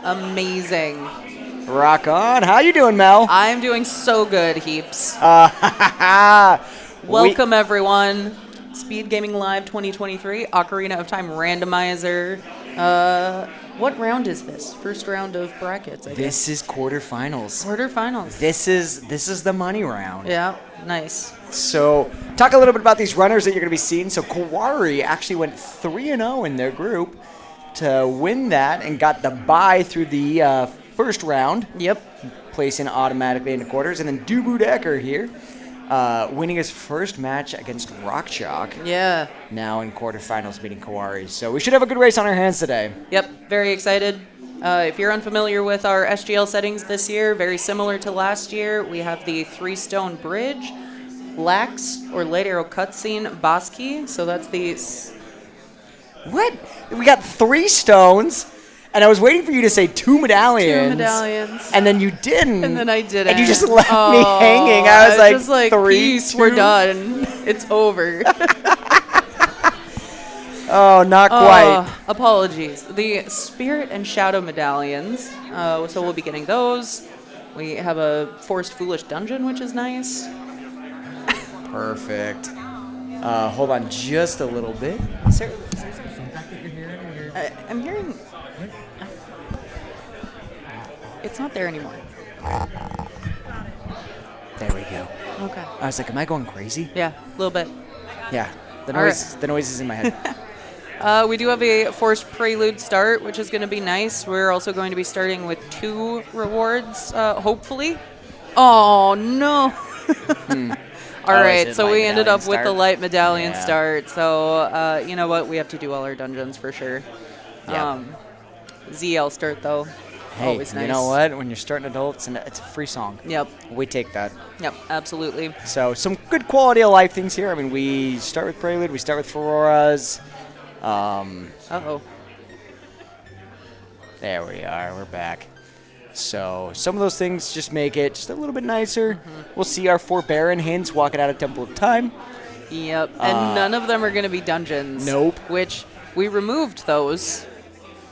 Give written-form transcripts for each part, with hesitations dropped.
Amazing. Rock on. How you doing, Mel? I'm doing so good, Heaps. Welcome, everyone. Speedgaming Live 2023, Ocarina of Time Randomizer. What round is this? First round of brackets, I guess. This is quarterfinals. Quarterfinals. This is the money round. Yeah, nice. So, talk a little bit about these runners that you're going to be seeing. So, Koari actually went 3-0 in their group to win that and got the bye through the first round. Yep. Placing automatically into quarters. And then DubuDeccer here, winning his first match against Rock Chalk. Yeah. Now in quarterfinals meeting Koari. So, we should have a good race on our hands today. Yep, very excited. If you're unfamiliar with our SGL settings this year, very similar to last year, we have the 3-stone bridge, Lax or late arrow cutscene, Bosky. So that's the... What? We got 3 stones, and I was waiting for you to say 2 medallions. 2 medallions. And then you didn't. And then I didn't. And you just left me hanging. I was just like 3, peace, 2. we're done. It's over. Oh, not quite. Apologies. The Spirit and Shadow medallions. So we'll be getting those. We have a Forced Foolish Dungeon, which is nice. Perfect. Hold on just a little bit. Is there some feedback that you're hearing? I'm hearing... It's not there anymore. There we go. Okay. I was like, am I going crazy? Yeah, a little bit. Yeah. The All noise is in my head. We do have a Forced Prelude start, which is going to be nice. We're also going to be starting with 2 rewards, hopefully. Oh, no. All right, so we ended up with the light medallion start. So, you know what? We have to do all our dungeons for sure. Yeah. ZL start, though. Hey, always nice. You know what? When you're starting adult, it's a free song. Yep. We take that. Yep, absolutely. So, some good quality of life things here. I mean, we start with Prelude, we start with Fauroras. Uh-oh. There we are. We're back. So some of those things just make it just a little bit nicer. We'll see our 4 Baron hints walking out of Temple of Time. Yep, and none of them are going to be dungeons. Nope. Which we removed those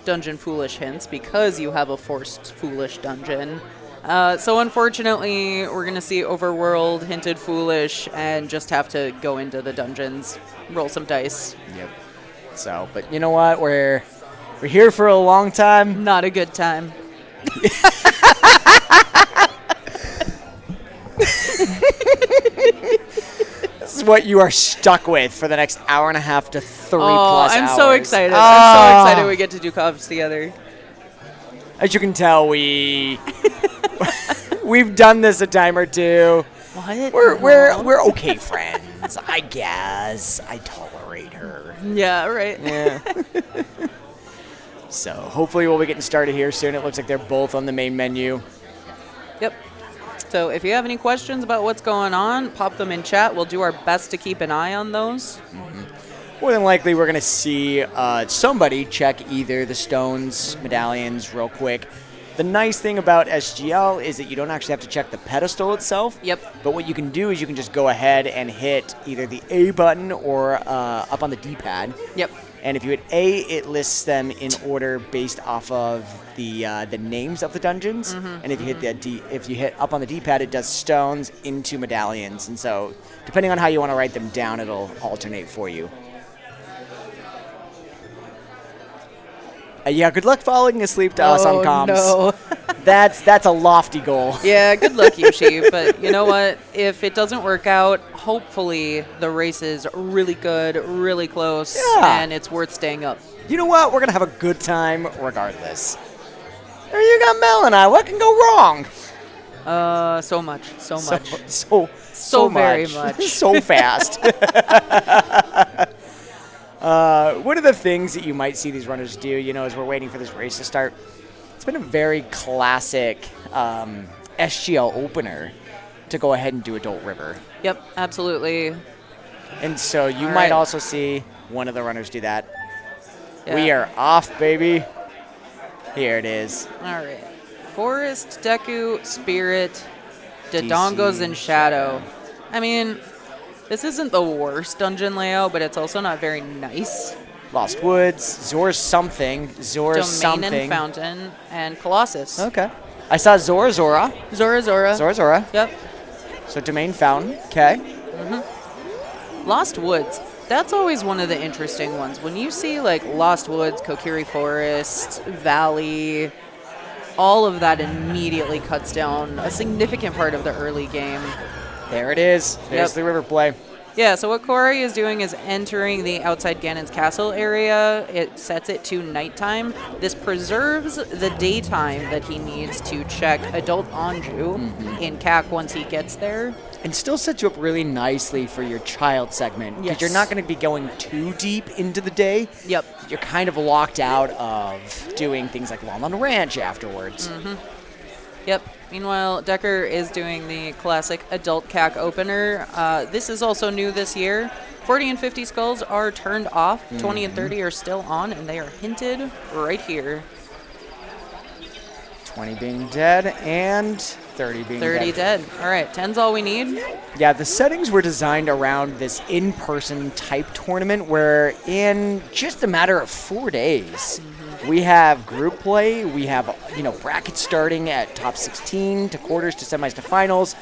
Dungeon Foolish hints because you have a Forced Foolish dungeon. So unfortunately, we're going to see Overworld, Hinted Foolish, and just have to go into the dungeons, roll some dice. Yep. So, but you know what? We're here for a long time. Not a good time. This is what you are stuck with for the next hour and a half to 3 plus hours. I'm so excited. I'm so excited we get to do cops together. As you can tell, we've done this a time or two. What? We're okay friends, I guess. I tolerate her. Yeah, right. Yeah. So hopefully we'll be getting started here soon. It looks like they're both on the main menu. Yep. So if you have any questions about what's going on, pop them in chat. We'll do our best to keep an eye on those. More than likely, we're going to see somebody check either the stones, medallions real quick. The nice thing about SGL is that you don't actually have to check the pedestal itself. Yep. But what you can do is you can just go ahead and hit either the A button or up on the D-pad. Yep. And if you hit A, it lists them in order based off of the names of the dungeons. And if you hit up on the D-pad, it does stones into medallions. And so, depending on how you want to write them down, it'll alternate for you. Yeah, good luck falling asleep to us on comms. No. That's a lofty goal. Yeah, good luck, Yoshi. But you know what? If it doesn't work out, hopefully the race is really good, really close, and it's worth staying up. You know what? We're going to have a good time regardless. There you got Mel and I. What can go wrong? So much. So very much. So fast. One of the things that you might see these runners do, as we're waiting for this race to start, it's been a very classic SGL opener to go ahead and do Adult River. Yep, absolutely. And so you might also see one of the runners do that. Yeah. We are off, baby. Here it is. All right. Forest, Deku, Spirit, Dodongos, and Shadow. I mean, this isn't the worst dungeon layout, but it's also not very nice. Lost Woods, Zor's something, Zor's Domain something. and Fountain, and Colossus. Okay. I saw Zora. Zora. Zora. Yep. So Domain Fountain. Okay. Lost Woods. That's always one of the interesting ones. When you see like Lost Woods, Kokiri Forest, Valley, all of that immediately cuts down a significant part of the early game. There it is. There's the river play. Yeah, so what Koari is doing is entering the outside Ganon's castle area. It sets it to nighttime. This preserves the daytime that he needs to check Adult Anju in CAC once he gets there. And still sets you up really nicely for your child segment. Because you're not going to be going too deep into the day. Yep. You're kind of locked out of doing things like Lon Lon Ranch afterwards. Yep. Meanwhile, Decker is doing the classic adult CAC opener. This is also new this year. 40 and 50 skulls are turned off. 20 and 30 are still on, and they are hinted right here. 20 being dead and 30 being 30 dead. All right, 10's all we need. Yeah, the settings were designed around this in-person type tournament where in just a matter of 4 days, we have group play, we have, brackets starting at top 16 to quarters to semis to finals.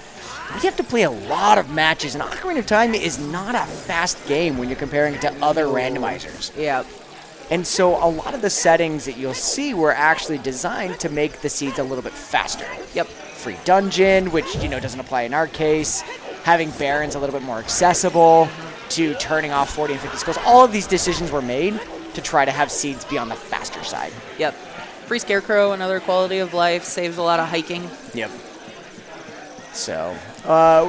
We have to play a lot of matches, and Ocarina of Time is not a fast game when you're comparing it to other randomizers. Yeah. And so a lot of the settings that you'll see were actually designed to make the seeds a little bit faster. Yep. Free dungeon, which, doesn't apply in our case. Having barons a little bit more accessible to turning off 40 and 50 skulls. All of these decisions were made to try to have seeds be on the faster side. Yep. Free Scarecrow, another quality of life, saves a lot of hiking. Yep. So,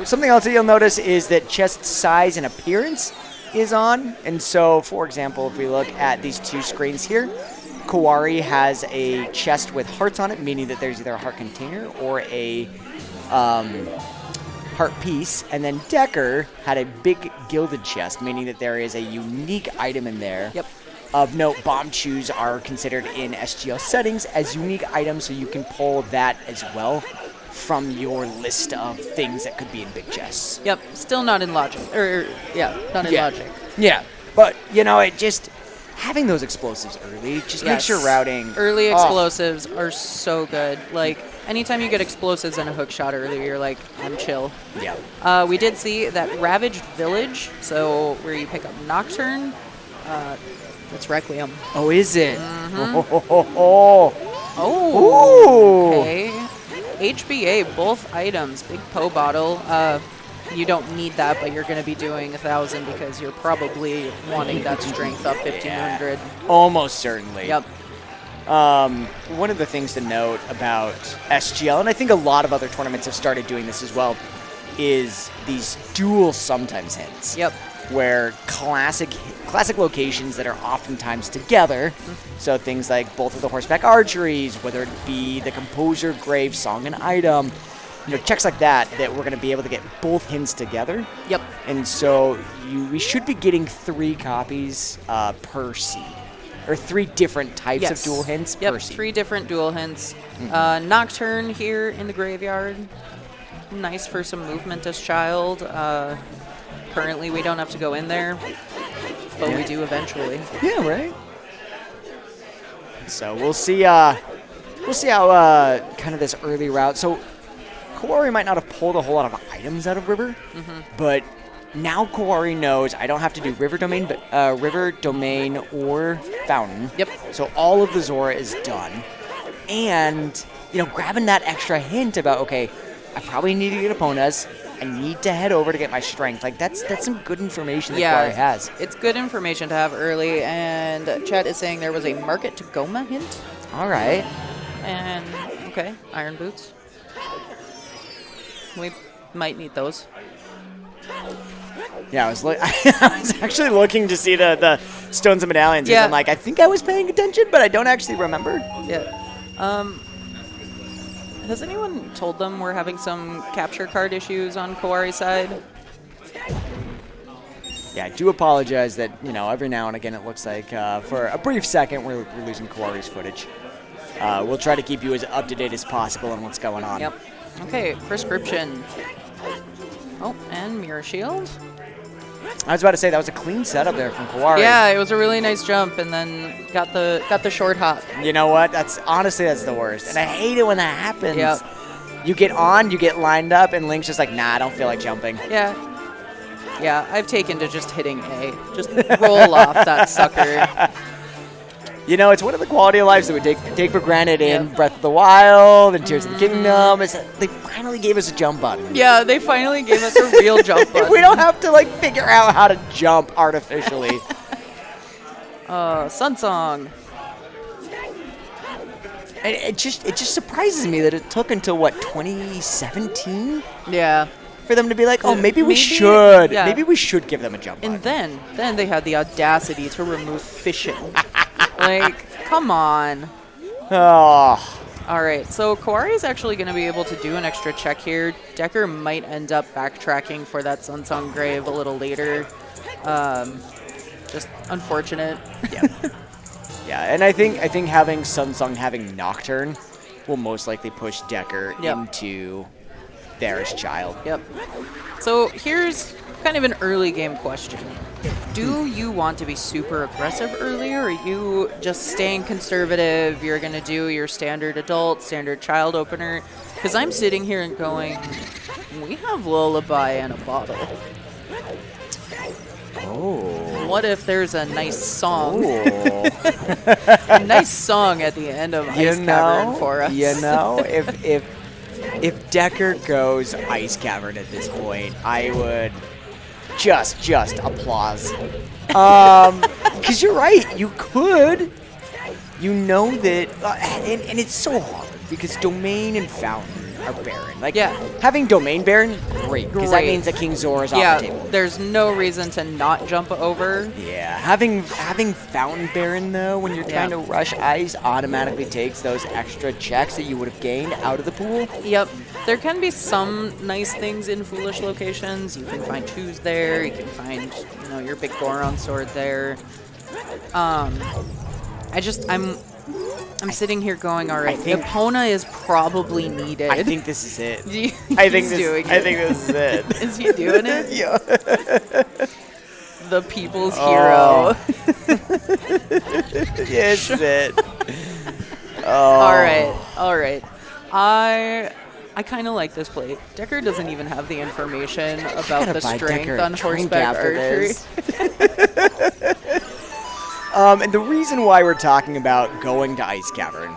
something else that you'll notice is that chest size and appearance is on. And so, for example, if we look at these two screens here, Koari has a chest with hearts on it, meaning that there's either a heart container or a heart piece. And then Decker had a big gilded chest, meaning that there is a unique item in there. Yep. Of note, bomb chews are considered in SGL settings as unique items, so you can pull that as well from your list of things that could be in big chests. Yep. Still not in logic. Not in logic. Yeah. But, it just... having those explosives early just makes your routing... Early explosives are so good. Like, anytime you get explosives and a hook shot early, you're like, I'm chill. Yeah. We did see that Ravaged Village, so where you pick up Nocturne, that's Requiem. Oh, is it? Oh. Okay. HBA, both items. Big Poe bottle. You don't need that, but you're going to be doing 1,000 because you're probably wanting that strength up 1,500. Almost certainly. Yep. One of the things to note about SGL, and I think a lot of other tournaments have started doing this as well, is these dual sometimes hints. Yep. Where classic locations that are oftentimes together, so things like both of the horseback archeries, whether it be the Composer, Grave, Song, and Item, checks like that we're going to be able to get both hints together. Yep. And so we should be getting 3 copies per seed, or 3 different types of dual hints per seed. 3 different dual hints. Nocturne here in the graveyard. Nice for some movement as child. Currently, we don't have to go in there, but we do eventually. Yeah, right. So we'll see how kind of this early route. So Koari might not have pulled a whole lot of items out of River, but now Koari knows I don't have to do River Domain, but River Domain or Fountain. Yep. So all of the Zora is done, and grabbing that extra hint about I probably need to get Eponas. I need to head over to get my strength. Like, that's some good information that Koari has. It's good information to have early, and chat is saying there was a Market to Goma hint. All right. And, okay, Iron Boots. We might need those. Yeah, I was actually looking to see the stones and medallions. Yeah. And I'm like, I think I was paying attention, but I don't actually remember. Yeah. Has anyone told them we're having some capture card issues on Koari's side? Yeah, I do apologize that, every now and again it looks like for a brief second we're losing Koari's footage. We'll try to keep you as up to date as possible on what's going on. Yep. Okay, Prescription. Oh, and Mirror Shield. I was about to say that was a clean setup there from Koari. Yeah, it was a really nice jump, and then got the short hop. You know what? Honestly that's the worst, and I hate it when that happens. Yep. You get on, you get lined up, and Link's just like, nah, I don't feel like jumping. Yeah. Yeah, I've taken to just hitting A. Just roll off that sucker. You know, it's one of the quality of lives that we take for granted in Breath of the Wild and Tears of the Kingdom. Is that they finally gave us a jump button. Yeah, they finally gave us a real jump button. We don't have to like figure out how to jump artificially. Sun Song. And it just surprises me that it took until what, 2017? Yeah. For them to be like, oh, maybe we should. Yeah. Maybe we should give them a jump button. And then they had the audacity to remove fishing. Like, come on. Oh. All right, so Koari is actually going to be able to do an extra check here. Decker might end up backtracking for that Sunsong Grave a little later. Just unfortunate. Yeah. Yeah, and I think having Sunsong having Nocturne will most likely push Decker into There's Child. Yep. So here's kind of an early game question. Do you want to be super aggressive early, or are you just staying conservative? You're going to do your standard adult, standard child opener? Because I'm sitting here and going, we have Lullaby and a bottle. Oh. What if there's a nice song? Oh. A nice song at the end of Ice Cavern for us. You know, if Decker goes Ice Cavern at this point, I would just applause. Because you're right, you could. You know that, and it's so hard because Domain and Fountain are barren. Like, having Domain barren, great, because that means that King Zora's off the table. There's no reason to not jump over. Yeah, having Fountain barren though, when you're trying to rush ice, automatically takes those extra checks that you would have gained out of the pool. Yep. There can be some nice things in foolish locations. You can find twos there. You can find, your big Goron sword there. I'm sitting here going, all right, Epona is probably needed. I think this is it. I think this is it. Is he doing it? Yeah. The people's hero. Yes, it. All right. I kind of like this play. Decker doesn't even have the information about the strength on horseback archery. And the reason why we're talking about going to Ice Cavern,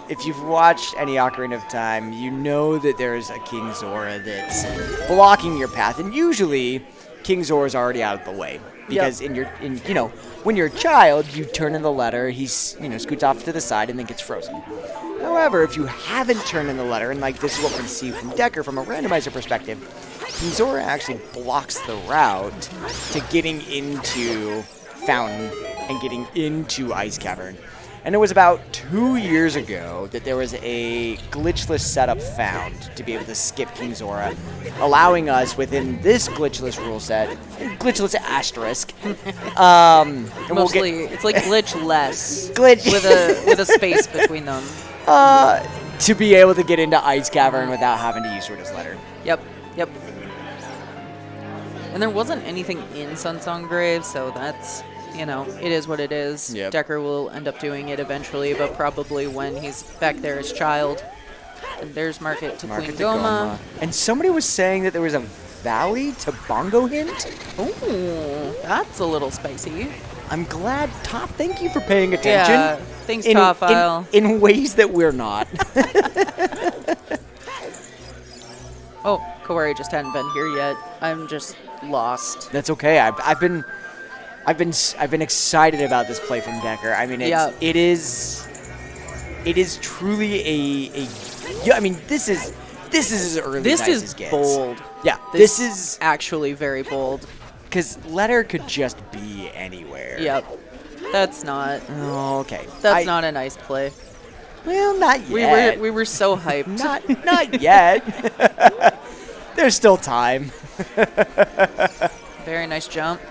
if you've watched any Ocarina of Time, you know that there's a King Zora that's blocking your path, and usually King Zora's already out of the way. Because when you're a child, you turn in the letter, he's scoots off to the side and then gets frozen. However, if you haven't turned in the letter, and this is what we can see from Decker from a randomizer perspective, King Zora actually blocks the route to getting into Fountain and getting into Ice Cavern. And it was about 2 years ago that there was a glitchless setup found to be able to skip King Zora, allowing us within this glitchless rule set, glitchless asterisk. Mostly, it's like glitchless. Glitch with a space between them. To be able to get into Ice Cavern without having to use Ruda's letter. Yep. And there wasn't anything in Sunsong Grave, so that's, it is what it is. Yep. Decker will end up doing it eventually, but probably when he's back there as child. And there's Market to Queen Goma. And somebody was saying that there was a Valley to Bongo hint. Ooh, that's a little spicy. I'm glad, Top. Thank you for paying attention. Yeah, thanks, Top File. In ways that we're not. Oh, Koari just hadn't been here yet. I'm just lost. That's okay. I've been excited about this play from Decker. I mean, it is truly this is as early as it gets. This is bold. Yeah, this is actually very bold. Because letter could just be anywhere. Yep. That's not. Oh, okay. That's not a nice play. Well, not yet. We were so hyped. Not yet. There's still time. Very nice jump.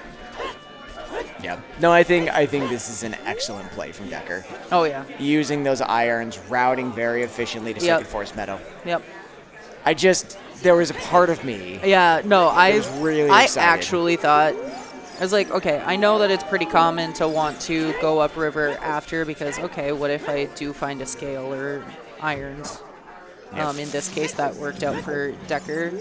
Yeah. No, I think this is an excellent play from Decker. Oh yeah. Using those irons, routing very efficiently to Circuit Force Meadow. Yep. there was a part of me. Yeah, no, I was really I excited. actually thought, I was like, okay, I know that it's pretty common to want to go upriver after because, okay, what if I do find a scale or irons? Yep. In this case, that worked out for Decker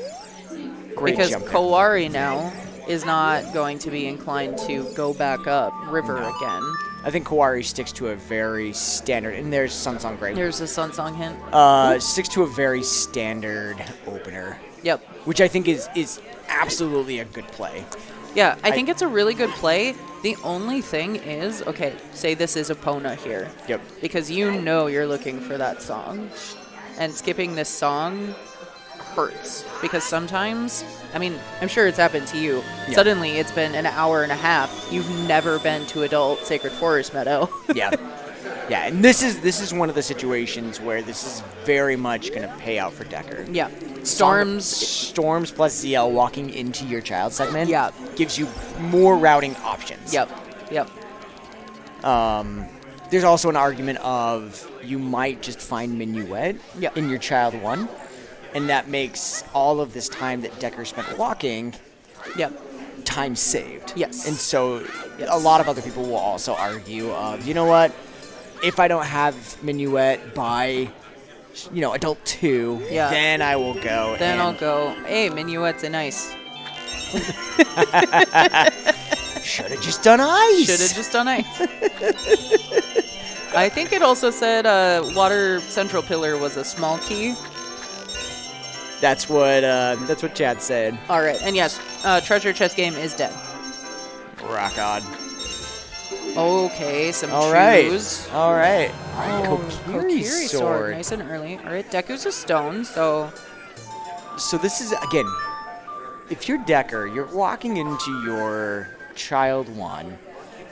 Great because jump. Koari now is not going to be inclined to go back up river again. I think Koari sticks to a very standard, and there's Sunsong Great. There's a Sunsong hint. Sticks to a very standard opener, Yep. which I think is absolutely a good play. Yeah, I think it's a really good play. The only thing is, okay, say this is Epona here. Yep. Because you know you're looking for that song. And skipping this song hurts. Because sometimes, I mean, I'm sure it's happened to you. Yeah. Suddenly it's been an hour and a half. You've never been to Adult Sacred Forest Meadow. Yeah. Yeah, and this is one of the situations where this is very much going to pay out for Decker. Yeah. Storms. Storms plus ZL walking into your child segment Yeah. gives you more routing options. Yep. Yep. There's also an argument of you might just find Minuet Yep. in your child 1, and that makes all of this time that Decker spent walking Yep. time saved. Yes. And so Yes. a lot of other people will also argue of, you know what, if I don't have Minuet by, adult 2, Yeah. then I will go. Then and I'll go, hey, Minuet's an ice. Should have just done ice. Should have just done ice. I think it also said Water Central Pillar was a small key. That's what Chad said. All right, and yes, Treasure Chest Game is dead. Rock on. Okay, some All right. shoes. All right. Oh, Kokiri sword. nice and early. All right, Deku's a stone, so So this is, again, if you're Decker, you're walking into your child 1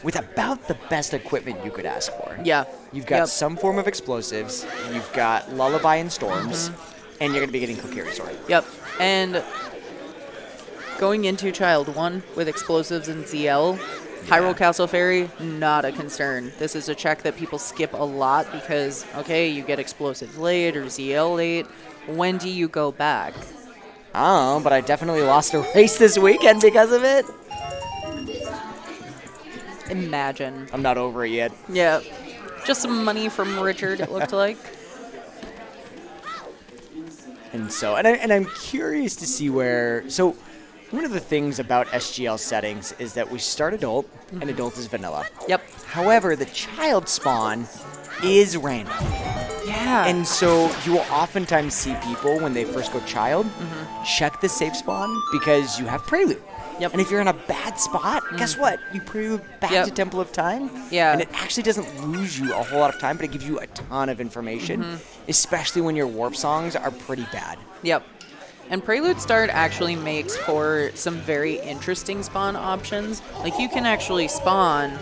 with about the best equipment you could ask for. yeah. You've got Yep. some form of explosives, you've got Lullaby and Storms, and you're going to be getting Kokiri Sword. Yep, and going into Child 1 with explosives and ZL, Hyrule Castle Ferry, not a concern. This is a check that people skip a lot because, okay, you get explosives late or ZL late. When do you go back? I don't know, but I definitely lost a race this weekend because of it. Imagine. I'm not over it yet. Yeah. Just some money from Richard, it looked like. And so, and I'm curious to see where. So, one of the things about SGL settings is that we start adult, and adult is vanilla. Yep. However, the child spawn is random. Yeah. And so you will oftentimes see people when they first go child check the safe spawn because you have prelude. Yep. And if you're in a bad spot, guess what? You prelude back Yep. to Temple of Time. Yeah. And it actually doesn't lose you a whole lot of time, but it gives you a ton of information, especially when your warp songs are pretty bad. Yep. And Prelude Start actually makes for some very interesting spawn options. Like, you can actually spawn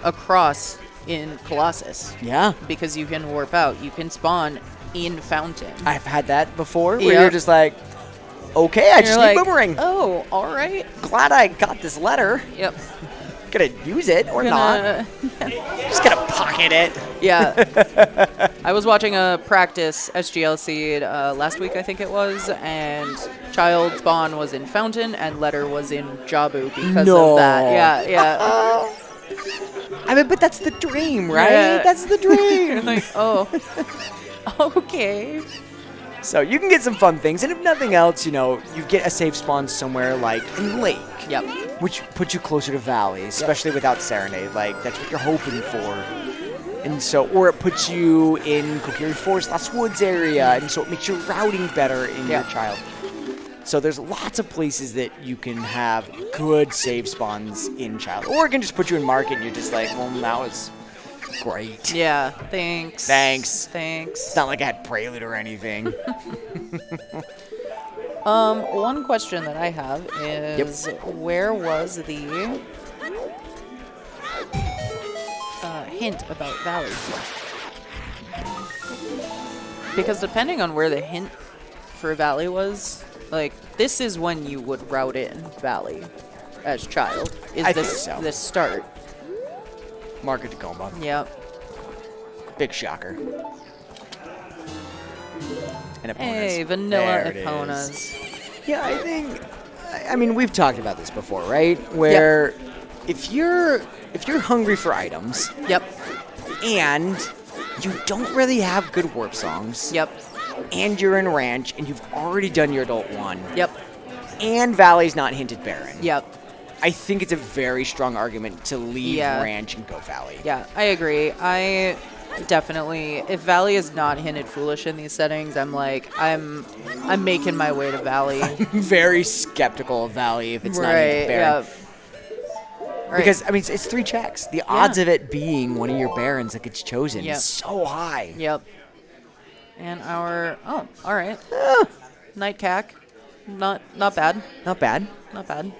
across in Colossus Yeah. because you can warp out. You can spawn in Fountain. I've had that before where Yep. you're just like, okay, I And just you're need like, boomerang. oh, all right. Glad I got this letter. Yep. Gonna use it or not. Just gonna pocket it. Yeah. I was watching a practice SGLC last week, I think it was, and Child Spawn was in Fountain and Letter was in Jabu because of that. Yeah, yeah. I mean, but that's the dream, right? Yeah. That's the dream. Like, oh, okay. So you can get some fun things, and if nothing else, you get a safe spawn somewhere like in Lake. Yep. Which puts you closer to Valley, especially without Serenade. Like, that's what you're hoping for. And so, or it puts you in Kokiri Forest, Lost Woods area, and so it makes your routing better in your child. So there's lots of places that you can have good save spawns in child. Or it can just put you in market, and you're just like, well, that was great. Yeah, thanks. Thanks. Thanks. It's not like I had Prelude or anything. One question that I have is, where was the hint about Valley? Because depending on where the hint for Valley was, like, this is when you would route in Valley as child. Is I this think so. this start? Market Tacoma. Yep. Big shocker. And Eponas. Hey, vanilla There it is. Eponas. Yeah, I think. I mean, we've talked about this before, right? Where if you're hungry for items, Yep. and you don't really have good warp songs, Yep. and you're in ranch, and you've already done your adult one, Yep. and Valley's not hinted Baron. Yep. I think it's a very strong argument to leave ranch and go Valley. Yeah, I agree. I definitely, if Valley is not hinted Foolish in these settings, I'm making my way to Valley. I'm very skeptical of Valley if it's not hinted Baron. Right. Because, I mean, it's 3 checks. The odds of it being one of your Barons that gets chosen is so high. Yep. And our, all right. Night Cack. Not bad. Not bad. Not bad.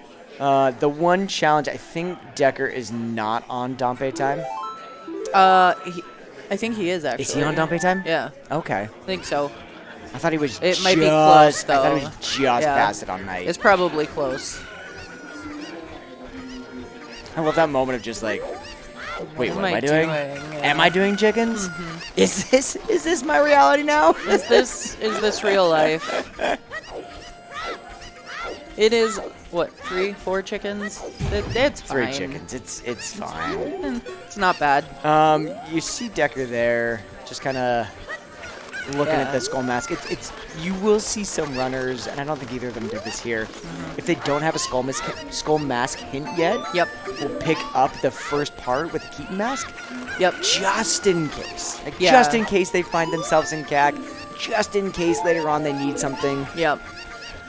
The one challenge, I think Decker is not on Dompe time. I think he is, actually. Is he on Dompe time? Yeah. Okay. I think so. I thought he was It might be close, though. I thought he was just past it on night. It's probably close. I love that moment of just like, wait, what am I doing? Yeah. Am I doing chickens? Mm-hmm. Is this my reality now? Is this real life? It is, what, 3, 4 chickens? It's fine. 3 chickens. It's fine. It's not bad. You see Decker there, just kind of looking at the skull mask. It's you will see some runners, and I don't think either of them did this here. If they don't have a skull mask hint yet, will pick up the first part with the Keaton mask. Just in case. Just in case they find themselves in CAC. Just in case later on they need something.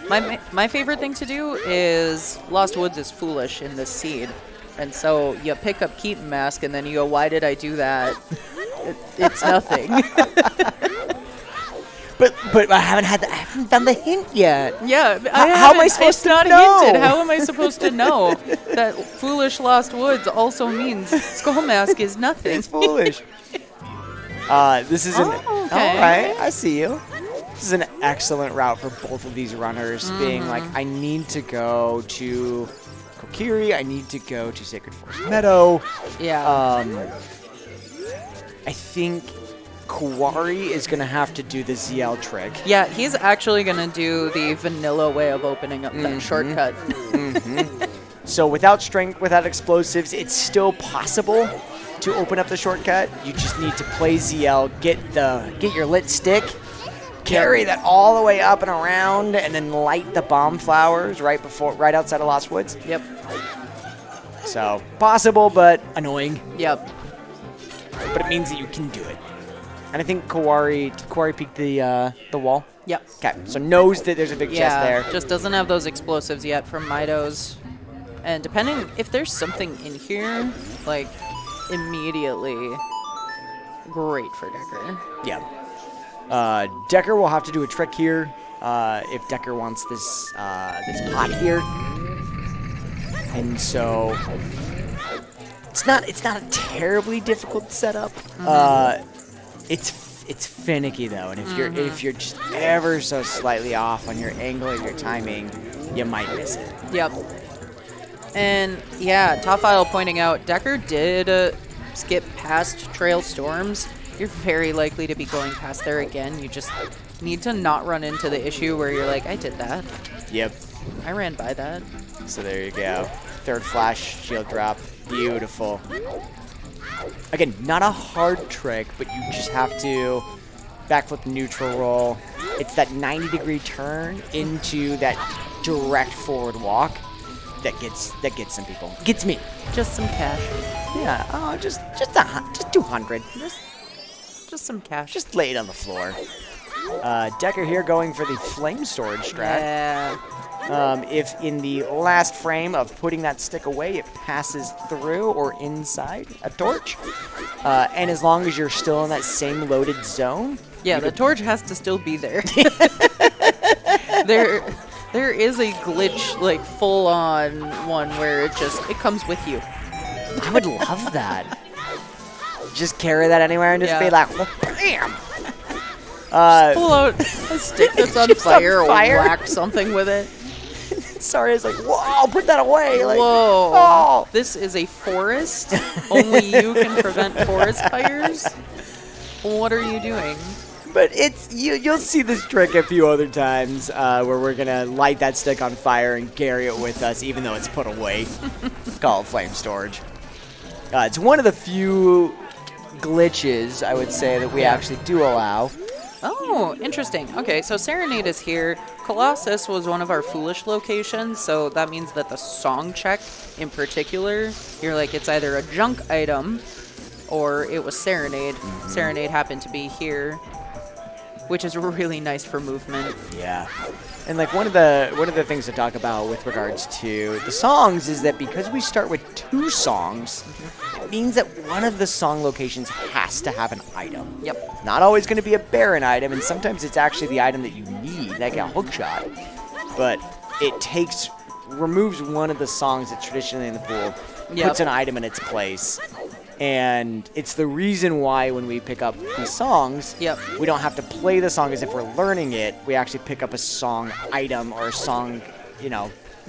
My favorite thing to do is Lost Woods is Foolish in this seed. And so you pick up Keaton mask and then you go, why did I do that? It's nothing. But I haven't done the hint yet. Yeah. How am I supposed to know? It's not hinted. How am I supposed to know that Foolish Lost Woods also means Skull Mask is nothing? It's Foolish. This is all right. I see you. This is an excellent route for both of these runners, being like, I need to go to Koari, I need to go to Sacred Forest Meadow. I think Koari is going to have to do the ZL trick. Yeah, he's actually going to do the vanilla way of opening up that shortcut. So without strength, without explosives, it's still possible to open up the shortcut. You just need to play ZL, get your lit stick, carry that all the way up and around, and then light the bomb flowers right outside of Lost Woods. Yep. So possible, but annoying. Yep. But it means that you can do it. And I think Koari peeked the wall. Yep. Okay, so knows that there's a big chest there. Just doesn't have those explosives yet from Mido's. And depending if there's something in here, like immediately great for Decker. Yeah. Decker will have to do a trick here if Decker wants this pot here. And so it's not a terribly difficult setup. It's finicky though, and if you're just ever so slightly off on your angle or your timing, you might miss it. Yep. And yeah, Tofile pointing out Decker did skip past Trail Storms. You're very likely to be going past there again. You just need to not run into the issue where you're like, I did that. Yep. I ran by that. So there you go. Third flash shield drop. Beautiful. Again, not a hard trick, but you just have to backflip neutral roll. It's that 90-degree turn into that direct forward walk that gets some people. Gets me. Just some cash. Yeah. Oh, just 200. Just some cash. Just lay it on the floor. Decker here going for the flame storage strat. Yeah. If in the last frame of putting that stick away, it passes through or inside a torch, and as long as you're still in that same loaded zone. Yeah, the torch has to still be there. There is a glitch, like full-on one where it comes with you. I would love that. Just carry that anywhere and just be like, well, bam! Just pull out a stick that's on fire or whack something with it. Sorry, it's like, whoa, put that away. Like, whoa. Oh. This is a forest. Only you can prevent forest fires. What are you doing? But it's you'll see this trick a few other times where we're gonna light that stick on fire and carry it with us, even though it's put away. Call it flame storage. It's one of the few glitches I would say that we actually do allow. Oh, interesting. Okay, so Serenade is here. Colossus was one of our foolish locations, so that means that the song check in particular, you're like, it's either a junk item or it was Serenade. Serenade happened to be here, which is really nice for movement. Yeah. And like one of the things to talk about with regards to the songs is that because we start with 2 songs, it means that one of the song locations has to have an item. Yep. It's not always going to be a barren item, and sometimes it's actually the item that you need, like a hook shot. But it removes one of the songs that's traditionally in the pool, puts an item in its place. And it's the reason why when we pick up these songs, we don't have to play the song as if we're learning it. We actually pick up a song item or a song,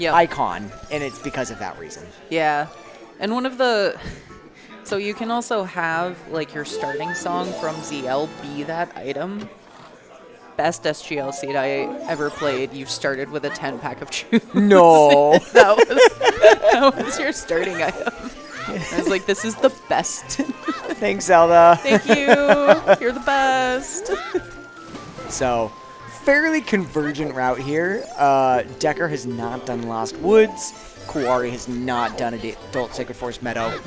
icon, and it's because of that reason. Yeah. And one of the... So you can also have, like, your starting song from ZL be that item. Best SGL seed I ever played, you started with a 10-pack of chews. No. that was your starting item. I was like, this is the best. Thanks, Zelda. Thank you. You're the best. So, fairly convergent route here. Decker has not done Lost Woods. Koari has not done Adult Sacred Forest Meadow.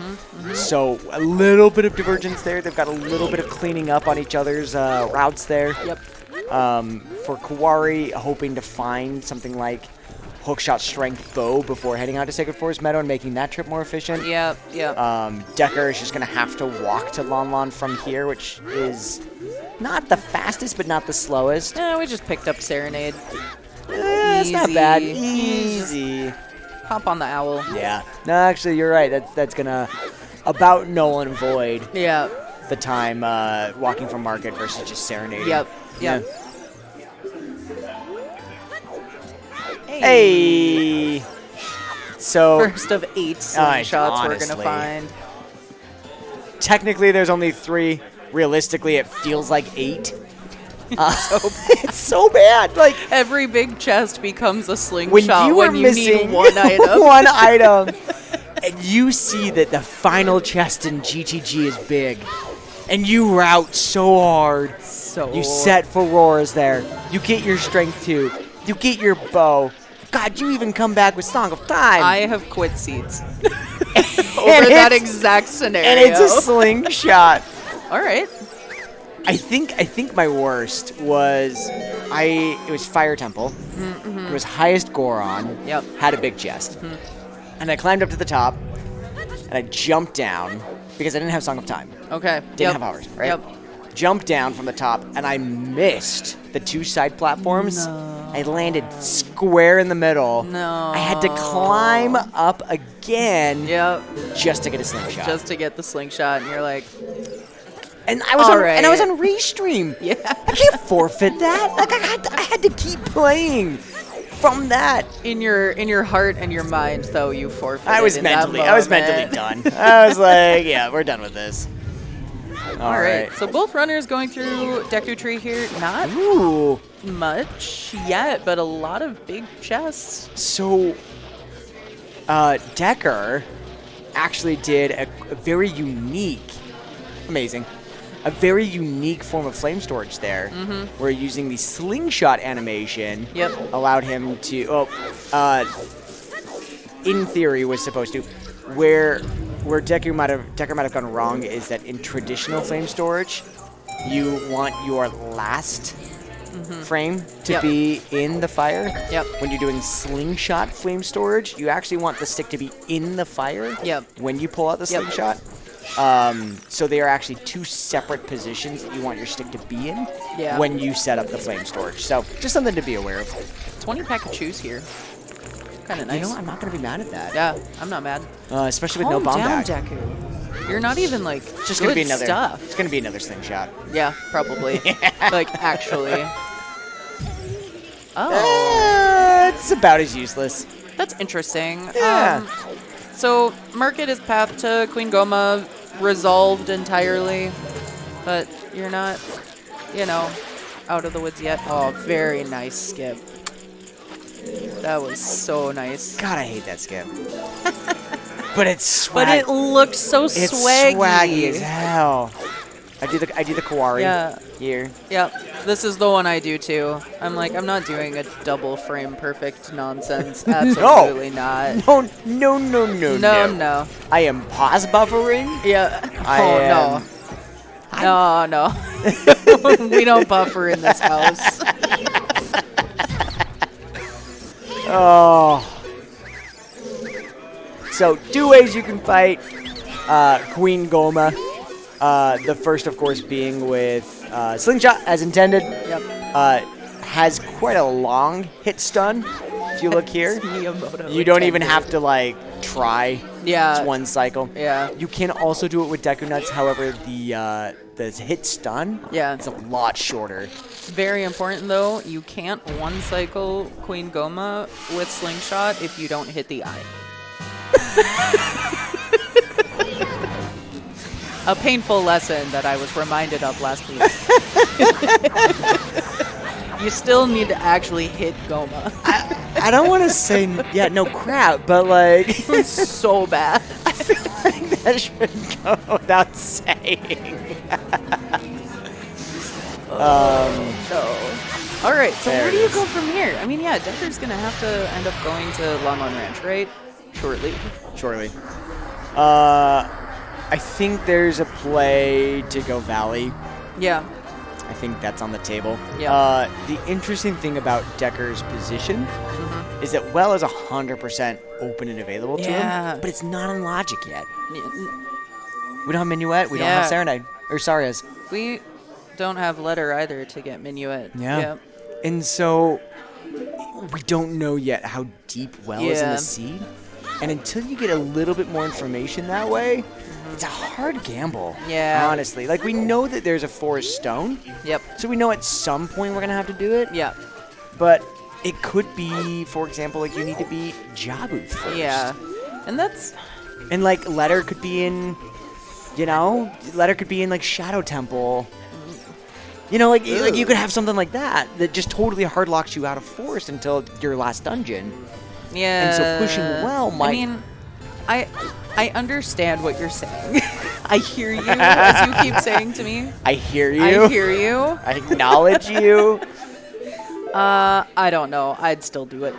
So, a little bit of divergence there. They've got a little bit of cleaning up on each other's routes there. Yep. For Koari, hoping to find something like hookshot strength bow before heading out to Sacred Forest Meadow and making that trip more efficient. Yep. Decker is just going to have to walk to Lon Lon from here, which is not the fastest, but not the slowest. We just picked up Serenade. It's not bad. Easy. Hop on the owl. Yeah. No, actually, you're right. That's going to about null and void the time walking from Market versus just Serenading. Yep. Yeah. Hey. So first of 8 slingshots we're gonna find. Technically, there's only 3. Realistically, it feels like 8. It's so bad. Like every big chest becomes a slingshot when you need one item. One item, and you see that the final chest in GTG is big, and you route so hard. You set for roars there. You get your strength 2. You get your bow. God, you even come back with Song of Time. I have quit seats over that exact scenario. And it's a slingshot. All right. I think my worst was it was Fire Temple. It was highest Goron. Yep. Had a big chest. And I climbed up to the top and I jumped down because I didn't have Song of Time. Okay. Didn't have hours, right? Yep. Jumped down from the top and I missed the 2 side platforms. No. I landed square in the middle. No. I had to climb up again just to get a slingshot. Just to get the slingshot, and you're like... And I was on restream. Yeah. I can't forfeit that. Like I had to keep playing from that. In your heart and your mind, though, you forfeited. I was mentally done. I was like, yeah, we're done with this. All right. So both runners going through Deku Tree here. Not much yet, but a lot of big chests. So Decker actually did a very unique, a very unique form of flame storage there. Where using the slingshot animation allowed him to, in theory was supposed to, where Decker might have gone wrong is that in traditional flame storage, you want your last frame to be in the fire. When you're doing slingshot flame storage, you actually want the stick to be in the fire when you pull out the slingshot. So they are actually 2 separate positions that you want your stick to be in when you set up the flame storage. So just something to be aware of. 20-pack of chews here. Kind of nice. You know, I'm not going to be mad at that. Yeah, I'm not mad. Especially with no bomb back. Deku. You're not even like just good gonna be another stuff. It's going to be another slingshot. Yeah, probably. Like, actually. Oh. It's about as useless. That's interesting. Yeah. So, Market is path to Queen Goma resolved entirely, but you're not, out of the woods yet. Oh, very nice skip. That was so nice. God, I hate that skip. But it's swag. But it looked so it's swaggy. swaggy as hell. I do the Koari here. Yep. This is the one I do too. I'm like, I'm not doing a double frame perfect nonsense. Absolutely not. No. No. I am pause buffering. Yeah. No. We don't buffer in this house. Oh. So, 2 ways you can fight Queen Goma. The first, of course, being with Slingshot, as intended. Yep. Has quite a long hit stun. If you look here, you don't even have to, like, try. Yeah. It's one cycle. Yeah. You can also do it with Deku Nuts. However, the hit stun is a lot shorter. Very important, though. You can't one-cycle Queen Goma with Slingshot if you don't hit the eye. A painful lesson that I was reminded of last week. You still need to actually hit Goma. I don't want to say, no crap, but like... It's so bad. I feel like that should go without saying. No. All right, so where do you go from here? I mean, yeah, Decker's going to have to end up going to Longmont Ranch, right? Shortly. I think there's a play to go Valley. Yeah. I think that's on the table. Yeah. The interesting thing about Decker's position is that well is 100% open and available to him, but it's not on Logic yet. We don't have Minuet. We don't have Serenade. Or Sarias. We don't have Letter either to get Minuet. Yeah. And so we don't know yet how deep well is in the seed. And until you get a little bit more information that way, it's a hard gamble. Yeah. Honestly. Like, we know that there's a Forest Stone. Yep. So we know at some point we're going to have to do it. Yeah. But it could be, for example, like you need to beat Jabu first. Yeah. And that's... And, like, Letter could be in, Letter could be in, like, Shadow Temple. Like you could have something like that just totally hard locks you out of Forest until your last dungeon. Yeah. And so pushing well might... I mean, I understand what you're saying. I hear you, as you keep saying to me. I hear you. I acknowledge you. I don't know. I'd still do it.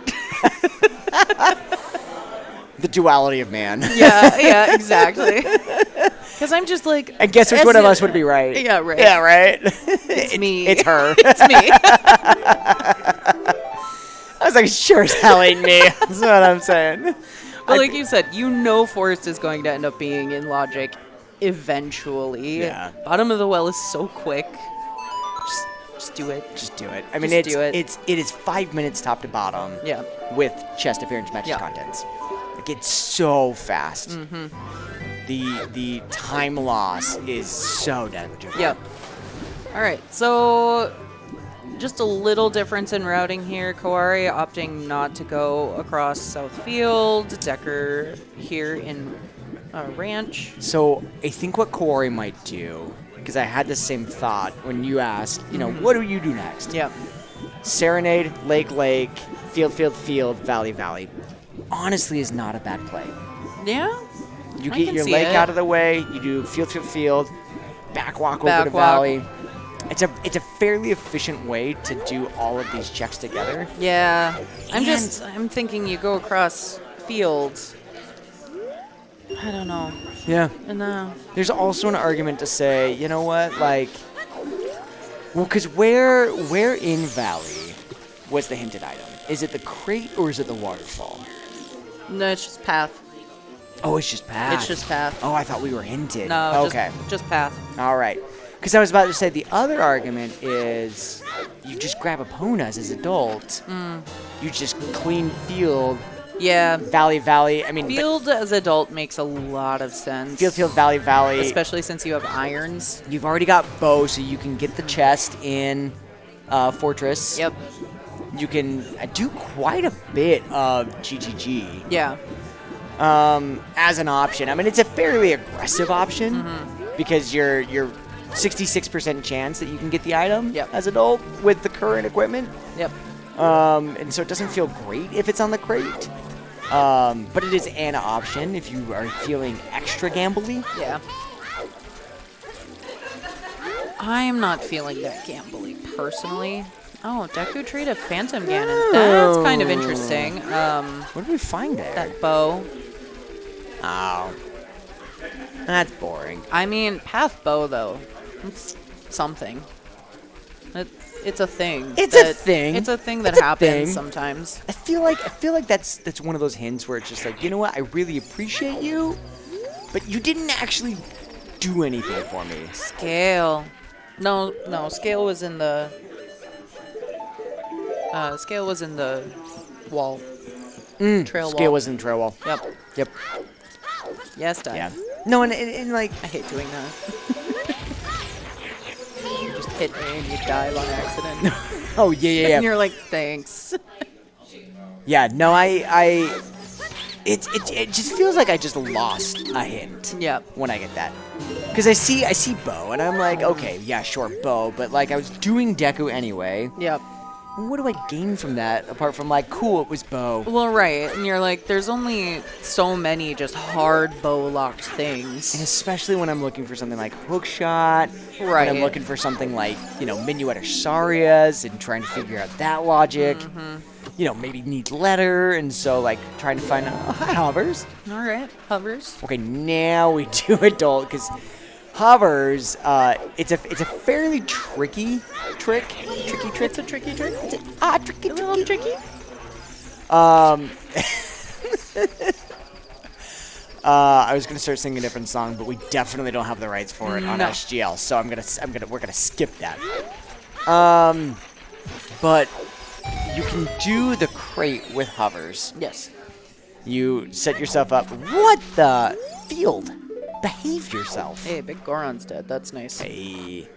The duality of man. Yeah, exactly. Because I'm just like... And guess which one of us would be right? Yeah, right. Yeah, right? It's me. It's her. It's me. I was like, sure as hell ain't me. That's what I'm saying. But like you said, Forest is going to end up being in Logic eventually. Yeah. Bottom of the well is so quick. Just do it. Just do it. I mean, it is 5 minutes top to bottom. Yeah. With chest appearance matches contents. Like, it's so fast. Mm-hmm. The time loss is so negligible. Yep. All right, so just a little difference in routing here. Koari opting not to go across South Field. Decker here in Ranch. So I think what Koari might do, because I had the same thought when you asked, what do you do next? Yeah. Serenade, Lake, Field, Valley. Honestly, is not a bad play. Yeah. You get your lake out of the way. You do field, backwalk over to Valley. It's a fairly efficient way to do all of these checks together. Yeah. I'm thinking you go across field. I don't know. Yeah. No. There's also an argument to say, you know what, like, well, because where in Valley was the hinted item? Is it the crate or is it the waterfall? No, it's just path. Oh, it's just path. It's just path. Oh, I thought we were hinted. No, okay. Just path. All right. Because I was about to say the other argument is you just grab Eponas as adult. You just clean field. Yeah. Valley. I mean, field as adult makes a lot of sense. Field, Valley. Especially since you have irons. You've already got bow, so you can get the chest in Fortress. Yep. You can do quite a bit of GGG. Yeah. As an option. I mean, it's a fairly aggressive option because you're 66% chance that you can get the item Yep. as adult with the current equipment. Yep. And so it doesn't feel great if it's on the crate. But it is an option if you are feeling extra gambly. Yeah. I am not feeling that gambly personally. Oh, Deku trade a Phantom Ganon. That's kind of interesting. What did we find there? That bow. Oh. That's boring. I mean, Path Bow, though. It's something. It's a thing. It's a thing. It's a thing that It's a happens thing. sometimes. I feel like that's one of those hints where it's just like, you know what? I really appreciate you, but you didn't actually do anything for me. Scale. No, Scale was in the... Scale was in the wall. Trail Scale wall. was in trail wall. Yep. Yep. Yes, Dad. Yeah. No, and like... I hate doing that. You just hit me and you die on accident. Oh, yeah. And you're like, thanks. Yeah, no, it just feels like I just lost a hint. Yep. When I get that. Because I see bow, and I'm like, okay, yeah, sure, bow, but like I was doing Deku anyway. Yep. And what do I gain from that apart from like, cool, it was bow? Well, right. And you're like, there's only so many just hard bow-locked things. And especially when I'm looking for something like hookshot. Right. When I'm looking for something like, Minuet or Sarias and trying to figure out that logic. Maybe need letter, and so like trying to find hi hovers. All right. Hovers. Okay, now we do adult because hovers. It's a fairly tricky trick. It's a tricky trick. Tricky. A little tricky. I was gonna start singing a different song, but we definitely don't have the rights for it on No. SGL, so we're gonna skip that. But you can do the crate with hovers. Yes. You set yourself up. What the field? Behave yourself. Hey, Big Goron's dead. That's nice. Hey.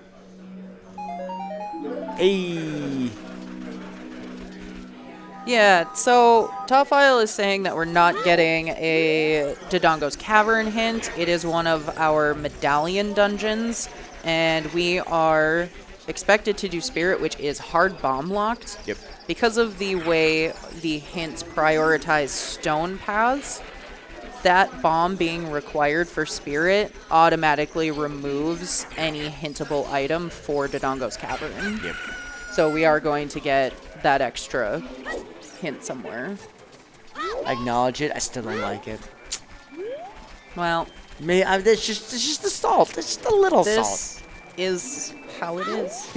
Yeah, so Top File is saying that we're not getting a Dodongo's Cavern hint. It is one of our medallion dungeons, and we are expected to do Spirit, which is hard bomb locked. Yep. Because of the way the hints prioritize stone paths, that bomb being required for Spirit automatically removes any hintable item for Dodongo's Cavern. Yep. So we are going to get that extra hint somewhere. I acknowledge it. I still don't like it. Well, It's just the salt. It's just a little salt. this is how it is.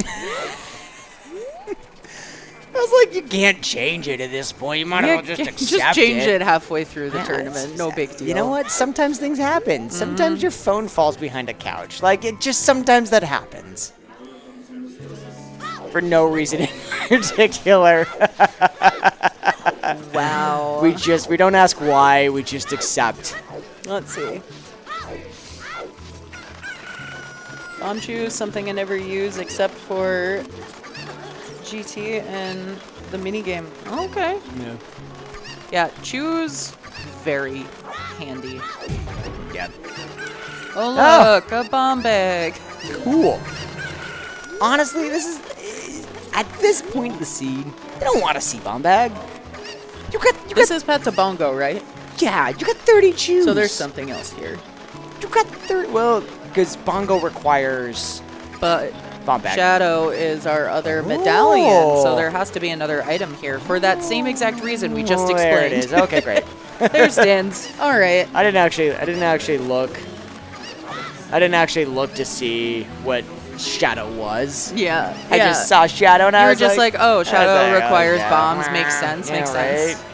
I was like, you can't change it at this point. You might as well just accept Just change it halfway through the Yeah, tournament. No big deal. You know what? Sometimes things happen. Sometimes your phone falls behind a couch. Like, sometimes that happens. For no reason in particular. Wow. We don't ask why, we just accept. Let's see. Bomb choose something I never use except for GT and the minigame. Okay. Yeah. Yeah, choose very handy. Yeah. Oh look, a bomb bag. Cool. Honestly, this is at this point in the seed, you don't want to see bomb bag. This is Pet to Bongo, right? Yeah, you got 30 choose. So there's something else here. You got 30. Well, because Bongo requires But bomb bag. Shadow is our other medallion, so there has to be another item here for that same exact reason we just explained. There it is. Okay, great. There's Dins. All right. I didn't actually look. I didn't actually look to see what Shadow was. Yeah. I just saw Shadow and I You were was just like, oh, Shadow I was like, requires okay. bombs. Makes sense. Yeah, Makes right. sense.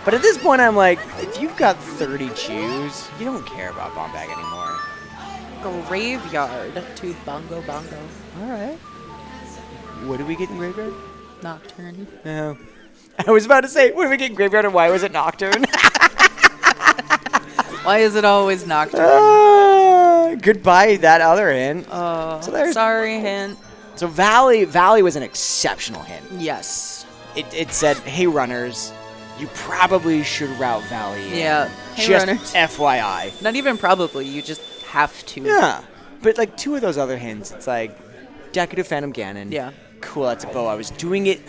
But at this point, I'm like, if you've got 30 chews, you don't care about bomb bag anymore. Graveyard to Bongo. All right. What do we get in graveyard? Nocturne. No. I was about to say, what do we get in graveyard and why was it Nocturne? Why is it always Nocturne? Goodbye, that other hint. Oh, So there's- sorry, hint. So Valley was an exceptional hint. Yes. It said, hey, runners, you probably should route Valley in. Yeah. Hey, just runners. FYI. Not even probably. You just have to. Yeah. But like 2 of those other hints, it's like Decorative Phantom Ganon. Yeah. Cool, that's a bow. I was doing it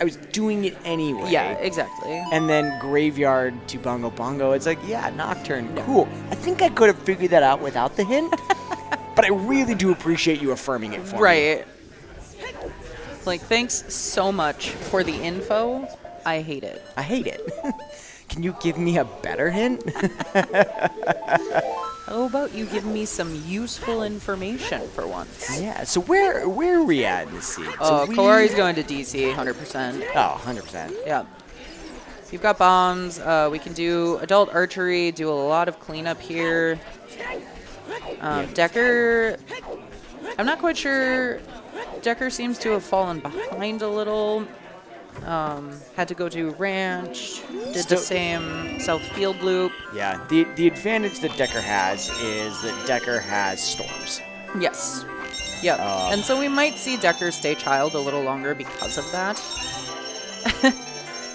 anyway. Yeah, exactly. And then Graveyard to Bongo Bongo. It's like, yeah, Nocturne. Cool. I think I could have figured that out without the hint. But I really do appreciate you affirming it for me. Right. Like, thanks so much for the info. I hate it. I hate it. Can you give me a better hint? How about you give me some useful information for once? Yeah, so where are we at in the seed? Oh, So Koari's going to DC, 100%. Oh, 100%. Yeah. You've got bombs. We can do adult archery, do a lot of cleanup here. Decker, I'm not quite sure. Decker seems to have fallen behind a little. Had to go to ranch, did the same south field loop. Yeah, the advantage that Decker has is that Decker has storms. Yes. Yep. And so we might see Decker stay child a little longer because of that.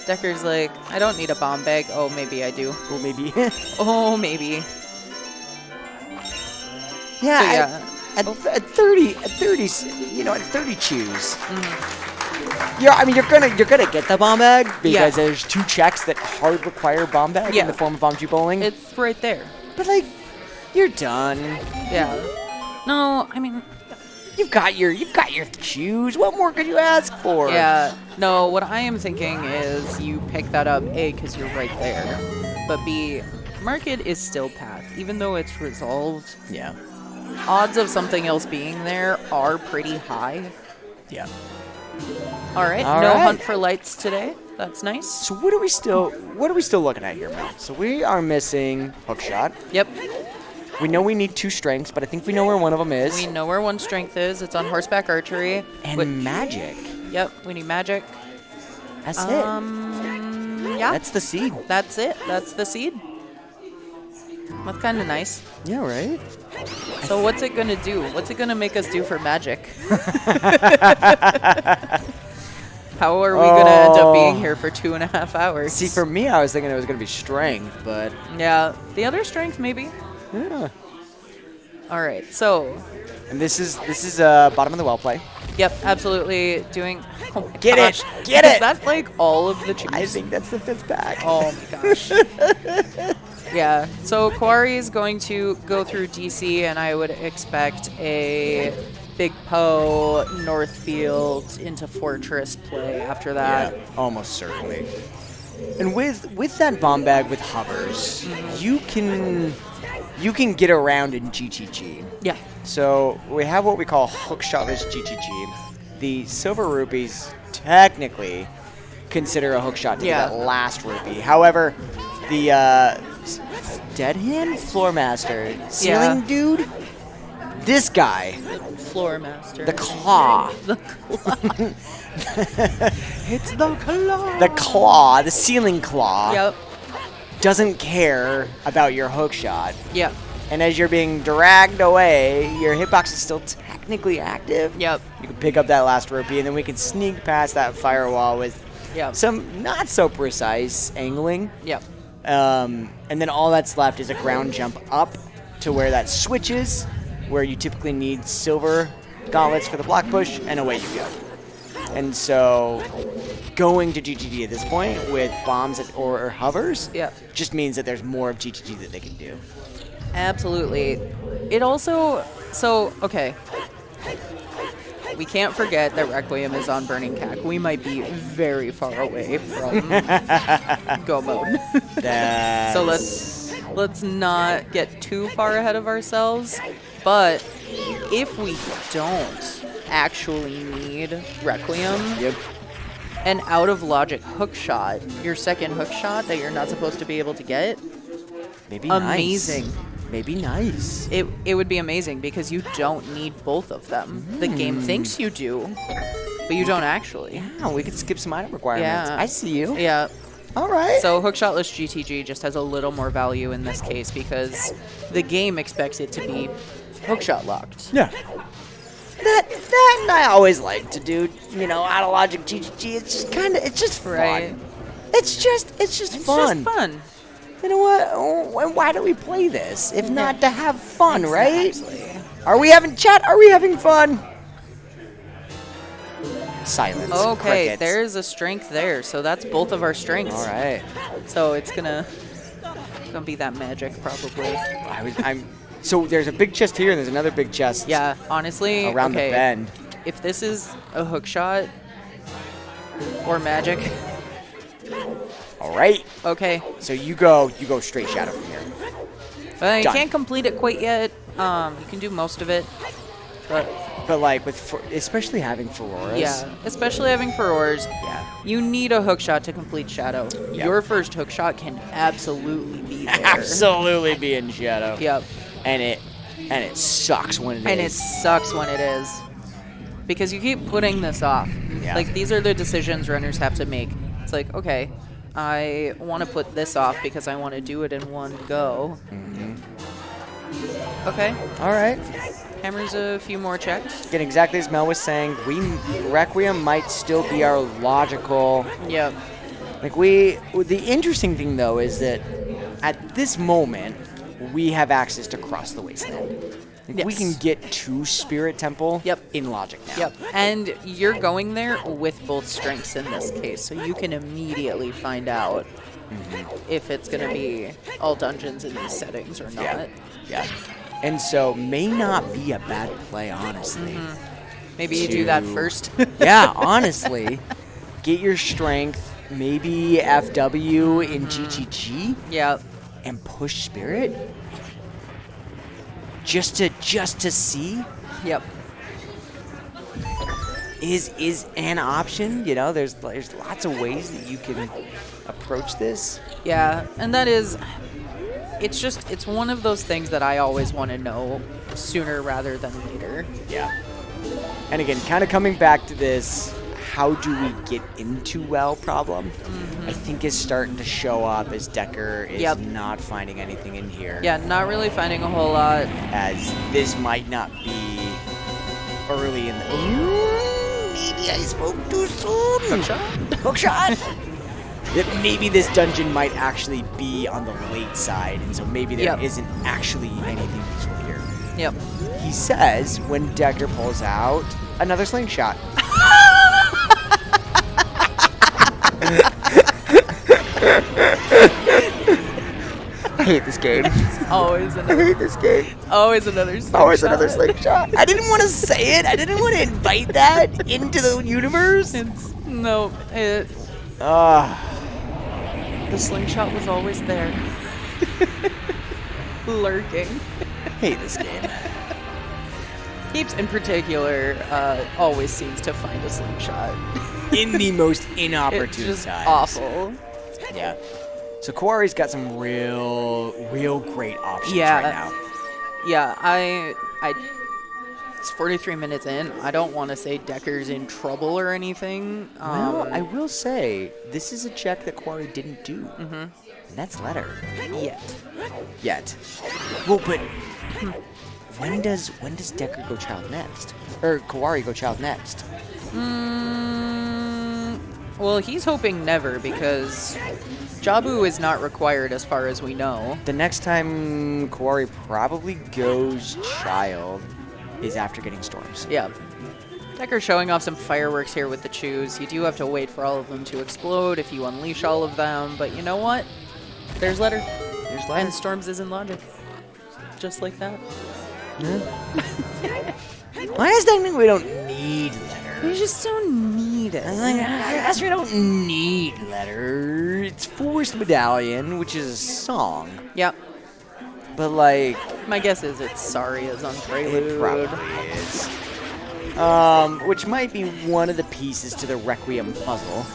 Decker's like, I don't need a bomb bag. Oh, maybe I do. Well, maybe. Oh, maybe. Yeah, So, yeah. At 30, you know, at 30 chews. Yeah, I mean, you're gonna get the bomb bag because there's 2 checks that hard require bomb bag in the form of bomb G bowling. It's right there. But like, you're done. Yeah. No, I mean, You've got your chews. What more could you ask for? yeah. No, what I am thinking is you pick that up, A, because you're right there, but B, market is still path, even though it's resolved. Yeah. Odds of something else being there are pretty high. Yeah. All right, All no right. hunt for lights today. That's nice. So what are we still looking at here, Mel? So we are missing hookshot. Yep. We know we need 2 strengths, but I think we know where one of them is. We know where one strength is. It's on horseback archery. And magic. Yep, we need magic. That's it. Yeah. That's the seed. That's it. That's the seed. That's kind of nice. Yeah, right? So what's it gonna do? What's it gonna make us do for magic? How are we gonna end up being here for 2.5 hours? See, for me, I was thinking it was going to be strength, but... Yeah, the other strength maybe. Yeah. All right, so And this is bottom of the well play. yep, absolutely doing. Oh my Get gosh. it! Get Is it! that like all of the cheese? I think that's the 5th pack. Oh my gosh. Yeah, so Koari is going to go through DC, and I would expect a Big Poe, Northfield into Fortress play after that. Yeah, almost certainly. And with that bomb bag with hovers, you can get around in GTG. Yeah. So we have what we call hookshot versus GTG. The silver rupees technically consider a hookshot to be that last rupee. However, the dead hand floor master ceiling dude, this guy, Floor master. the claw. The claw. It's the claw. The claw, the ceiling claw, Yep. doesn't care about your hookshot. Yep. And as you're being dragged away, your hitbox is still technically active. Yep. You can pick up that last rupee, and then we can sneak past that firewall with Yep. some not so precise angling. Yep. And then all that's left is a ground jump up to where that switches, where you typically need silver gauntlets for the block push, and away you go. And so going to GTG at this point with bombs or hovers just means that there's more of GTG that they can do. Absolutely. It also, so, okay. We can't forget that Requiem is on Burning Cack. We might be very far away from go mode. So let's not get too far ahead of ourselves. But if we don't actually need Requiem, an out of logic hook shot, your second hook shot that you're not supposed to be able to get, maybe amazing. Nice. Maybe nice. It would be amazing because you don't need both of them. The game thinks you do, but you don't actually. Yeah, we could skip some item requirements. Yeah. I see you. Yeah. All right. So hookshotless GTG just has a little more value in this case because the game expects it to be hookshot locked. Yeah. That I always like to do, out of logic GGG. It's just fun. Right. It's just fun. Just fun. You know what? Why do we play this if not to have fun, Exactly. right? Are we having chat? Are we having fun? Silence. Okay, Crickets. there's a strength there, so that's both of our strengths. All right. So it's gonna be that magic probably. So there's a big chest here, and there's another big chest. Yeah, honestly. Around okay, the bend. If this is a hook shot or magic, All right. okay. So you go straight shadow from here. But you Done. can't complete it quite yet. You can do most of it, but like especially having Fauroras. yeah, especially having Furores, Yeah. you need a hook shot to complete Shadow. Yep. Your first hook shot can absolutely be there. Absolutely be in shadow. Yep. And it sucks when it is. And it sucks when it is. Because you keep putting this off. Yeah. Like, these are the decisions runners have to make. It's like, okay, I want to put this off because I want to do it in one go. Okay. All right. Hammers a few more checks. Again, exactly as Mel was saying, Requiem might still be our logical. Yep. Like the interesting thing though is that at this moment we have access to Cross the Wasteland. Like, we Yes. can get to Spirit Temple. Yep. In Logic now. Yep. And you're going there with both strengths in this case, so you can immediately find out if it's going to be all dungeons in these settings or not. Yeah. Yeah. And so may not be a bad play, honestly. Maybe you do that first. Yeah, honestly. Get your strength, maybe FW in GGG, Yep. and push Spirit. Just to see Yep. is an option. You know, there's lots of ways that you can approach this. Yeah, and that is, it's one of those things that I always want to know sooner rather than later. Yeah. And again, kind of coming back to this, how do we get into well problem, I think is starting to show up as Decker is Yep. not finding anything in here. Yeah, not really finding a whole lot. As this might not be early in the... maybe I spoke too soon. Hookshot? That maybe this dungeon might actually be on the late side, and so maybe there Yep. isn't actually anything useful here. Yep. He says when Decker pulls out another slingshot. I hate this game. Always I another. hate this game. Always another. Always another slingshot. I didn't want to say it. I didn't want to invite that into the universe. No, the slingshot was always there, lurking. Hate this game. Heaps in particular always seems to find a slingshot. In the most It's inopportune just times. awful. Yeah. So Koari's got some real great options Yeah. right now. Yeah, it's 43 minutes in. I don't want to say Decker's in trouble or anything. Well, I will say this is a check that Koari didn't do, and that's letter. Yet. Well, but when does Decker go child next, or Koari go child next? Well, he's hoping never because Jabu is not required as far as we know. The next time Koari probably goes child is after getting storms. Yeah. Decker's showing off some fireworks here with the chews. You do have to wait for all of them to explode if you unleash all of them, but you know what? There's letter. There's letter. And storms is in logic. Just like that. I just think we don't need letter. You just don't need it. I guess we don't need letter. It's Forced Medallion, which is a song. Yep. But, like, My guess is it's Saria's on Prelude. it probably is. Which might be one of the pieces to the Requiem puzzle.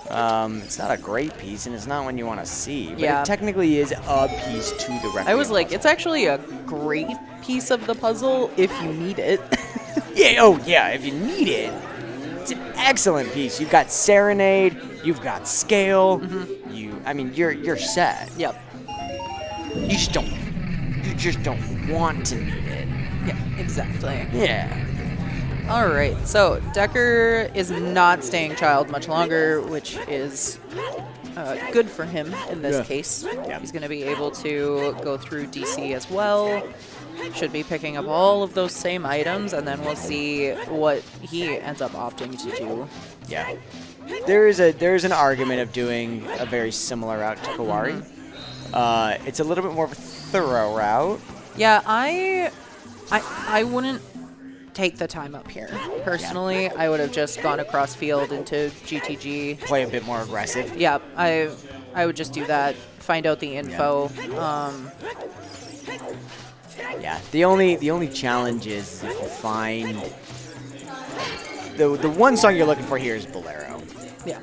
It's not a great piece, and it's not one you want to see. But Yeah. it technically is a piece to the Requiem I was like, puzzle. it's actually a great piece of the puzzle if you need it. Yeah, if you need it, it's an excellent piece. You've got Serenade, you've got Scale, you're set. Yep. You just don't want to need it. Yeah, exactly. Yeah. All right, so Decker is not staying child much longer, which is good for him in this case. Yeah. He's going to be able to go through DC as well. Should be picking up all of those same items, and then we'll see what he ends up opting to do. Yeah. There's an argument of doing a very similar route to Koari. It's a little bit more of a thorough route. Yeah, I wouldn't take the time up here. Personally, I would have just gone across field into GTG. Play a bit more aggressive. Yeah, I would just do that. Find out the info. Yeah. The only challenge is if you find the one song you're looking for here is Bolero. Yeah.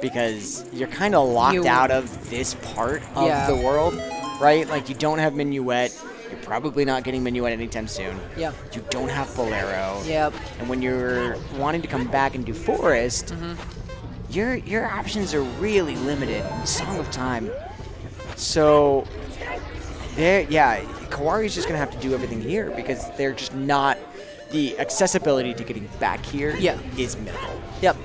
Because you're kind of locked out of this part of the world, right? Like you don't have Minuet. You're probably not getting Minuet anytime soon. Yeah. You don't have Bolero. Yep. And when you're wanting to come back and do Forest, your options are really limited. Song of Time. So Koari's just gonna have to do everything here because they're just not. The accessibility to getting back here is minimal. Yep.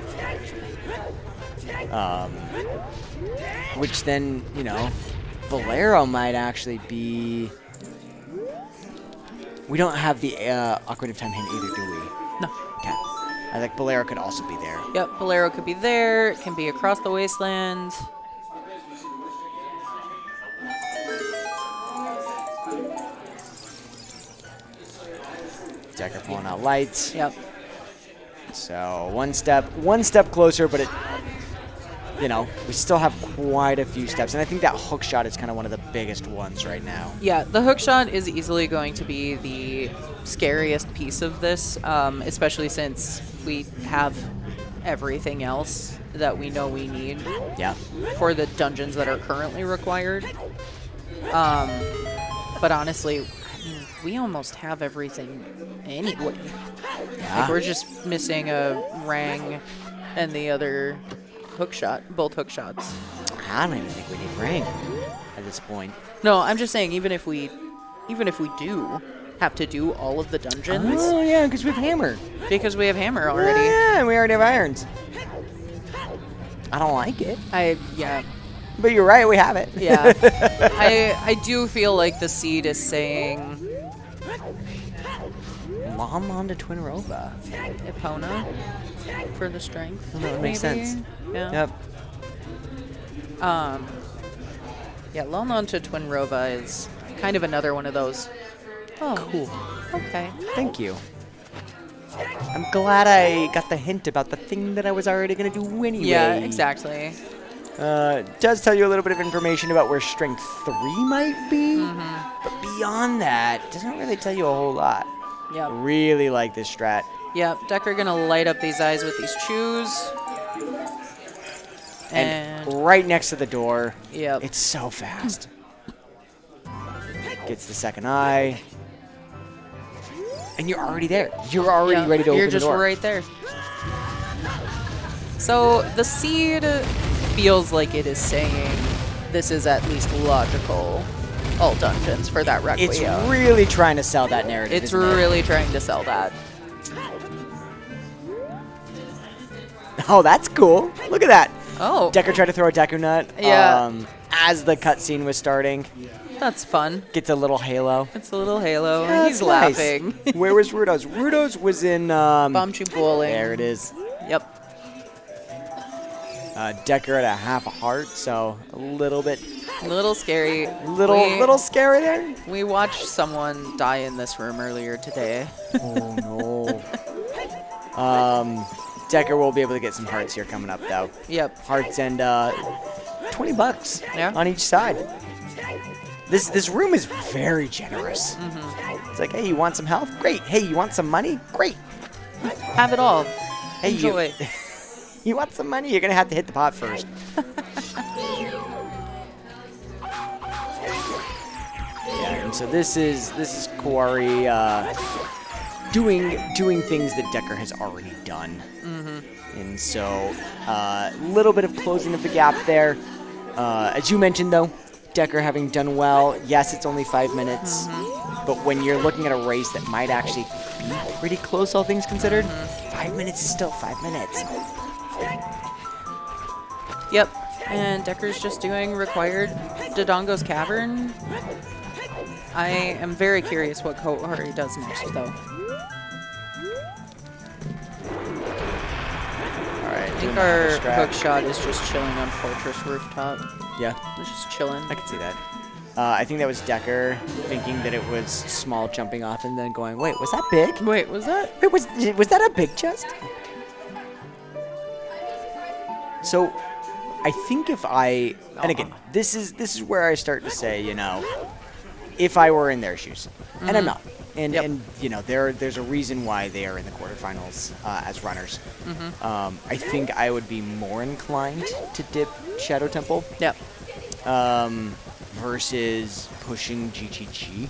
Which then, Bolero might actually be... We don't have the Awkward of Time hint either, do we? No. Okay. I think Bolero could also be there. Yep, Bolero could be there. It can be across the wasteland. Decker pulling out lights. Yep. So one step closer, but we still have quite a few steps. And I think that hook shot is kind of one of the biggest ones right now. Yeah, the hook shot is easily going to be the scariest piece of this, especially since we have everything else that we know we need for the dungeons that are currently required. But honestly, we almost have everything anyway. Yeah. Like we're just missing a Rang and the other hook shot, both hook shots. I don't even think we need Rang at this point. No, I'm just saying even if we do have to do all of the dungeons. Oh yeah, because we have Hammer. Because we have Hammer already. Yeah, and we already have Irons. I don't like it. But you're right, we have it. Yeah. I do feel like the seed is saying Mom on to Twinrova. Epona for the strength. Well, that makes sense. Yeah. Yep. Yeah, Lon to Twinrova is kind of another one of those. Oh, cool. Okay. Thank you. I'm glad I got the hint about the thing that I was already going to do anyway. Yeah, exactly. Does tell you a little bit of information about where Strength 3 might be, but beyond that, doesn't really tell you a whole lot. Yeah. Really like this strat. Yep, Decker gonna light up these eyes with these chews. And right next to the door. Yep. It's so fast. Gets the second eye. And you're already there. You're already ready to open the door. You're just right there. So the seed feels like it is saying this is at least logical. All dungeons for that Requiem. It's really trying to sell that narrative. It's really trying to sell that. Oh, that's cool. Look at that. Oh. Decker tried to throw a Deku Nut as the cutscene was starting. That's fun. Gets a little halo. It's a little halo. Yeah, He's laughing. Nice. Where was Rudo's? Rudo's was in... Bombchu Bowling. There it is. Yep. Decker at a half a heart, so a little bit... A little scary. Little scary there. We watched someone die in this room earlier today. Oh, no. Decker will be able to get some hearts here coming up, though. Yep. Hearts and $20 on each side. This room is very generous. It's like, hey, you want some health? Great. Hey, you want some money? Great. Have it all. Hey, enjoy. You want some money? You're gonna have to hit the pot first. Yeah, and so this is Koari doing things that Decker has already done. And so a little bit of closing of the gap there. As you mentioned, though, Decker having done well. Yes, it's only 5 minutes, but when you're looking at a race that might actually be pretty close, all things considered, 5 minutes is still 5 minutes. Yep. And Decker's just doing required Dodongo's Cavern. I am very curious what Koari does next, though. Alright, I think our hook shot is just chilling on Fortress Rooftop. Yeah. It's just chilling. I can see that. I think that was Decker thinking that it was small jumping off and then going, wait, was that big? Wait, was that? Wait, was that a big chest? So, I think if I, and again, this is where I start to say, you know, if I were in their shoes, and I'm not, and you know, there's a reason why they are in the quarterfinals as runners. I think I would be more inclined to dip Shadow Temple. Yep. Versus pushing GTG.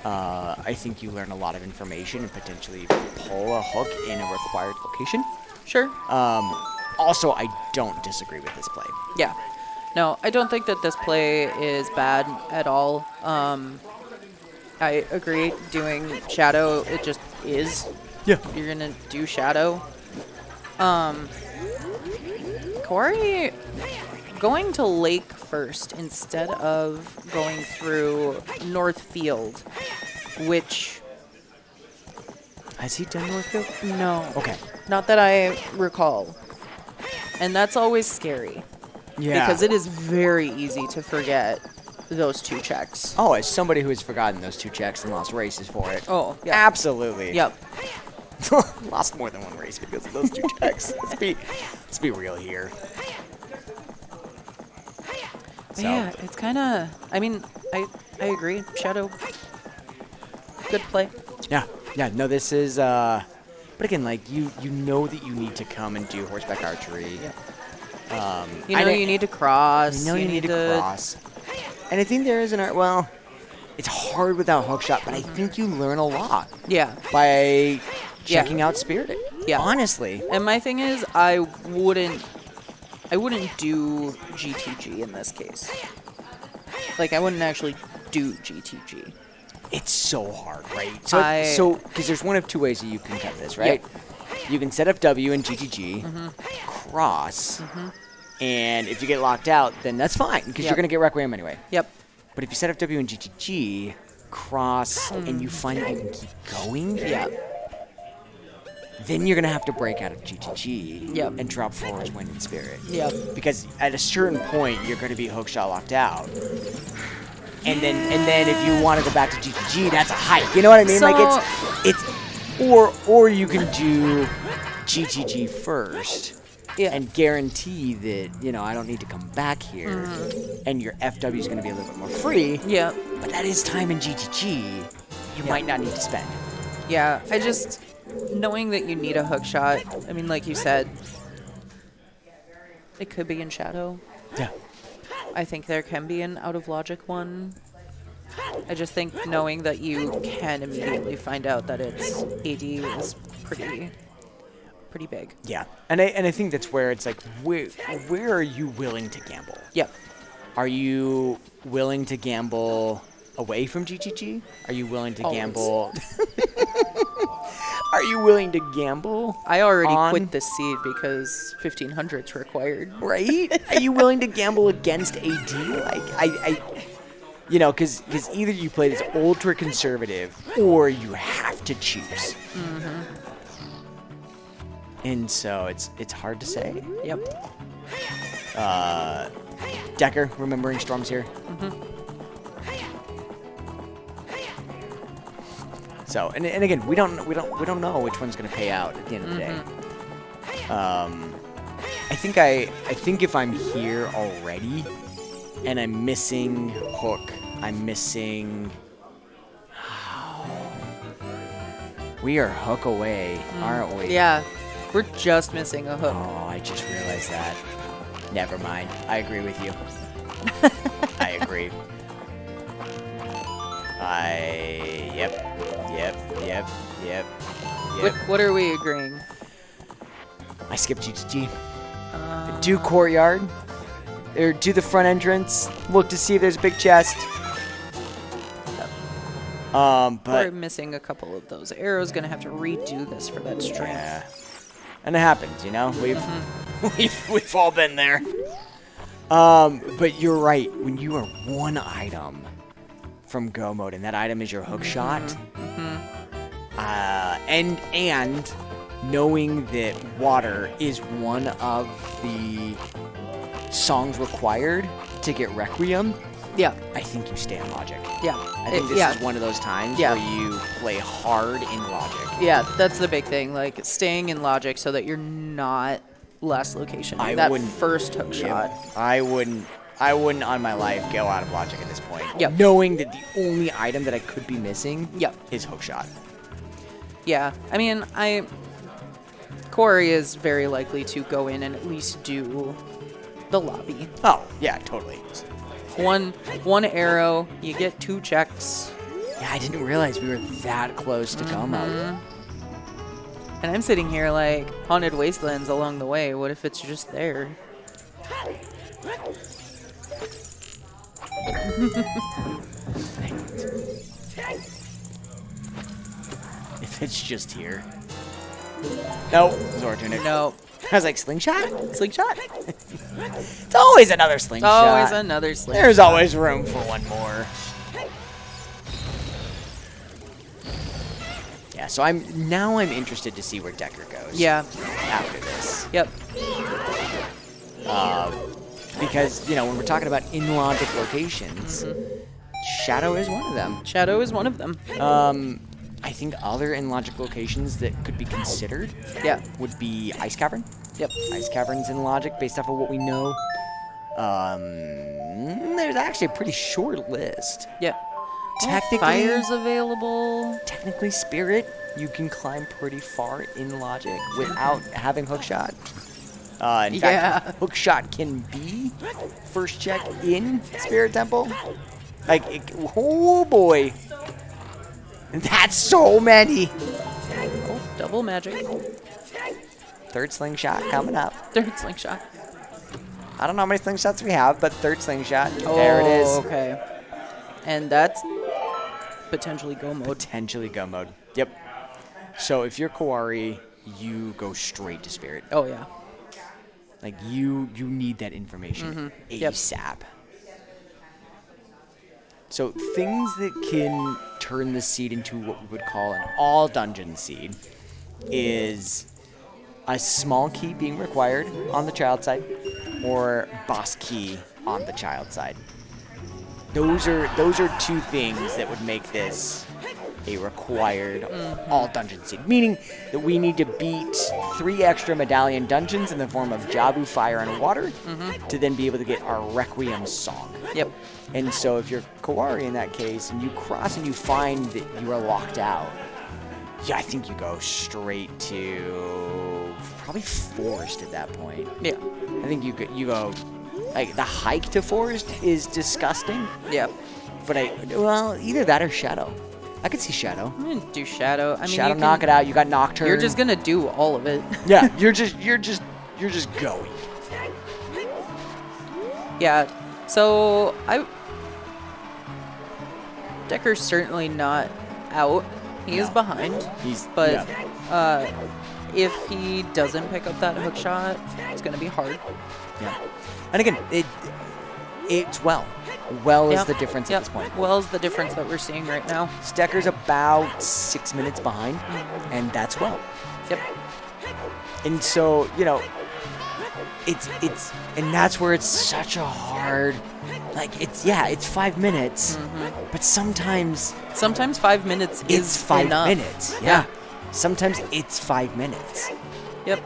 I think you learn a lot of information and potentially pull a hook in a required location. Sure. Also, I don't disagree with this play. Yeah. No, I don't think that this play is bad at all. I agree. Doing Shadow, it just is. Yeah. You're going to do Shadow. Koari going to Lake first instead of going through North Field, which... Has he done Northfield? No. Okay. Not that I recall. And that's always scary. Yeah. Because it is very easy to forget those 2 checks. Oh, as somebody who has forgotten those 2 checks and lost races for it. Oh, yeah. Absolutely. Yep. Lost more than 1 race because of those 2 checks. Let's be real here. So. Yeah, it's kind of... I mean, I agree. Shadow. Good play. Yeah. Yeah, no, this is... But again, like, you know that you need to come and do horseback archery. Yeah. You you need to cross. You know you need to cross. And I think there is an art... Well, it's hard without hookshot, but I think you learn a lot. Yeah. By checking out Spirited. Yeah. Honestly. And my thing is, I wouldn't do GTG in this case. Like, I wouldn't actually do GTG. It's so hard, right? So, because there's one of 2 ways that you can cut this, right? Yep. You can set up W in GTG, cross, and if you get locked out, then that's fine, because you're going to get Requiem anyway. Yep. But if you set up W in GTG, cross, and you find that you can keep going, then you're going to have to break out of GTG and drop forwards Wind and Spirit. Yep. Because at a certain point, you're going to be hookshot locked out. And then if you want to go back to GTG, that's a hike. You know what I mean? So like or you can do GTG first and guarantee that, you know, I don't need to come back here. And your FW is going to be a little bit more free. Yeah. But that is time in GTG you might not need to spend. Yeah. I just, knowing that you need a hook shot, I mean, like you said, it could be in Shadow. Yeah. I think there can be an out of logic one. I just think knowing that you can immediately find out that it's AD is pretty big. Yeah, and I think that's where it's like, where are you willing to gamble? Yep. Are you willing to gamble away from GTG? Are you willing to gamble? Are you willing to gamble? I already quit this seed because 1500's required. Right? Are you willing to gamble against AD? Like you know, because either you play this ultra conservative or you have to choose. And so it's hard to say. Yep. Decker, remembering Storm's here. So and again, we don't know which one's going to pay out at the end of the day. I think if I'm here already and I'm missing hook, I'm missing. We are hook away, aren't we? Yeah, we're just missing a hook. Oh, I just realized that. Never mind. I agree with you. I agree. Yep. What are we agreeing? I skipped GTG. Do Courtyard. or do the front entrance, look to see if there's a big chest. We're But missing a couple of those arrows. Gonna have to redo this for that strength. yeah, and it happens, you know. We've all been there. But you're right. When you are one item from go mode, and that item is your hook shot, and knowing that water is one of the songs required to get Requiem, Yeah. I think you stay on Logic. Yeah. I think this is one of those times Yeah. where you play hard in Logic. Yeah, that's the big thing. Like staying in Logic so that you're not last location. That first hook shot. I wouldn't on my life go out of Logic at this point. Yep. Knowing that the only item that I could be missing is hook shot. Yeah. I mean, Koari is very likely to go in and at least do the lobby. Oh, yeah, totally. One arrow, you get 2 checks. Yeah, I didn't realize we were that close to go mode. And I'm sitting here like, Haunted Wastelands along the way. What if it's just there? If it's just here. Nope. Zora Tunic. No. I was like, slingshot? Slingshot? It's always another slingshot. Always another slingshot. There's always room for one more. Yeah, so I'm interested to see where Decker goes. Yeah. After this. Yep. Because, you know, when we're talking about in-logic locations, Shadow is one of them. Shadow is one of them. I think other in-logic locations that could be considered would be Ice Cavern. Yep. Ice Cavern's in logic based off of what we know. There's actually a pretty short list. Yeah. Technically, Fire's available. Technically, Spirit, you can climb pretty far in logic without having hookshot. In fact, hookshot can be first check in Spirit Temple. Like, oh boy. That's so many. Oh, double magic. Third slingshot coming up. Third slingshot. I don't know how many slingshots we have, but third slingshot. There it is. Okay. And that's potentially go mode. Potentially go mode. Yep. So if you're Koari, you go straight to Spirit. Oh, yeah. Like, you need that information ASAP. So things that can turn the seed into what we would call an all dungeon seed is a small key being required on the child side or boss key on the child side. Those are 2 things that would make this a required all dungeon seed, meaning that we need to beat 3 extra medallion dungeons in the form of Jabu, Fire, and Water to then be able to get our Requiem song. Yep. And so if you're Koari in that case, and you cross and you find that you are locked out, I think you go straight to probably Forest at that point. Yeah. I think you go, like, the hike to Forest is disgusting. Yeah. But either that or Shadow. I could see Shadow. I'm gonna do Shadow. I mean, Shadow, knock it out. You got Nocturne. You're just gonna do all of it. Yeah, you're just going. Yeah. So Decker's certainly not out. He is behind. If he doesn't pick up that hook shot, it's gonna be hard. Yeah. And again, it's well. Well is the difference at this point. Well is the difference that we're seeing right now. Decker's about 6 minutes behind, and that's well. Yep. And so, you know, it's and that's where it's such a hard, like, it's 5 minutes, but sometimes 5 minutes is 5 enough. minutes. Yeah. Sometimes it's 5 minutes. Yep.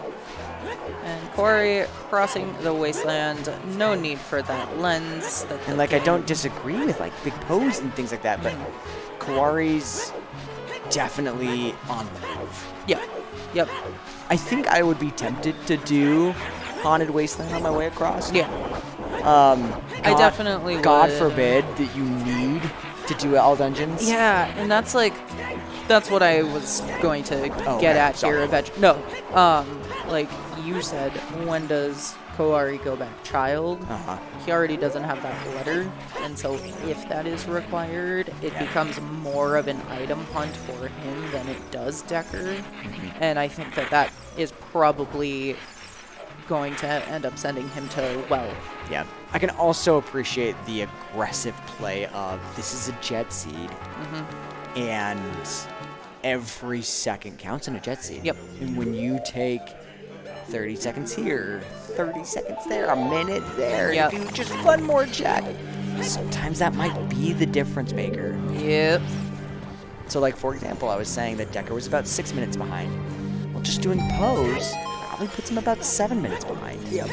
And Koari crossing the wasteland, no need for that lens. And like, I don't disagree with like big pose and things like that, but Koari's definitely on the move. Yeah. Yep. I think I would be tempted to do Haunted Wasteland on my way across. Yeah. I definitely would. God forbid that you need to do all dungeons. Yeah, and that's what I was going to get at here eventually. No, like you said, when does Koari go back child. Uh-huh. He already doesn't have that letter, and so if that is required, it becomes more of an item hunt for him than it does Decker. And I think that that is probably going to end up sending him to well. Yeah. I can also appreciate the aggressive play of this is a jet seed, and every second counts in a jet seed. Yep. And when you take 30 seconds here, 30 seconds there, a minute there, Yep. do just one more check, sometimes that might be the difference maker. Yep. So, like, for example, I was saying that Decker was about 6 minutes behind. Well, just doing pose probably puts him about 7 minutes behind. Yep.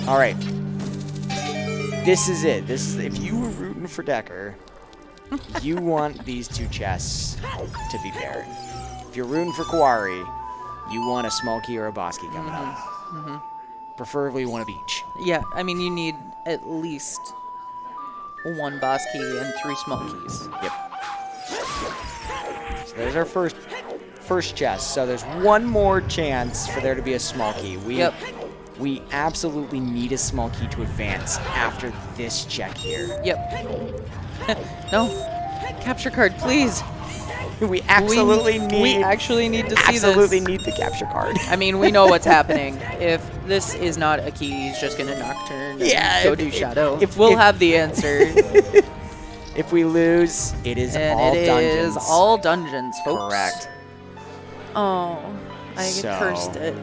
All right. This is it. This is, if you were rooting for Decker, you want these two chests to be paired. If you're rooting for Koari, you want a small key or a boss key coming up. Preferably one of each. Yeah, I mean, you need at least one boss key and 3 small keys. Yep. So there's our first chest. So there's one more chance for there to be a small key. We absolutely need a small key to advance after this check here. Yep. No. Capture card, please. We absolutely We actually need to see absolutely this. need the capture card. I mean, we know what's happening. If this is not a key, he's just going to Nocturne and go do Shadow. We'll have the answer. If we lose, it is And all it dungeons. is all dungeons, folks. Correct. Oh, I So- cursed it.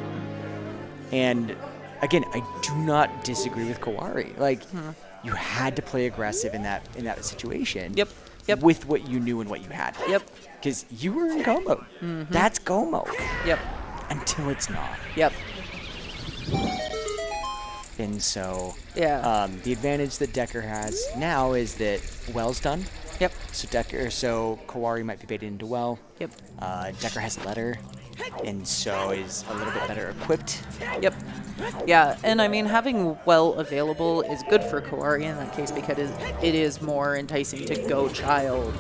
And again, I do not disagree with Koari. Like, you had to play aggressive in that situation. Yep. Yep. With what you knew and what you had. Yep. Because you were in go mode. That's go mode. Yep. Until it's not. Yep. And so, Yeah. the advantage that Decker has now is that Well's done. Yep. So Koari might be baited into Well. Yep. Decker has Letter, and so is a little bit better equipped. Yep. Yeah, and I mean, having Well available is good for Koari in that case because it is more enticing to go Child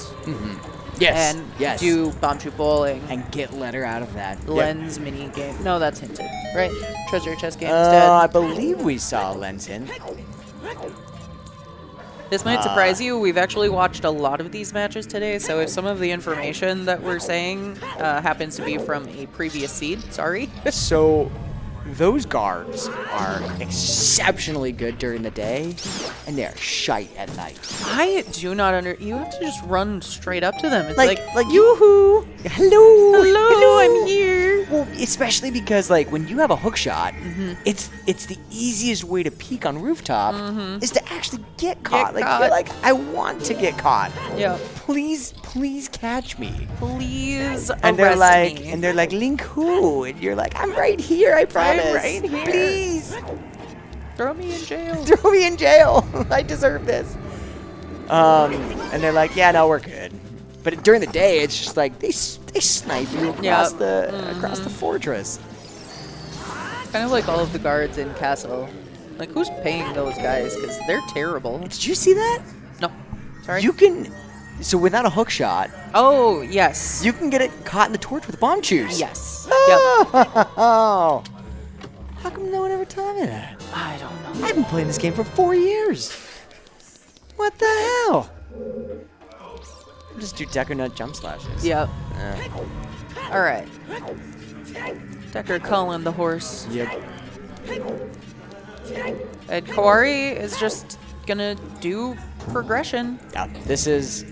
Yes. and yes. do Bomb Troop Bowling, and get Letter out of that. Lens mini game. No, that's hinted, right? Treasure chest game I instead. believe we saw Lens in. This might surprise you. We've actually watched a lot of these matches today, so if some of the information that we're saying happens to be from a previous seed, sorry. So those guards are exceptionally good during the day, and they are shite at night. I do not you have to just run straight up to them. It's Like yoo-hoo! Hello, Hello, I'm here! Well, especially because like when you have a hook shot, it's the easiest way to peek on rooftop is to actually get caught. caught. You're like, I want to get caught. Yeah. Please catch me. Please And they're arrest like, me. Link who? And you're like, I'm right here. I promise. right here. Please Throw me in jail. throw me in jail. I deserve this. And they're like, yeah, no, we're good. But during the day, it's just like they snipe you across across the fortress. Kind of like all of the guards in Castle. Like, who's paying those guys? Because they're terrible. Did you see that? No. Sorry? You can, so without a hook shot, Oh, yes. you can get it caught in the torch with bomb chews. Yes. Yep. Oh. How come no one ever told me that? I don't know. I've been playing this game for 4 years. What the hell? Just do Decker Nut jump slashes. Yep. All right. Decker calling the horse. Yep. And Koari is just gonna do progression. Yeah, this is,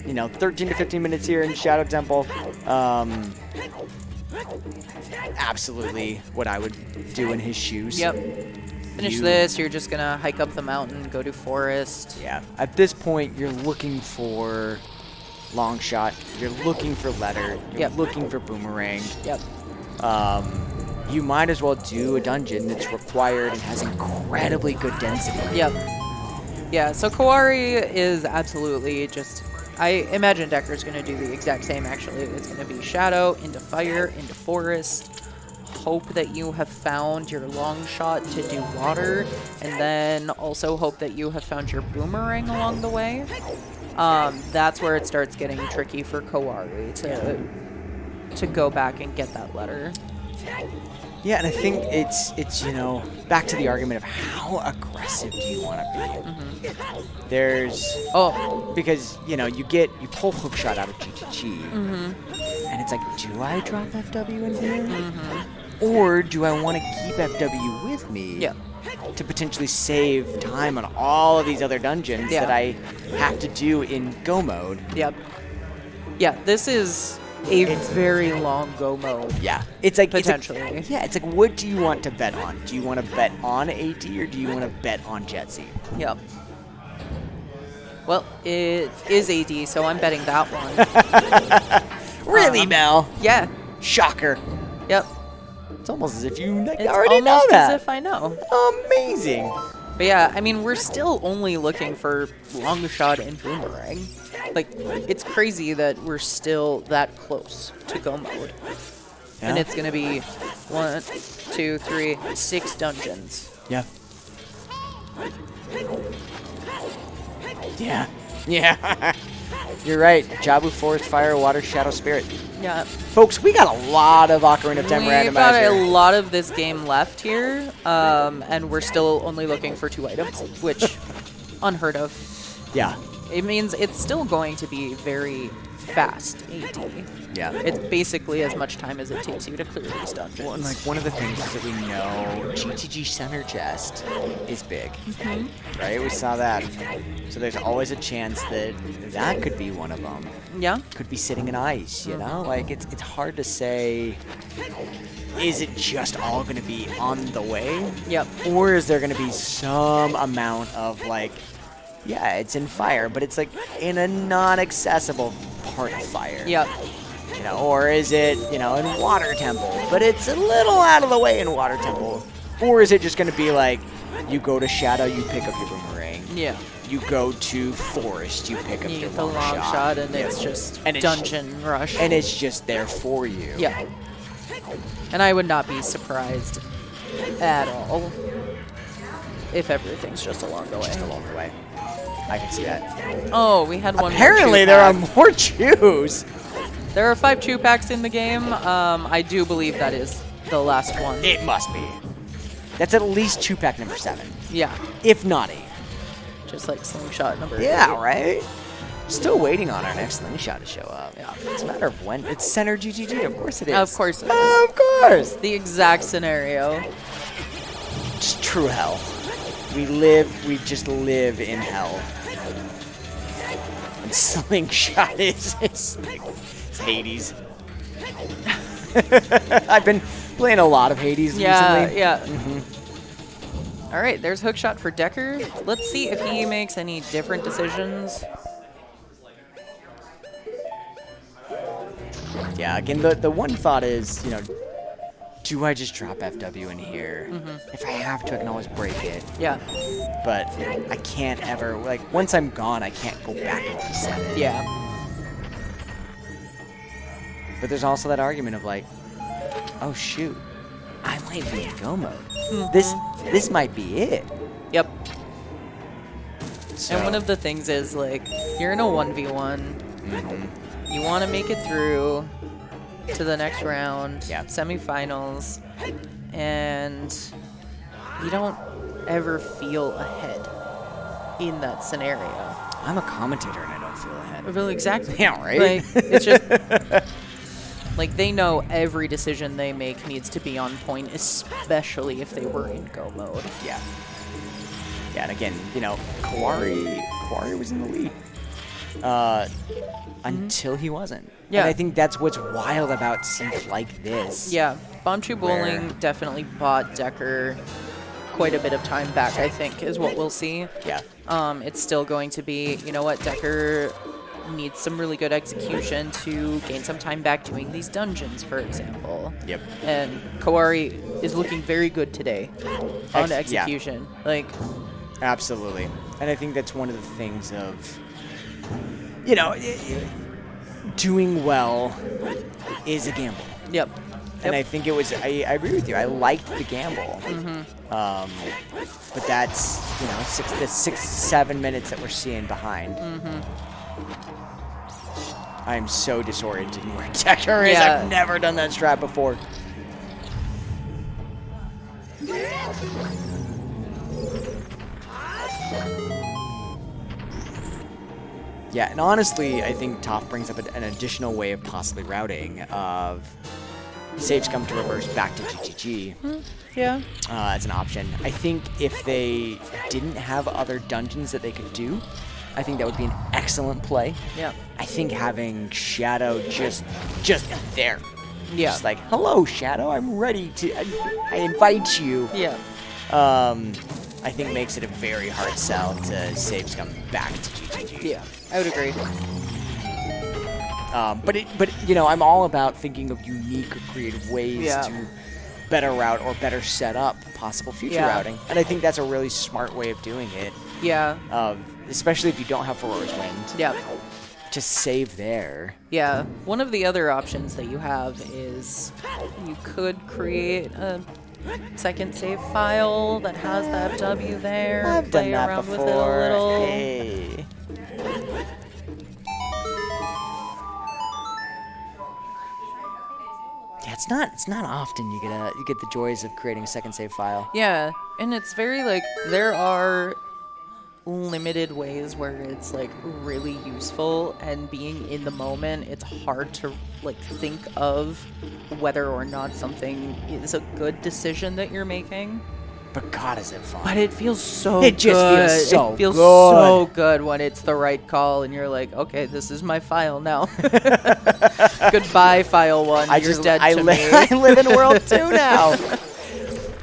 13 to 15 minutes here in Shadow Temple. Absolutely what I would do in his shoes. Yep. Finish this, you're just gonna hike up the mountain, go to forest. Yeah, at this point, you're looking for long shot. You're looking for letter. You're Yep. looking for boomerang. Yep. You might as well do a dungeon that's required and has incredibly good density. Yep. Yeah, so Koari is absolutely just... I imagine Decker's going to do the exact same, actually. It's going to be Shadow, into Fire, into Forest. Hope that you have found your long shot to do water, and then also hope that you have found your boomerang along the way. That's where it starts getting tricky for Koari to go back and get that letter. Yeah, and I think it's you know, back to the argument of how aggressive do you want to be. There's because you know you pull hookshot out of GGG, and it's like, do I drop FW in here, or do I want to keep FW with me to potentially save time on all of these other dungeons that I have to do in go mode? Yep. Yeah, this is a very long go mode. Yeah, it's like potentially. It's like what do you want to bet on? Do you want to bet on AD or do you want to bet on Jetsy? Yep. Well, it is AD, so I'm betting that one. Really, Mel? Yeah. Shocker. Yep. It's almost as if you already almost know that. As if I know. Amazing. But yeah, I mean, we're still only looking for long shot and boomerang. Like, it's crazy that we're still that close to go mode. Yeah. And it's going to be 1, 2, 3, 6 dungeons. Yeah. Yeah. Yeah. You're right. Jabu, Forest, Fire, Water, Shadow, Spirit. Yeah. Folks, we got a lot of Ocarina of Time Randomizer. We've got a lot of this game left here, and we're still only looking for 2 items, which, unheard of. Yeah. It means it's still going to be very fast AD. Yeah. It's basically as much time as it takes you to clear these dungeons. Well, and like one of the things is that we know GTG Center Chest is big, right? We saw that. So there's always a chance that that could be one of them. Yeah. Could be sitting in ice, you know? Like it's hard to say, is it just all going to be on the way? Yep. Or is there going to be some amount of like, yeah, it's in fire, but it's like in a non-accessible part of fire. Yep. You know, or is it, you know, in Water Temple, but it's a little out of the way in Water Temple? Or is it just going to be like, you go to Shadow, you pick up your boomerang. Yeah. You go to Forest, you pick up your long shot, and it's just dungeon rush. And it's just there for you. Yeah. And I would not be surprised at all if everything's just along the way. Just along the way. I can see that. Oh, we had one. Apparently there are more chews. There are 5 chew packs in the game. I do believe that is the last one. It must be. That's at least chew pack number 7. Yeah. If not 8. Just like slingshot number 8. Yeah, right? Still waiting on our next slingshot to show up. Yeah. It's a matter of when. It's Center GGG. Of course it is. Of course it is. Of course. The exact scenario. Just true hell. We just live in hell. And slingshot is it's Hades. I've been playing a lot of Hades recently. Yeah. All right, there's hookshot for Decker. Let's see if he makes any different decisions. Yeah, again, the one thought is, you know, do I just drop FW in here? If I have to, I can always break it. Yeah. But I can't ever, like, once I'm gone, I can't go back and reset it. Yeah. But there's also that argument of like, oh shoot, I might be in go mode. This might be it. Yep. So. And one of the things is like, you're in a 1v1. You want to make it through to the next round, semifinals, and you don't ever feel ahead in that scenario. I'm a commentator and I don't feel ahead. Well, exactly. Yeah, right? Like, it's just... Like, they know every decision they make needs to be on point, especially if they were in go mode. Yeah. Yeah, and again, you know, Koari was in the lead until he wasn't. Yeah. And I think that's what's wild about scenes like this. Yeah. Bombchu Bowling definitely bought Decker quite a bit of time back, I think, is what we'll see. Yeah. It's still going to be, you know what, Decker needs some really good execution to gain some time back doing these dungeons, for example. Yep. And Koari is looking very good today on execution. Yeah. Like, absolutely. And I think that's one of the things of, you know, doing well is a gamble. Yep. And I think it was, I agree with you. I liked the gamble. But that's, you know, the 6-7 minutes that we're seeing behind. I'm so disoriented in where Decker is. I've never done that strat before. Yeah, and honestly, I think Toph brings up an additional way of possibly routing of saves come to reverse back to GTG. Yeah. As an option. I think if they didn't have other dungeons that they could do, I think that would be an excellent play. Yeah. I think having Shadow just there. Yeah. Just like, hello, Shadow, I'm ready to. I invite you. Yeah. I think makes it a very hard sell to saves come back to GTG. Yeah, I would agree. But you know, I'm all about thinking of unique or creative ways Yeah. to better route or better set up possible future routing, and I think that's a really smart way of doing it. Yeah. Especially if you don't have Furor's Wind. Yeah. Just save there. Yeah. One of the other options that you have is you could create a second save file that has that W there. I've play done that around before. with it a little. Hey. Yeah, it's not often you get the joys of creating a second save file. Yeah, and it's very like there are limited ways where it's like really useful, and being in the moment, it's hard to like think of whether or not something is a good decision that you're making. But God, is it fun? But it feels so It just good. feels so It feels good. so good when it's the right call and you're like, okay, this is my file now. Goodbye, file one. You're dead to me. I live in world 2 now.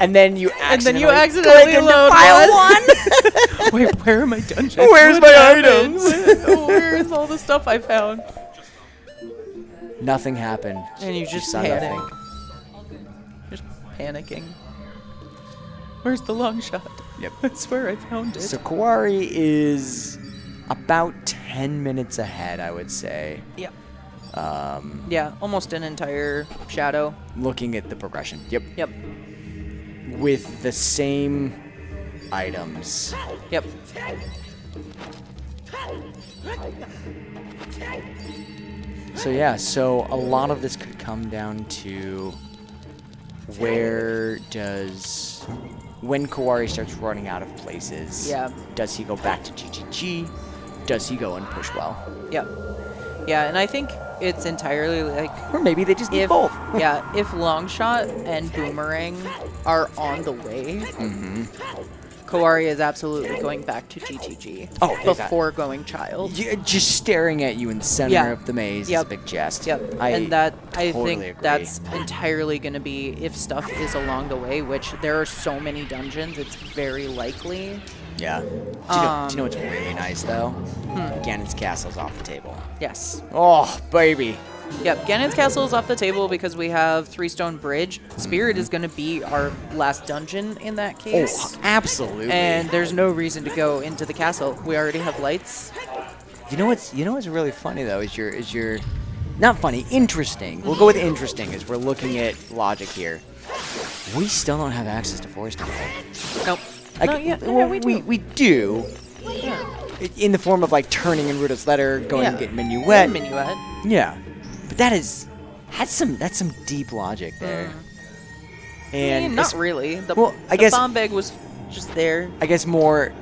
And then you accidentally, accidentally click into load file one. 1. Wait, where are my dungeons? Where's What my happened? items? Where's all the stuff I found? Nothing happened. And you just saw panic. nothing. Just panicking. Where's the long shot? Yep. I swear I found it. So Koari is about 10 minutes ahead, I would say. Yep. Yeah, almost an entire shadow. Looking at the progression. Yep. Yep. With the same items. Yep. So yeah, so a lot of this could come down to when Koari starts running out of places. Yeah. Does he go back to GGG? Does he go and push well? Yep. Yeah, and I think it's entirely like Or maybe they just need if both. yeah, if Longshot and Boomerang are on the way, Koari is absolutely going back to GTG before going Child. Just staring at you in the center Yeah. of the maze Yep. is a big jest. Yep, I and that I totally think agree. that's entirely going to be if stuff is along the way, which there are so many dungeons, it's very likely. Yeah. Do you know what's really nice though? Ganon's Castle's off the table. Yes. Oh, baby. Yep, Ganon's Castle is off the table because we have Three Stone Bridge. Spirit is going to be our last dungeon in that case. Oh, absolutely. And there's no reason to go into the castle. We already have lights. You know what's really funny though is your not funny, interesting. We'll go with interesting as we're looking at logic here. We still don't have access to Forest Temple. Nope. Like, we do. Yeah. In the form of like turning in Rudo's letter, going Yeah. and getting Minuet. Minuet. Yeah. But that's some deep logic there. And not really. The, well, I the guess bomb bag was just there. I guess more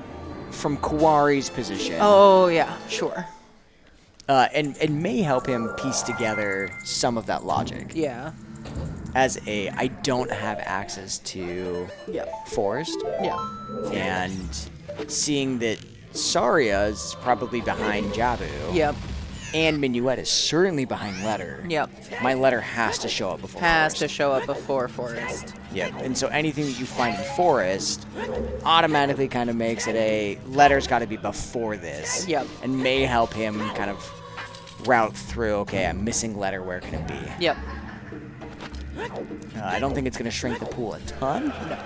from Koari's position. Oh, yeah, sure. And may help him piece together some of that logic. Yeah. As I don't have access to Forest. Yeah. And seeing that Saria is probably behind Jabu. Yep. And Minuet is certainly behind Letter. Yep. My letter has to show up before Forest. To show up before Forest. Yep. And so anything that you find in Forest automatically kind of makes it a letter's got to be before this. Yep. And may help him kind of route through, okay, I'm missing letter, where can it be? Yep. I don't think it's going to shrink the pool a ton. No.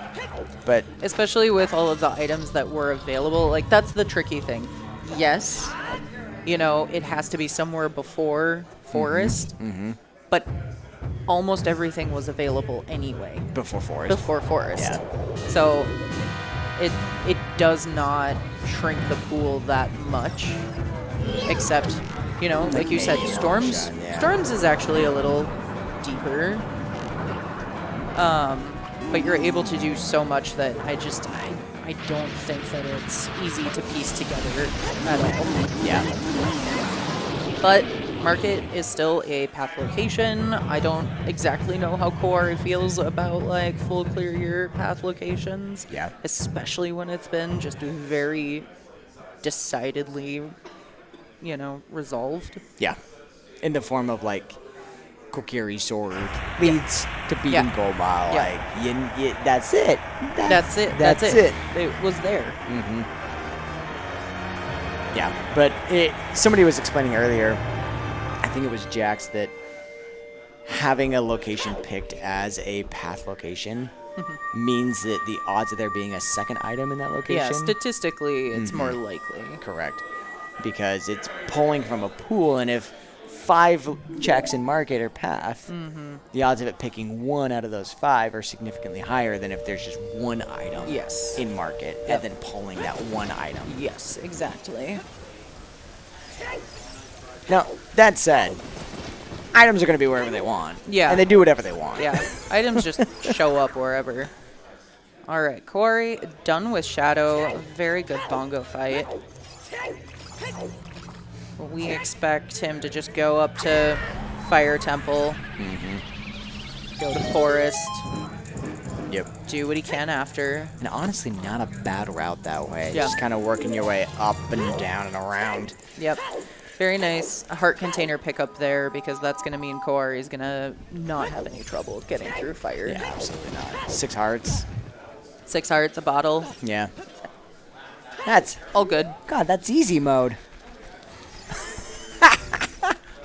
But especially with all of the items that were available. Like, that's the tricky thing. Yes, you know, it has to be somewhere before Forest, but almost everything was available anyway. Before Forest. Before Forest. Yeah. So it does not shrink the pool that much, except, you know, like you said, Storms. Shot, yeah. Storms is actually a little deeper. but you're able to do so much that I don't think that it's easy to piece together at all. Yeah. But Market is still a path location. I don't exactly know how Koari feels about like full clear year path locations. Yeah. Especially when it's been just very decidedly, resolved. Yeah. In the form of like Kokiri sword leads to beating Gold Mile. Yeah. Like that's it. That's it. That's it. It was there. Mm-hmm. Yeah, but somebody was explaining earlier, I think it was Jax, that having a location picked as a path location means that the odds of there being a second item in that location... Yeah, statistically, it's more likely. Correct. Because it's pulling from a pool, and if 5 checks in Market are path, the odds of it picking 1 out of those 5 are significantly higher than if there's just 1 item in Market and then pulling that 1 item. Yes, exactly. Now, that said, items are going to be wherever they want. Yeah. And they do whatever they want. Yeah, items just show up wherever. All right, Koari done with Shadow. Very good bongo fight. We expect him to just go up to Fire Temple, go to Forest, do what he can after. And honestly, not a bad route that way. Yeah. Just kind of working your way up and down and around. Yep. Very nice. A heart container pickup there because that's going to mean Koari is going to not have any trouble getting through fire. Yeah, absolutely not. 6 hearts. 6 hearts, a bottle. Yeah. That's... All good. God, that's easy mode.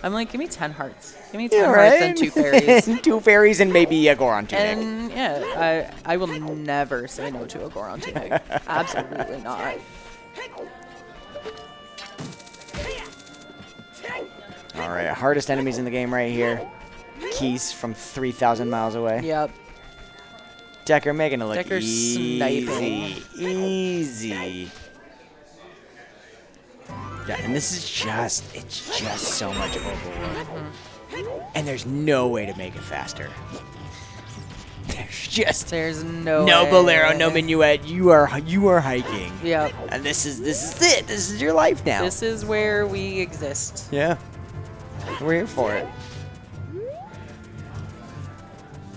I'm like, give me 10 hearts. Give me 10 hearts and 2 fairies. 2 fairies and maybe a Goron tunic. And yeah, I will never say no to a Goron tunic. Absolutely not. All right, hardest enemies in the game right here. Keys from 3,000 miles away. Yep. Decker making it look Decker's easy. sniping. Easy. Yeah, and this is it's just so much overload. And there's no way to make it faster. There's no way. bolero, no minuet. You are hiking. Yep. And this is it. This is your life now. This is where we exist. Yeah. We're here for it.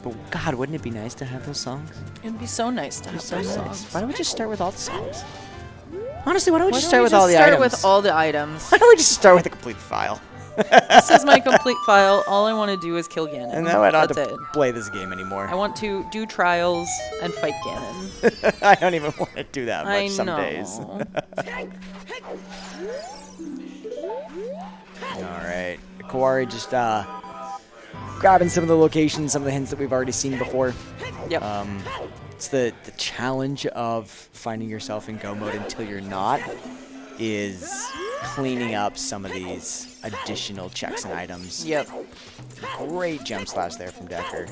But God, wouldn't it be nice to have those songs? It'd be so nice to have those songs. Why don't we just start with all the songs? Honestly, why don't we just Why start don't with we all just the items? start with all the items? Why don't we just start with the complete file? This is my complete file. All I want to do is kill Ganon. And now I don't have That's to it. play this game anymore. I want to do trials and fight Ganon. I don't even want to do that much I some know. days. All right. Koari just grabbing some of the locations, some of the hints that we've already seen before. Yep. It's the challenge of finding yourself in go mode until you're not is cleaning up some of these additional checks and items. Yep. Great jump slash there from Decker.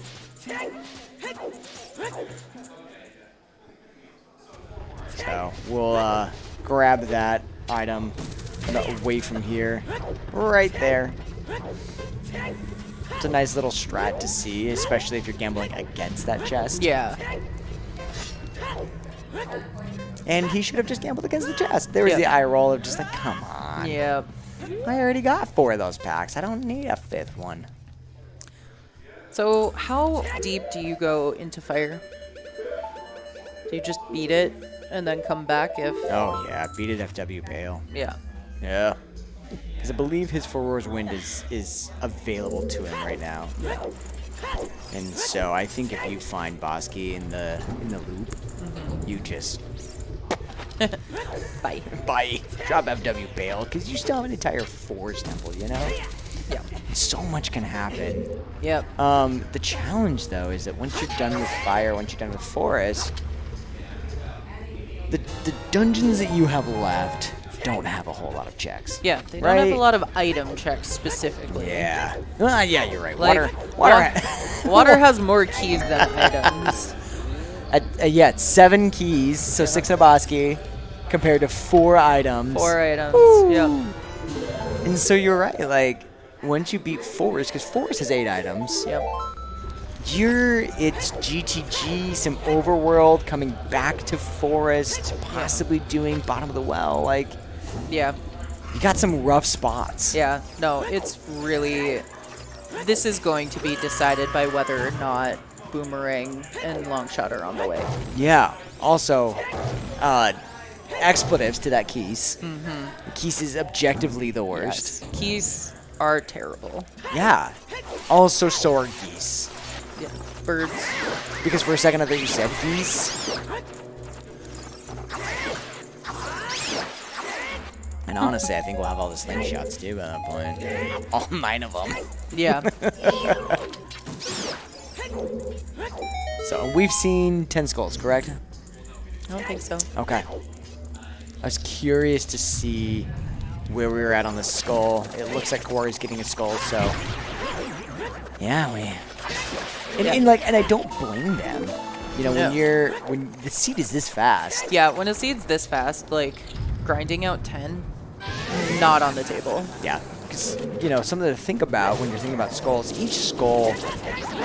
So we'll grab that item away from here, right there. It's a nice little strat to see, especially if you're gambling against that chest. Yeah. And he should have just gambled against the chest. There was the eye roll of just like, come on. Yep. I already got 4 of those packs. I don't need a 5th one. So how deep do you go into fire? Do you just beat it and then come back if... Oh, yeah. Beat it FW Pale. Yeah. Yeah. Because I believe his Forwar's Wind is available to him right now. And so I think if you find Bosky in the loop, you just... Bye. Bye. Drop FW Bale, because you still have an entire Forge Temple, you know? Yeah. So much can happen. Yep. The challenge, though, is that once you're done with Fire, once you're done with Forest, the dungeons that you have left don't have a whole lot of checks. Yeah, they don't have a lot of item checks specifically. Yeah. Yeah, you're right. Like, water has more keys than items. Yeah, it's 7 keys, so 6 in a Bosky, compared to 4 items. 4 items, Woo! yeah. And so you're right, like, once you beat Forest, because Forest has 8 items. Yep. It's GTG, some overworld, coming back to forest, possibly doing bottom of the well. Like, Yeah. you got some rough spots. Yeah. No, it's really. This is going to be decided by whether or not Boomerang and Longshot are on the way. Yeah. Also, expletives to that Keys. Keys is objectively the worst. Yes. Keys are terrible. Yeah. Also, so are geese. Yeah. Birds. Because for a second I thought you said geese. And honestly, I think we'll have all the slingshots too by that point. All 9 of them. Yeah. So we've seen 10 skulls, correct? I don't think so. Okay. I was curious to see where we were at on the skull. It looks like Koari's getting a skull, so yeah, and I don't blame them. You know, when the seed is this fast. Yeah, when a seed's this fast, like grinding out 10, not on the table. Yeah, because you know, something to think about when you're thinking about skulls. Each skull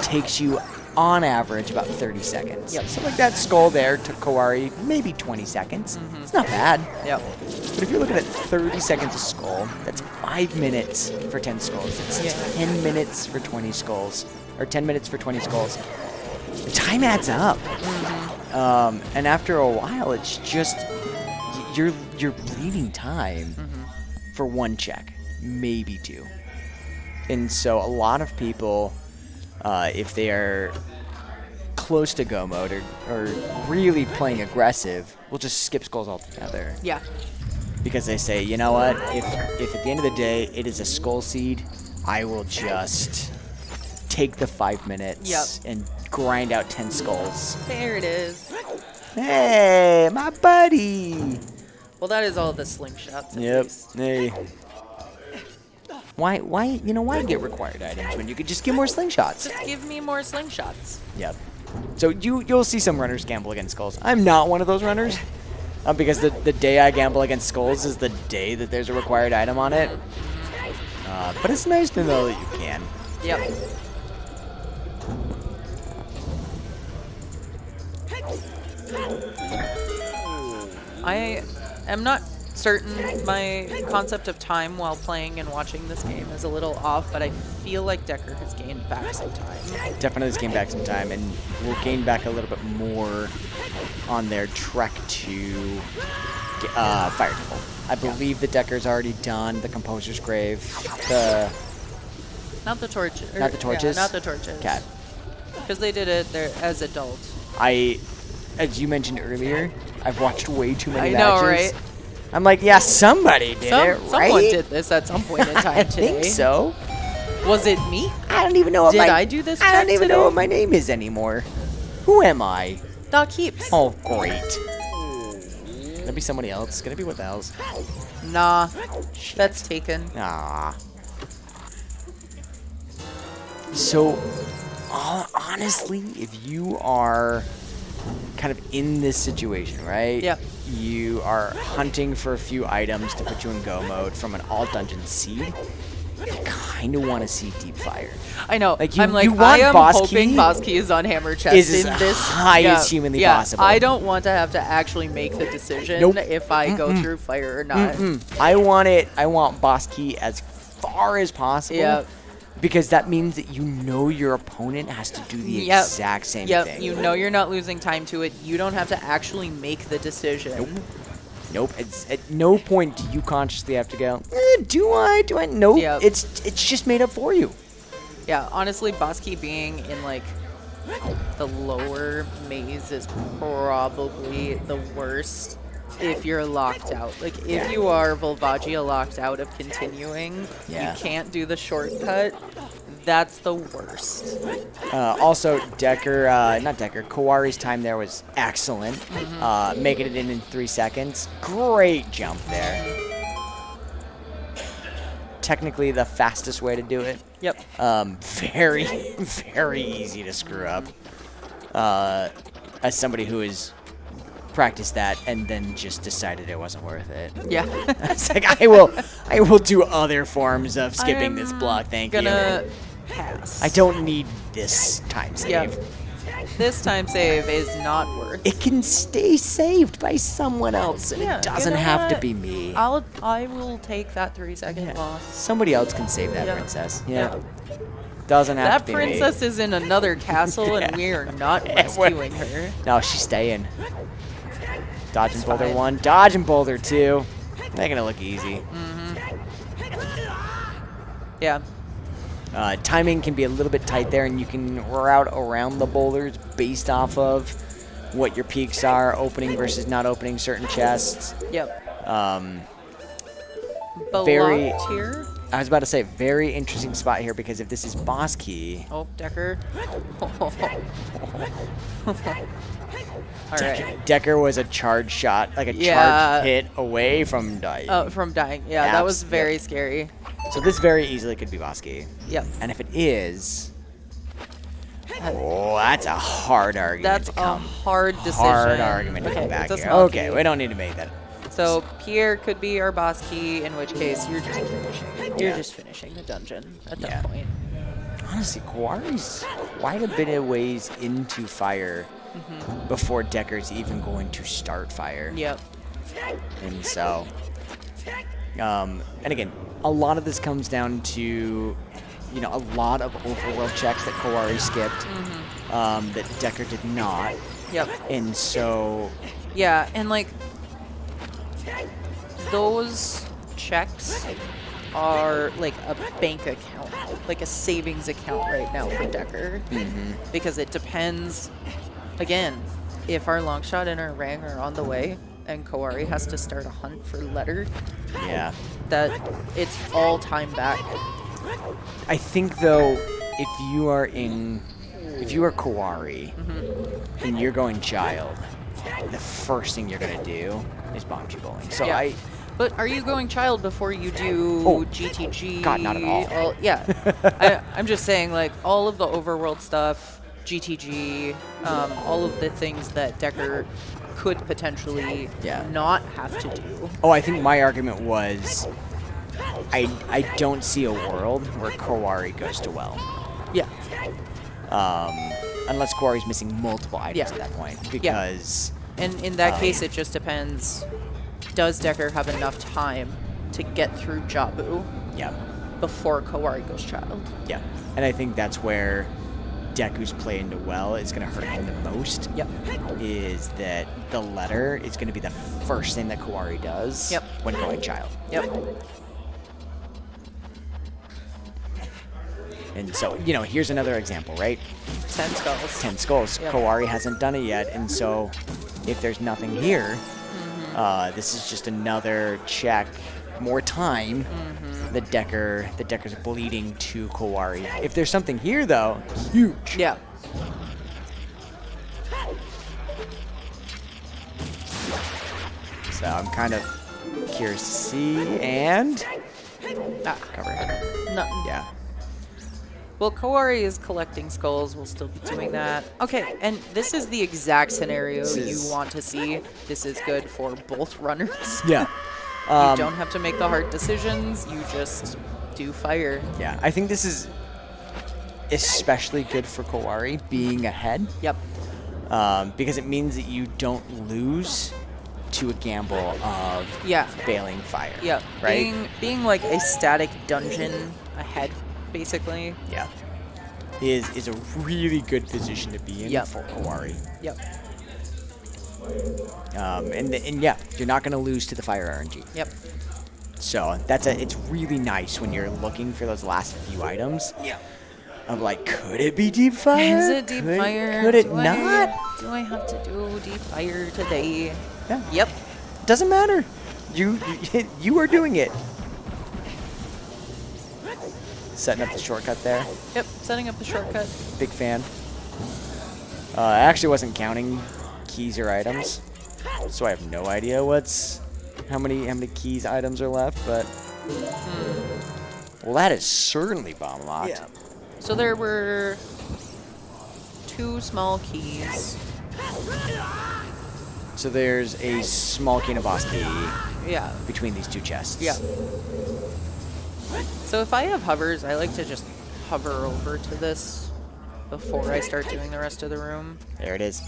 takes you, on average, about 30 seconds. Yep. So like that skull there took Koari maybe 20 seconds. It's not bad. Yep. But if you're looking at 30 seconds a skull, that's 5 minutes for 10 skulls. It's 10 minutes for 20 skulls. Or 10 minutes for 20 skulls. The time adds up. And after a while, it's just, you're bleeding time for 1 check, maybe 2. And so a lot of people, if they are close to go mode or really playing aggressive, will just skip skulls altogether. Yeah. Because they say, you know what, if at the end of the day it is a skull seed, I will just take the 5 minutes and grind out 10 skulls. There it is. Hey, my buddy. Well, that is all the slingshots. Yep. Hey. Why get required items when you could just get more slingshots? Just give me more slingshots. Yep. So you'll see some runners gamble against skulls. I'm not one of those runners, because the day I gamble against skulls is the day that there's a required item on it. But it's nice to know that you can. Yep. I am not certain. My concept of time while playing and watching this game is a little off, but I feel like Decker has gained back some time. Definitely has gained back some time, and will gain back a little bit more on their trek to Fire Temple. I believe the Decker's already done the Composer's Grave. Not the torches. Not the torches? Yeah, not the torches. Okay. Because they did it there as adults. As you mentioned earlier, I've watched way too many I matches. know, right? I'm like, yeah, somebody did it, right? Someone did this at some point in time I today. think so. Was it me? I don't even know what I do this I don't check even today? know what my name is anymore. Who am I? Doc Heaps. Oh, great. That'd be somebody else. Gonna be what the hell's? Nah, that's taken. Ah. So, honestly, if you are kind of in this situation, right? Yep. You are hunting for a few items to put you in go mode from an all dungeon seed. You kind of want to see Deep Fire. I know. Like I'm like, you I want am Boss hoping Key Boss Key is on Hammer Chest is in as this. high as humanly possible. I don't want to have to actually make the decision Nope. if I go through fire or not. I want Boss Key as far as possible. Yep. Because that means that you know your opponent has to do the exact same thing. You know you're not losing time to it. You don't have to actually make the decision. Nope. It's at no point do you consciously have to go, do I? Nope. Yep. It's just made up for you. Yeah, honestly, Boss Key being in, like, the lower maze is probably the worst if you're locked out. Like, if you are Volvagia locked out of continuing, you can't do the shortcut. That's the worst. Also, Koari's time there was excellent. Making it in 3 seconds. Great jump there. Technically the fastest way to do it. Yep. Very, very easy to screw up. As somebody who has practiced that and then just decided it wasn't worth it. Yeah. It's like, I will do other forms of skipping this block, thank you. pass. I don't need this time save. Yep. This time save is not worth. It can stay saved by someone else, and Yeah, it doesn't you know have to what? be me. I will take that 3-second loss. Somebody else can save that Yeah. princess. Yeah. Doesn't have That to be princess me. is in another castle, and we are not rescuing her. No, she's staying. Dodge and It's boulder fine. 1, dodge and boulder 2. Making it look easy. Yeah. Timing can be a little bit tight there, and you can route around the boulders based off of what your peaks are, opening versus not opening certain chests. Yep. Very- Blocked here. I was about to say, very interesting spot here, because if this is boss key, Oh, Decker. All right. Decker was a charge shot, like a Yeah. charge hit away from dying. Oh, from dying. Yeah, that was very scary. So this very easily could be boss key. Yep. And if it is, oh, that's a hard argument That's to a come. hard decision. Hard argument to Okay, come back it's a here. small Okay, key. we don't need to make that. So Pierre could be our boss key, in which case you're just finishing. You're Yeah. just finishing the dungeon at Yeah. that point. Honestly, Koari's quite a bit of ways into fire before Decker's even going to start fire. Yep. And so, and again, a lot of this comes down to, you know, a lot of overworld checks that Koari skipped that Decker did not. Yep. And so, Yeah, and like those checks are like a bank account, like a savings account right now for Decker, because it depends. Again, if our long shot and our rang are on the way, and Koari has to start a hunt for letter, yeah. that it's all time back. I think though, if you are Koari and you're going child, the first thing you're gonna do is bomb tree bowling. So Yeah. But are you going child before you do GTG? God, not at all. Yeah. I'm just saying, like, all of the overworld stuff, GTG, all of the things that Decker could potentially not have to do. Oh, I think my argument was, I don't see a world where Koari goes to well. Yeah. Unless Koari's missing multiple items Yeah. at that point. Because And in that case, it just depends. Does Decker have enough time to get through Jabu yeah. before Koari goes child? Yeah. And I think that's where Deku's play into well is going to hurt him the most. Yep. Is that the letter is going to be the first thing that Koari does when going child. Yep. And so, you know, here's another example, right? 10 skulls. 10 skulls. Yep. Koari hasn't done it yet, and so if there's nothing here, this is just another check, more time. The Decker's bleeding to Koari. If there's something here, though, huge. Yeah. So I'm kind of curious to see, and cover. Nothing. Yeah. Well, Koari is collecting skulls. We'll still be doing that. Okay, and this is the exact scenario you want to see. This is good for both runners. Yeah. You don't have to make the hard decisions. You just do fire. Yeah, I think this is especially good for Koari being ahead. Yep. Because it means that you don't lose to a gamble of bailing fire. Yeah. Right? Being like a static dungeon ahead, basically. Yeah. Is a really good position to be in for Koari. Yep. And yeah, you're not going to lose to the fire RNG. Yep. So it's really nice when you're looking for those last few items. Yeah. I'm like, could it be deep fire? Is it deep fire? Could it Do not? Do I have to do deep fire today? Yeah. Yep. Doesn't matter. You are doing it. Setting up the shortcut there. Yep. Setting up the shortcut. Big fan. I actually wasn't counting keys or items, so I have no idea how many keys items are left. But well, that is certainly bomb locked. Yeah. So there were 2 small keys. So there's a small key and a boss key. Yeah. Between these 2 chests. Yeah. So if I have hovers, I like to just hover over to this before I start doing the rest of the room. There it is.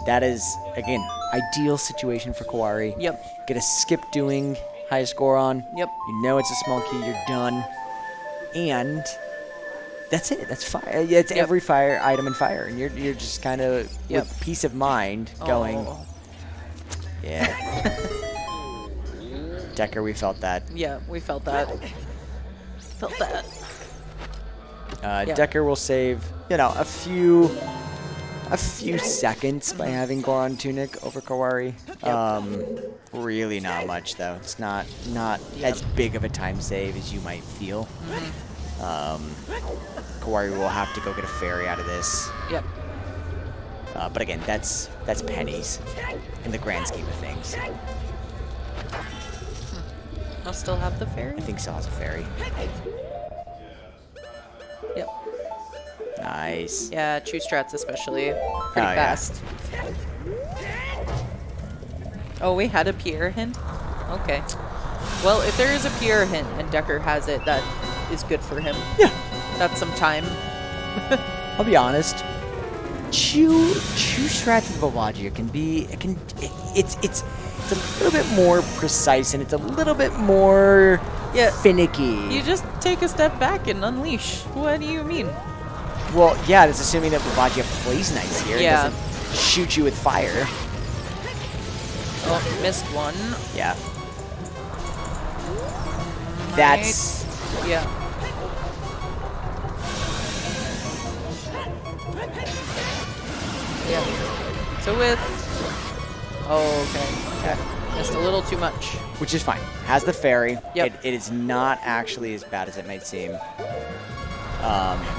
That is, again, ideal situation for Koari. Yep. Get a skip doing highest score on. Yep. You know it's a small key. You're done. And that's it. That's fire. It's every fire item in fire. And you're just kind of, with peace of mind, going, yeah. Decker, we felt that. Yeah, we felt that. Felt that. Decker will save, a few seconds by having Goron Tunic over Koari. Really not much though. It's not as big of a time save as you might feel. Koari will have to go get a fairy out of this. Yep. But again, that's pennies in the grand scheme of things. I'll still have the fairy? I think still has a fairy. Yep. Nice. Yeah, true strats especially. Pretty fast. Oh, we had a Pierre hint? Okay. Well, if there is a Pierre hint and Decker has it, that is good for him. Yeah. That's some time. I'll be honest. True strats with Vavagia can be it's a little bit more precise and it's a little bit more finicky. You just take a step back and unleash. What do you mean? Well, yeah, that's assuming that Vavagia plays nice here. Yeah. It doesn't shoot you with fire. Oh, missed one. Yeah. That's... Yeah. Yeah. So with... Oh, okay. Okay. Missed a little too much. Which is fine. Has the fairy. Yep. It is not actually as bad as it might seem.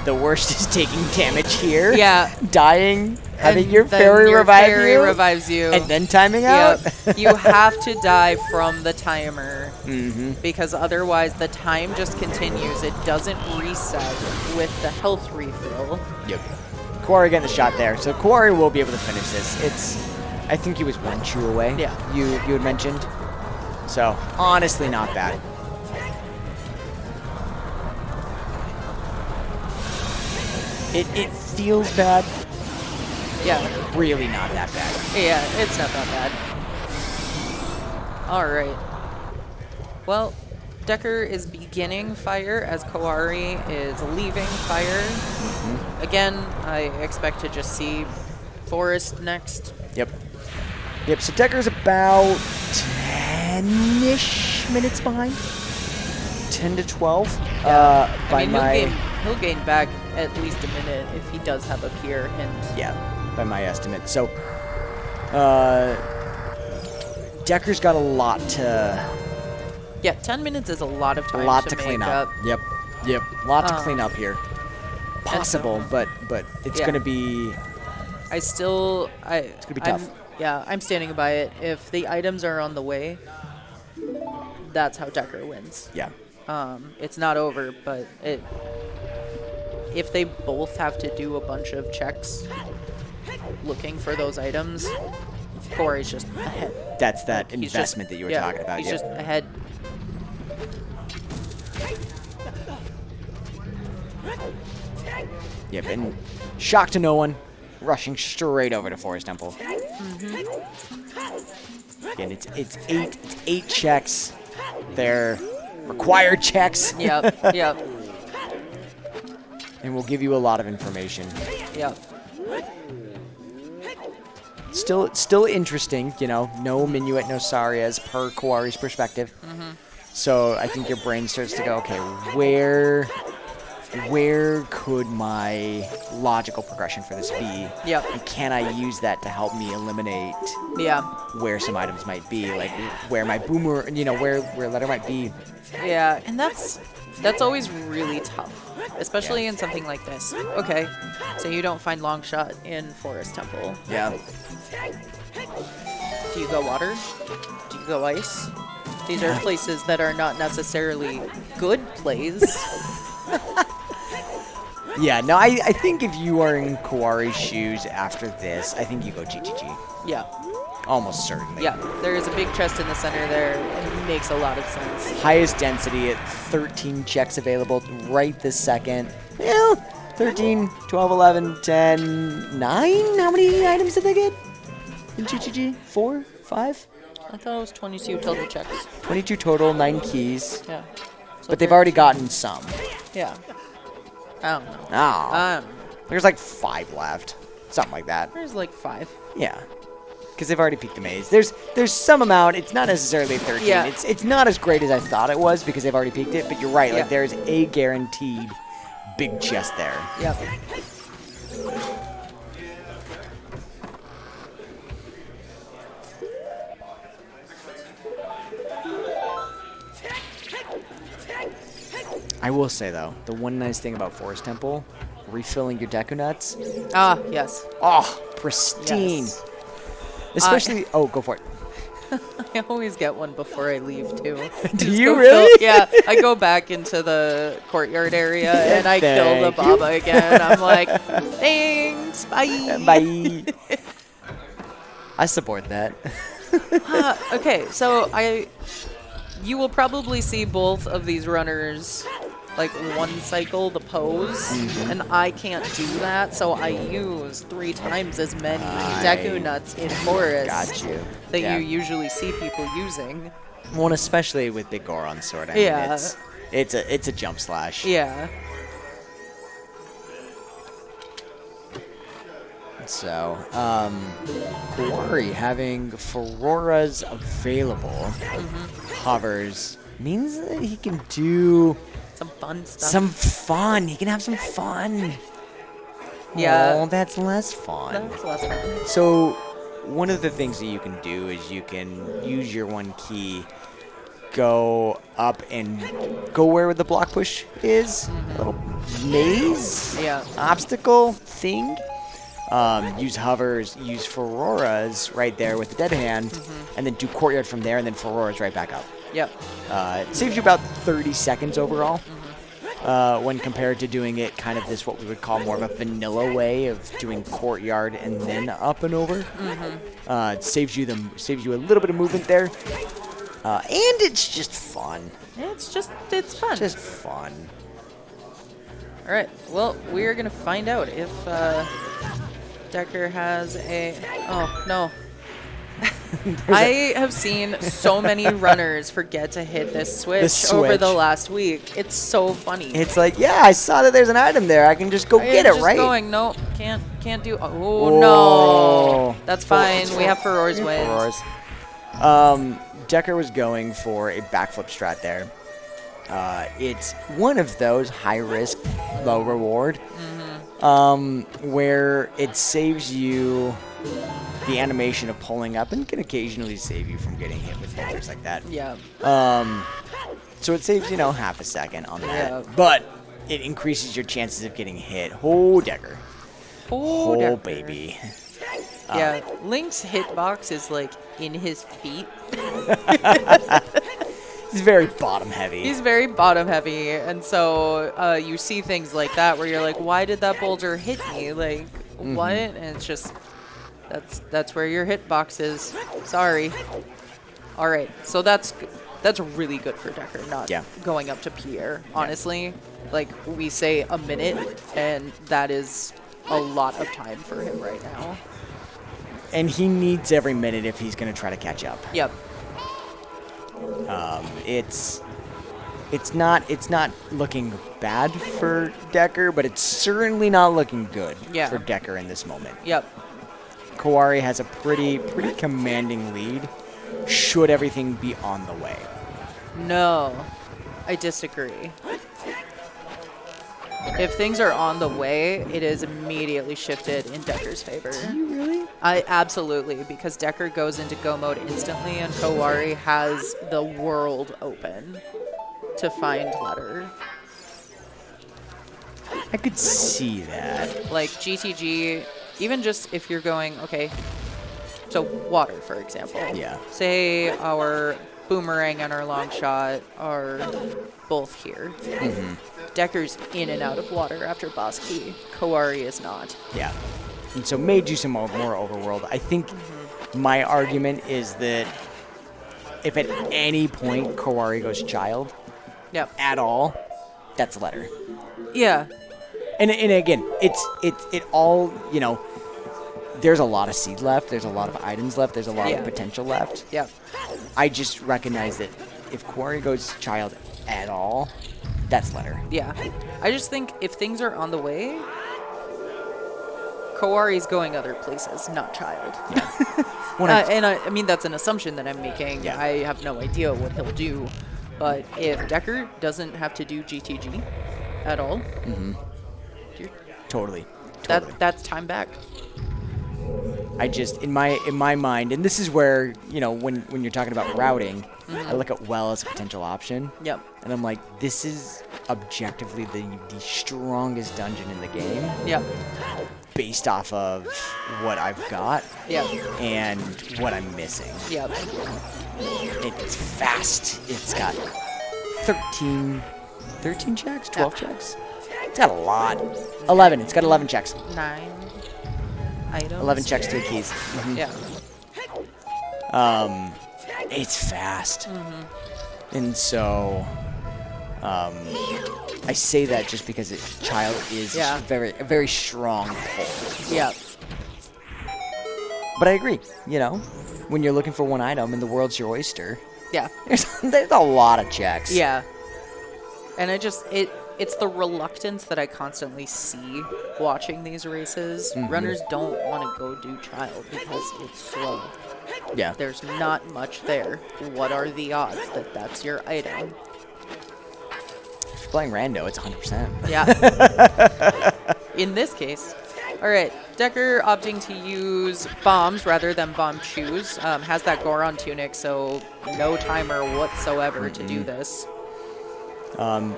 The worst is taking damage here. Yeah. Dying, having And your then fairy your revive fairy you. revives you. And then timing out. Yep. You have to die from the timer. Mm-hmm. Because otherwise the time just continues. It doesn't reset with the health refill. Yep. Koari getting the shot there. So Koari will be able to finish this. I think he was one chew away. Yeah. You had mentioned. So honestly not bad. It feels bad. Yeah. Really not that bad. Yeah, it's not that bad. All right. Well, Decker is beginning fire as Koari is leaving fire. Mm-hmm. Again, I expect to just see Forest next. Yep. Yep, so Decker's about 10-ish minutes behind. 10 to 12. He'll gain back at least a minute if he does have a peer hint. Yeah, by my estimate. So, Decker's got a lot to... Yeah, 10 minutes is a lot of time. A lot to make clean up. Yep. A lot to clean up here. Possible, but it's going to be... It's going to be tough. I'm standing by it. If the items are on the way, that's how Decker wins. Yeah. It's not over, but if they both have to do a bunch of checks looking for those items, Koari's just ahead. That's that investment that you were talking about. He's just ahead. Yep, and shock to no one, rushing straight over to Forest Temple. Mm-hmm. Again, it's eight checks. They're required checks. Yep, yep. And we'll give you a lot of information. Yep. Still interesting, no Minuet, no Sarias per Koari's perspective. Mm-hmm. So I think your brain starts to go, okay, where could my logical progression for this be? Yep. And can I use that to help me eliminate where some items might be, like where my boomer, where letter might be. Yeah, and that's always really tough, especially in something like this. Okay, so you don't find long shot in Forest Temple. Yeah. Do you go water? Do you go ice? These are places that are not necessarily good plays. Yeah, no, I think if you are in Koari's shoes after this, I think you go GGG. Yeah. Almost certainly. Yeah, there is a big chest in the center there. It makes a lot of sense. Highest density at 13 checks available right this second. Yeah, 13, 12, 11, 10, 9? How many items did they get in GGG? 4? 5? I thought it was 22 total checks. 22 total, 9 keys. Yeah. So But they've already gotten some. Yeah. I don't know. Oh. There's like 5 left. Something like that. There's like 5. Yeah. Because they've already peaked the maze. There's some amount. It's not necessarily 13. Yeah. It's not as great as I thought it was because they've already peaked it. But you're right. Yeah. Like there's a guaranteed big chest there. Yep. I will say though, the one nice thing about Forest Temple, refilling your Deku Nuts. Ah, yes. Oh, pristine. Yes. Especially. Oh, go for it. I always get one before I leave too. Do you really? Yeah, I go back into the courtyard area and I kill the Thank you. Baba again. I'm like, thanks, bye. Bye. I support that. Okay, so you will probably see both of these runners like one cycle the pose, and I can't do that, so I use 3 times as many Deku Nuts in Forest Got you. that Yeah. you usually see people using. Well, especially with Big Goron Sword. I mean, Yeah. it's a jump slash. Yeah. So, Koari having Fauroras available, hovers, means that he can do Some fun stuff. some fun. He can have some fun. Yeah. Oh, that's less fun. That's less fun. So, one of the things that you can do is you can use your 1 key, go up and go where the block push is, a little maze, Yeah. obstacle thing. Use hovers, use Fauroras right there with the dead hand, and then do courtyard from there, and then Fauroras right back up. Yep. It saves you about 30 seconds overall. When compared to doing it kind of this what we would call more of a vanilla way of doing courtyard and then up and over. It saves you a little bit of movement there, and it's just fun. It's fun. Just fun. All right. Well, we're gonna find out if Decker has a. Oh no. I have seen so many runners forget to hit this switch over the last week. It's so funny. It's like, yeah, I saw that there's an item there. I can just go get it, just right? Going, no, can't do. Oh Whoa. no, that's fine. We have Furor's win. Decker was going for a backflip strat there. It's one of those high risk, low reward, where it saves you the animation of pulling up and can occasionally save you from getting hit with hitters like that. Yeah. So it saves, half a second on that. Yeah. But it increases your chances of getting hit. Oh, Decker. Oh, Oh, baby. Yeah. Link's hitbox is like in his feet. He's very bottom heavy. He's very bottom heavy, and so you see things like that where you're like, why did that boulder hit me? Like, what? And it's just, that's where your hitbox is. Sorry. All right, so that's really good for Decker, not going up to Pierre, honestly. Like, we say a minute, and that is a lot of time for him right now. And he needs every minute if he's going to try to catch up. Yep. It's not looking bad for Decker, but it's certainly not looking good for Decker in this moment. Yep. Koari has a pretty commanding lead. Should everything be on the way? No, I disagree. If things are on the way, it is immediately shifted in Decker's favor. Do you really? Absolutely, because Decker goes into go mode instantly, and Koari has the world open to find letter. I could see that. Like GTG, even just if you're going, okay, so water, for example. Yeah. Say our boomerang and our long shot are both here. Decker's in and out of water after boss key. Koari is not. Yeah. And so may do some more overworld. I think My argument is that if at any point Koari goes child Yep. at all, that's letter. Yeah. And again, it all, you know, there's a lot of seed left, there's a lot of items left, there's a lot of potential left. Yep. I just recognize that if Koari goes child at all, that's letter. Yeah. I just think if things are on the way, Koari's going other places, not child. Yeah. And I mean, that's an assumption that I'm making. Yeah. I have no idea what he'll do. But if Decker doesn't have to do GTG at all, Totally. that's time back. I just, in my mind, and this is where, you know, when you're talking about routing, I look at well as a potential option. Yep. And I'm like, this is objectively the strongest dungeon in the game. Yep. Based off of what I've got Yep. and what I'm missing. Yep. It's fast. It's got 13 checks, 12 checks. It's got a lot. 11. It's got 11 checks. 9 items. 11 checks, 3 keys. Yeah. It's fast. And so I say that just because child is a very strong pull. Yeah. But I agree, you know, when you're looking for one item and the world's your oyster, Yeah. there's a lot of checks. Yeah. And it's the reluctance that I constantly see watching these races. Runners don't want to go do child because it's slow. Yeah. There's not much there. What are the odds that that's your item? If you're playing rando, it's 100%. Yeah. In this case. All right. Decker opting to use bombs rather than bomb choose. Has that Goron tunic, so no timer whatsoever to do this.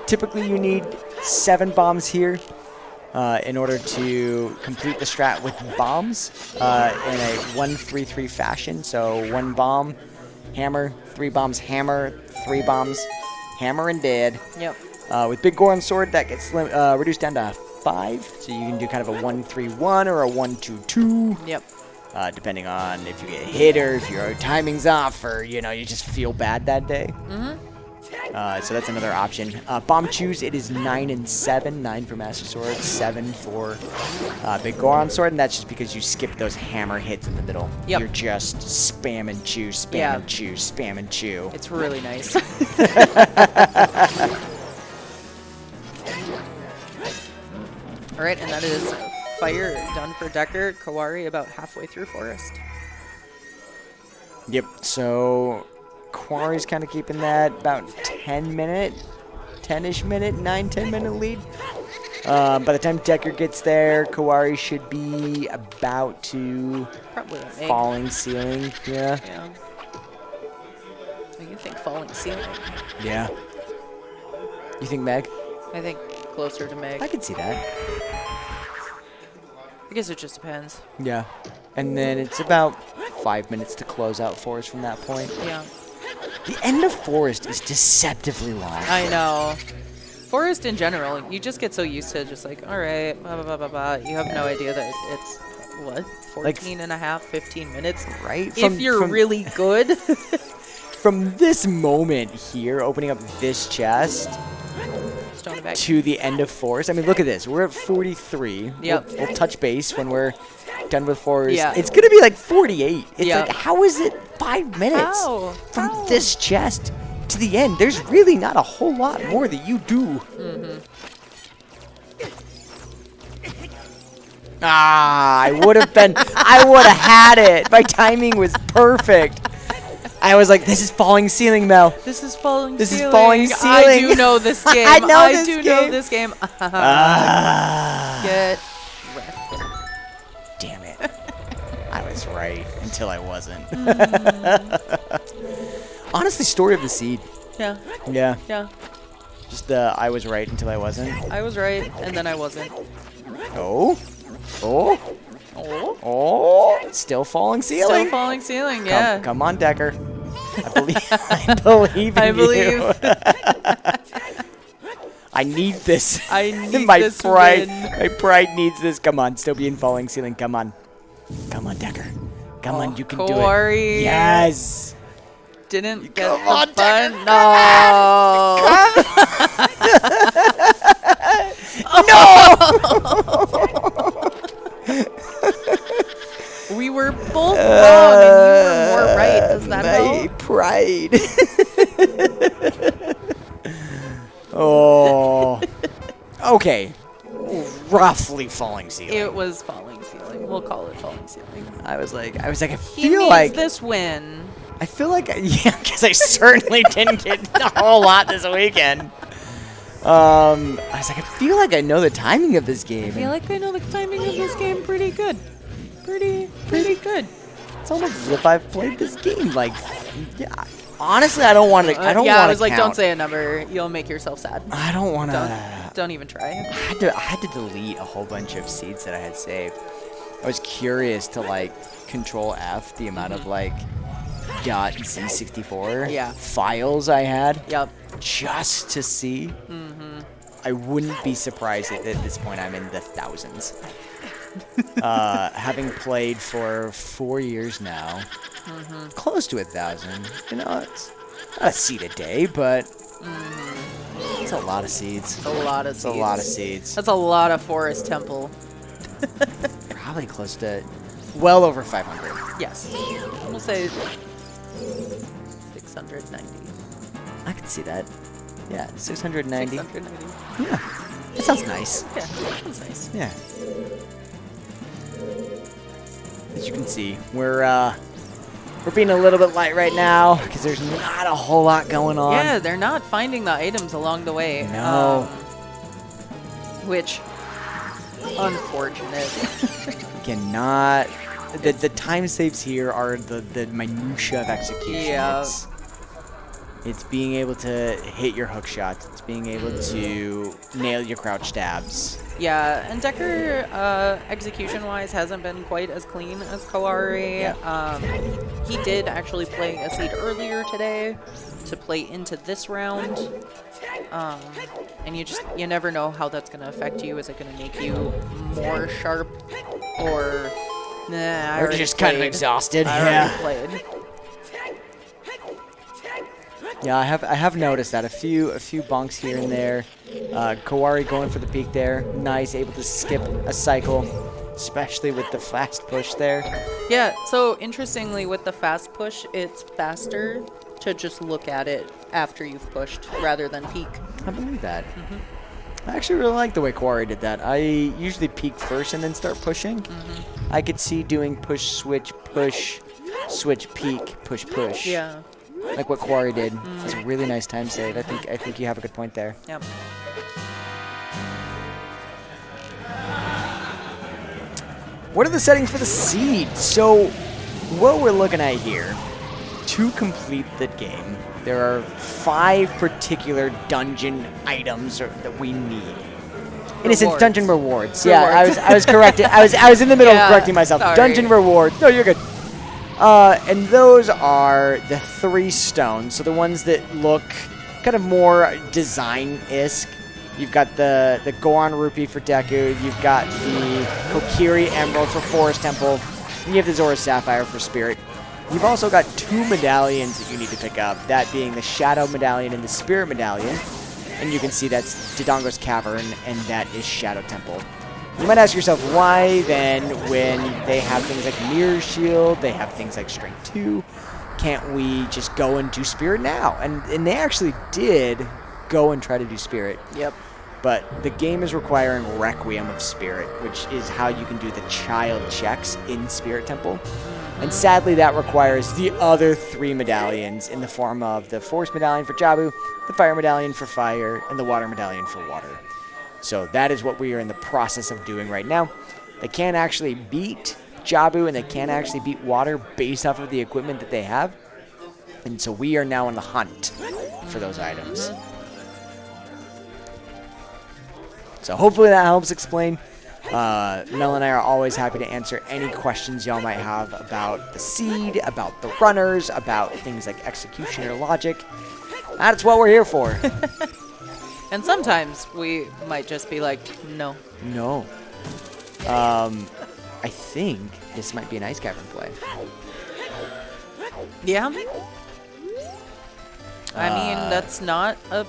Typically, you need 7 bombs here in order to complete the strat with bombs in a 1-3-3 fashion. So 1 bomb, hammer, 3 bombs, hammer, 3 bombs, hammer and dead. Yep. With Big Goron Sword, that gets reduced down to 5. So you can do kind of a 1-3-1 or a 1-2-2. Yep. Depending on if you get hit or if your timing's off or, you know, you just feel bad that day. So that's another option. Bomb choose, it is 9 and 7. 9 for Master Sword, 7 for Big Goron Sword, and that's just because you skip those hammer hits in the middle. Yep. You're just spam and chew, spam and chew, spam and chew. It's really nice. All right, and that is fire done for Decker. Koari about halfway through forest. Yep, so Koari's kind of keeping that about 10-ish minute, 9-10 minute lead. By the time Decker gets there, Koari should be about to Probably an egg. falling ceiling. Yeah. Yeah. So you think falling ceiling? Yeah. You think Meg? I think closer to Meg. I could see that. I guess it just depends. Yeah. And then it's about 5 minutes to close out Forest from that point. Yeah. The end of Forest is deceptively long. I know. Forest in general, you just get so used to just like, all right, blah, blah, blah, blah, blah. You have no idea that it's, what, 14 and a half, 15 minutes? Right? If you're really good. From this moment here, opening up this chest Stone bag. to the end of Forest. I mean, look at this. We're at 43. Yep. We'll touch base when we're done with Forest. Yeah. It's going to be like 48. It's Yeah. like, how is it 5 minutes How? from How? this chest to the end? There's really not a whole lot more that you do. I would have had it. My timing was perfect. I was like, this is falling ceiling, Mel. This is falling This ceiling. is falling I ceiling. do know this game. I know I this do game. know this game. Get wrecked. Damn it. I was right until I wasn't. Honestly, story of the seed. Yeah. Yeah. Yeah. Just I was right until I wasn't. I was right, and then I wasn't. Oh. Oh. Oh. Oh. Still falling ceiling. Still falling ceiling, yeah. Come on, Decker. I believe in you. I need this. I need my this pride. win. My pride needs this. Come on, still be in falling ceiling. Come on. Come on, Decker. Come on, you can do Koari it. Yes. didn't get Come the on, button. Decker. No! We were both wrong and you were more right. Does that My help? pride. Oh. Okay. Roughly falling ceiling. It was falling ceiling. We'll call it falling ceiling. I was like, I He feel needs like this win. I feel like, yeah, because I certainly didn't get a whole lot this weekend. I was like, I feel like I know the timing of this game. I feel like I know the timing of this game pretty good. Pretty good. It's almost as if I've played this game. Like, yeah. Honestly, I don't want to. I don't want to. Yeah, I was like, don't say a number. You'll make yourself sad. I don't want to. Don't even try. I had to delete a whole bunch of seeds that I had saved. I was curious to like Control F the amount of like .z64 files I had. Yep. Just to see. I wouldn't be surprised if at this point I'm in the thousands. Having played for 4 years now, close to 1,000. You know, it's not a seed a day, but it's a lot of seeds. It's a lot of seeds. It's a lot of seeds. That's a lot of Forest Temple. Probably close to well over 500. Yes. We'll say 690. I can see that. Yeah, 690. 690. Yeah, that sounds nice. Yeah, that's nice. Yeah. As you can see, we're being a little bit light right now because there's not a whole lot going on. Yeah, they're not finding the items along the way. No. Which, unfortunate. Cannot. The time saves here are the minutia of execution. Yeah. It's being able to hit your hook shots. It's being able to nail your crouch stabs. Yeah, and Decker, execution-wise, hasn't been quite as clean as Koari. Yeah. He did actually play a seed earlier today to play into this round. And you never know how that's going to affect you. Is it going to make you more sharp or nah? I Or already just played. kind of exhausted. I already played. Yeah, I have noticed that a few bonks here and there. Koari going for the peak there. Nice, able to skip a cycle, especially with the fast push there. Yeah, so interestingly with the fast push, it's faster to just look at it after you've pushed rather than peek. I believe that. I actually really like the way Koari did that. I usually peek first and then start pushing. I could see doing push, switch, peek, push, push. Yeah. Like what Koari did. It's a really nice time save. I think you have a good point there. Yep. What are the settings for the seed? So what we're looking at here, to complete the game, there are 5 particular dungeon items that we need. In a sense, dungeon rewards. Yeah, I was corrected. I was in the middle of correcting myself. Sorry. Dungeon rewards. No, you're good. And those are the 3 stones. So the ones that look kind of more design-esque. You've got the Goron Rupee for Deku. You've got the Kokiri Emerald for Forest Temple. And you have the Zora Sapphire for Spirit. You've also got 2 medallions that you need to pick up. That being the Shadow Medallion and the Spirit Medallion. And you can see that's Dodongo's Cavern, and that is Shadow Temple. You might ask yourself, why then, when they have things like Mirror Shield, they have things like Strength 2, can't we just go and do Spirit now? And they actually did go and try to do Spirit. Yep. But the game is requiring Requiem of Spirit, which is how you can do the child checks in Spirit Temple. And sadly, that requires the other 3 medallions in the form of the Force Medallion for Jabu, the Fire Medallion for Fire, and the Water Medallion for Water. So that is what we are in the process of doing right now. They can't actually beat Jabu, and they can't actually beat Water based off of the equipment that they have. And so we are now on the hunt for those items. So hopefully that helps explain. Mel and I are always happy to answer any questions y'all might have about the seed, about the runners, about things like execution or logic. That's what we're here for. And sometimes we might just be like, no. No. I think this might be an Ice Cavern play. Yeah. I mean, that's not a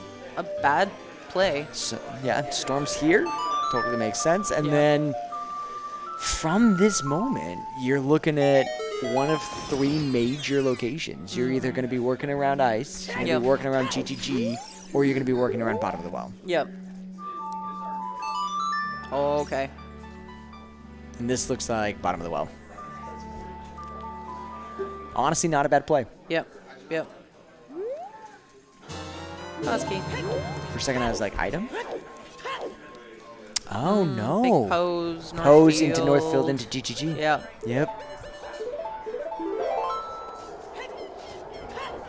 bad play. So, yeah, Storm's here. Totally makes sense. And Yeah. then from this moment, you're looking at one of 3 major locations. You're either going to be working around Ice, you're going to Yep. be working around GGG, or you're going to be working around bottom of the well. Yep. Okay. And this looks like bottom of the well. Honestly, not a bad play. Yep. Yep. Husky. For a second, I was like, item? Oh, no. Big pose. Pose into Northfield. Northfield into GGG. Yeah. Yep.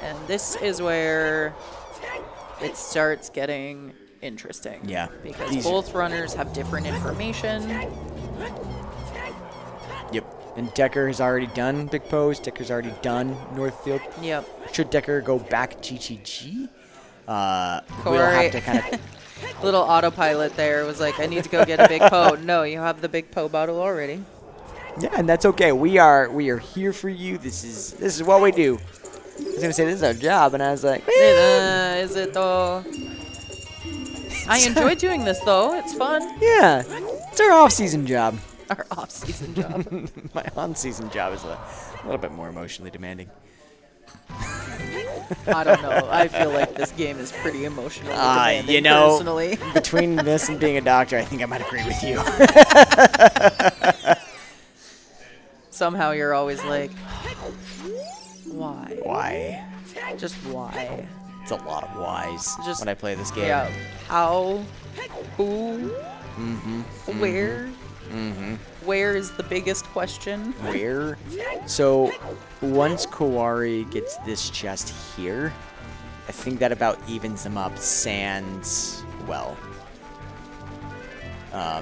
And this is where it starts getting interesting. Yeah. Because These- both runners have different information. Yep. And Decker has already done big pose. Decker's already done Northfield. Yep. Should Decker go back GGG? We'll Koari. have to kind of... Little autopilot there was like, I need to go get a big po. No, you have the big po bottle already. Yeah, and that's okay. We are here for you. This is what we do. I was gonna say this is our job, and I was like, Is it though? I enjoy doing this though. It's fun. yeah, it's our off-season job. Our off-season job. My on-season job is a little bit more emotionally demanding. I don't know. I feel like this game is pretty emotionally demanding, you know, personally. between this and being a doctor, I think I might agree with you. Somehow you're always like, why? Why? Just why? It's a lot of whys Just- when I play this game. Yeah. How? Who? Mm-hmm. Where? Mm-hmm. Where is the biggest question? Where? So once Koari gets this chest here, I think that about evens them up sans well.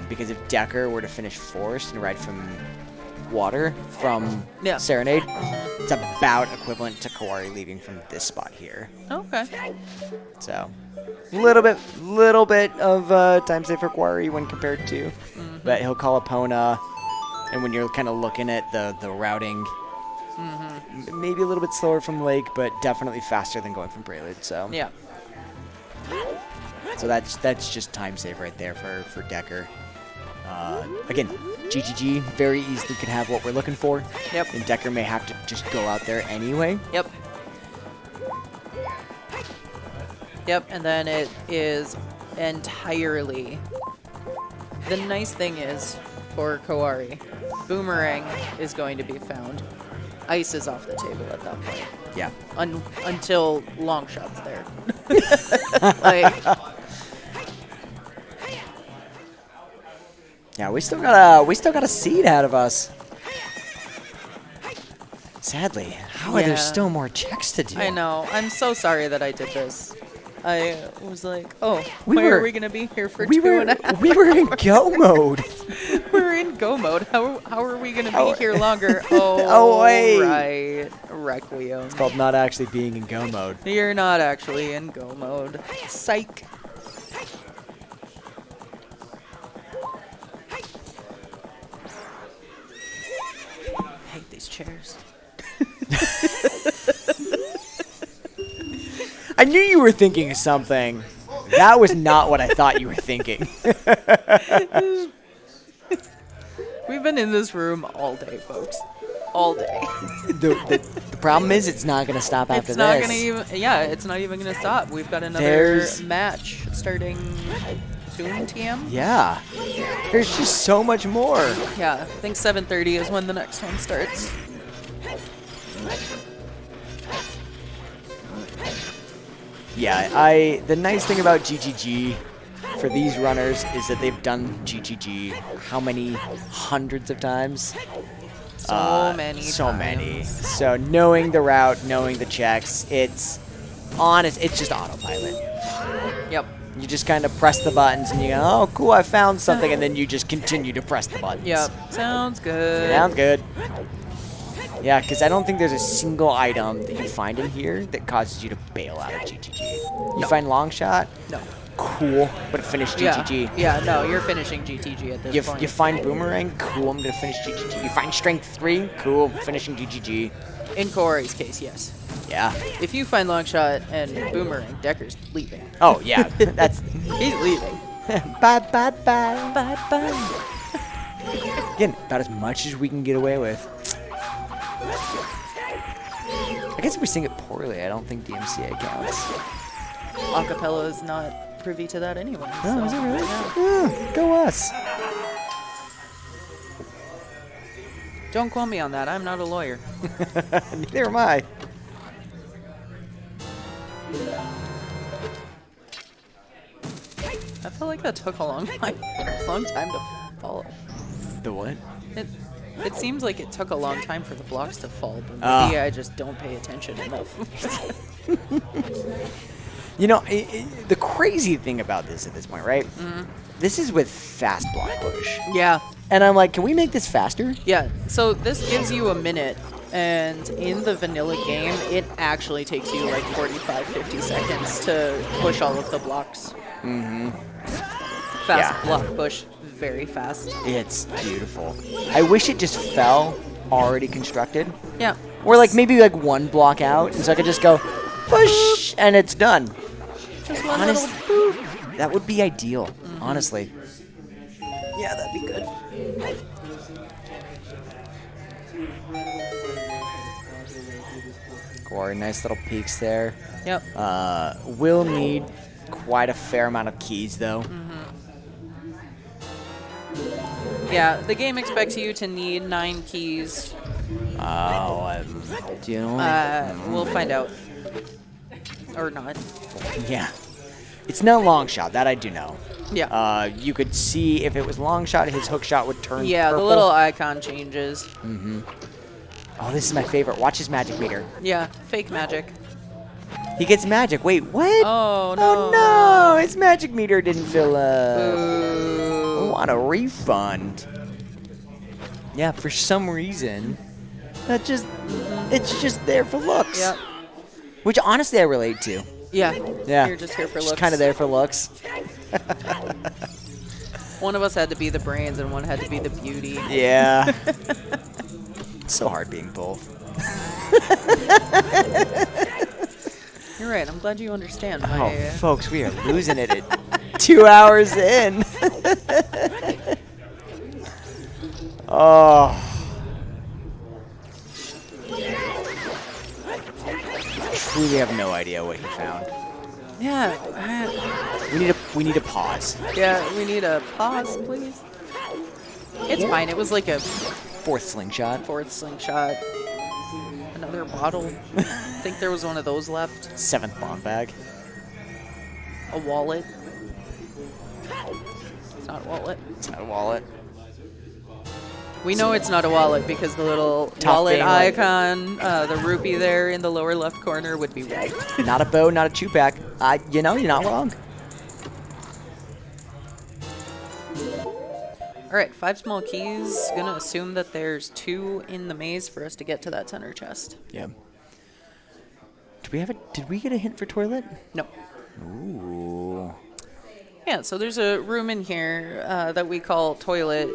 Because if Decker were to finish Forest and ride from water from Yeah. Serenade, it's about equivalent to Koari leaving from this spot here. Okay. So little bit of time save for Koari when compared to, but he'll call Epona, and when you're kind of looking at the routing, maybe a little bit slower from Lake, but definitely faster than going from Prelude. So Yeah. so that's just time save right there for Decker. Again, GGG very easily could have what we're looking for. Yep. And Decker may have to just go out there anyway. Yep. Yep, and then it is entirely... The nice thing is, for Koari, Boomerang is going to be found. Ice is off the table at that point. Yeah. Until long shot's there. Like, Yeah, we still got a seed ahead of us. Sadly, how are Yeah. there still more checks to do? I know. I'm so sorry that I did this. I was like, oh, We why were- are we going to be here for we 2.5 were in go mode. We're in go mode. How are we going to How- be here longer? Oh, Oh, wait. right. Requiem. It's called not actually being in go mode. You're not actually in go mode. Psych. I hate these chairs. I knew you were thinking of something. That was not what I thought you were thinking. We've been in this room all day, folks. All day. The problem is it's not going to stop after It's not this. gonna even. Yeah, it's not even gonna stop. We've got another There's- match starting soon. TM. Yeah. There's just so much more. Yeah, I think 7:30 is when the next one starts. Yeah, the nice thing about GGG for these runners is that they've done GGG how many hundreds of times? So many. So many. times. So knowing the route, knowing the checks, it's honest. It's just autopilot. Yep. You just kind of press the buttons and you go, oh, cool, I found something, and then you just continue to press the buttons. Yep. Sounds good. Sounds good. Yeah, because I don't think there's a single item that you find in here that causes you to bail out of GTG. You find long shot? No. Cool, but finish GTG. Yeah, no, you're finishing GTG at this point. You find boomerang? Cool, I'm going to finish GTG. You find strength 3? Cool, finishing GTG. In Koari's case, yes. Yeah. If you find long shot and boomerang, Decker's leaving. Oh, yeah. That's... He's leaving. Bye, bye, bye. Bye, bye. Again, about as much as we can get away with. I guess if we sing it poorly, I don't think DMCA counts. Acapella is not privy to that anyway. Oh, so, is it really? yeah. Go us. Don't quote me on that. I'm not a lawyer. Neither am I. I feel like that took a long time to follow. The what? It seems like it took a long time for the blocks to fall, but maybe I just don't pay attention enough. You know, the crazy thing about this at this point, right? This is with fast block push. Yeah. And I'm like, can we make this faster? Yeah, so this gives you a minute, and in the vanilla game, it actually takes you like 45, 50 seconds to push all of the blocks. Fast block push, very fast. It's beautiful. I wish it just fell already constructed. Yeah. Or like maybe like one block out, and so I could just go push, and it's done. Just one little boop. That would be ideal, honestly. Yeah, that'd be good. Koari, nice little peaks there. Yep. Will need quite a fair amount of keys, though. Yeah, the game expects you to need 9 keys. Oh, do you know? We'll find out. Or not. Yeah. It's not long shot, that I do know. Yeah. You could see if it was long shot, his hook shot would turn Yeah, purple. the little icon changes. Oh, this is my favorite. Watch his magic meter. Yeah, fake magic. He gets magic. Wait, what? Oh, no. Oh, no. His magic meter didn't fill up. Boo. I want a refund. Yeah, for some reason, it's just there for looks. Yep. Which honestly I relate to. Yeah. Yeah. You're just here for Just looks. kind of there for looks. One of us had to be the brains and one had to be the beauty. Yeah. It's so hard being both. You're right. I'm glad you understand. Oh, folks, we are losing it at 2 hours in. Oh. Truly have no idea what he found. Yeah. We need a pause. Yeah, we need a pause, please. It's fine. It was like a Fourth slingshot. 4th slingshot. Another bottle. I think there was one of those left. 7th bomb bag. A wallet. It's not a wallet. It's not a wallet. We know it's not a wallet because the little Top wallet thing, like- icon, the rupee there in the lower left corner would be right. Not a bow, not a chew pack. You know, you're not wrong. All right, 5 small keys. Gonna assume that there's 2 in the maze for us to get to that center chest. Yeah. Did we get a hint for toilet? No. Ooh. Yeah, so there's a room in here that we call toilet.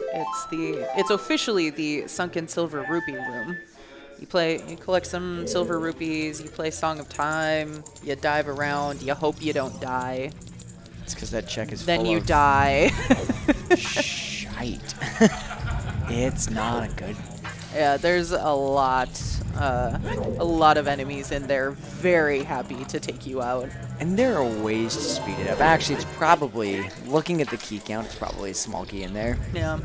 It's officially the sunken silver rupee room. You collect some silver rupees, you play Song of Time, you dive around, you hope you don't die. It's because that check is Then full you of die. shite. It's not a good... Yeah, there's a lot of enemies in there, very happy to take you out. And there are ways to speed it up. Actually, it's probably, looking at the key count, it's probably a small key in there. Yeah.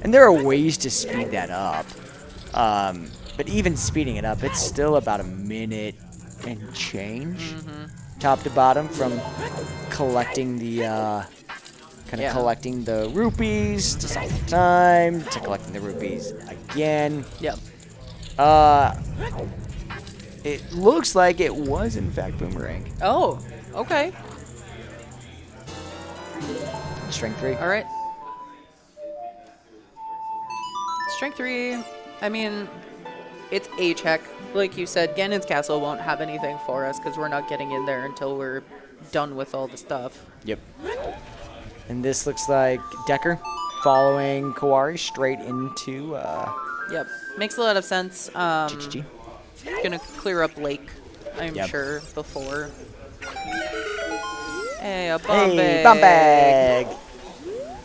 And there are ways to speed that up. But even speeding it up, it's still about a minute and change. Top to bottom from collecting the... collecting the rupees to Song of Time to collecting the rupees again. Yep. It looks like it was in fact boomerang. Oh, okay. Strength 3. All right. Strength 3, I mean, it's a check. Like you said, Ganon's Castle won't have anything for us because we're not getting in there until we're done with all the stuff. Yep. And this looks like Decker following Koari straight into Yep. Makes a lot of sense. GGG. Gonna clear up Lake, I'm Yep. sure, before. Hey, a bomb Hey, bag. bomb bag.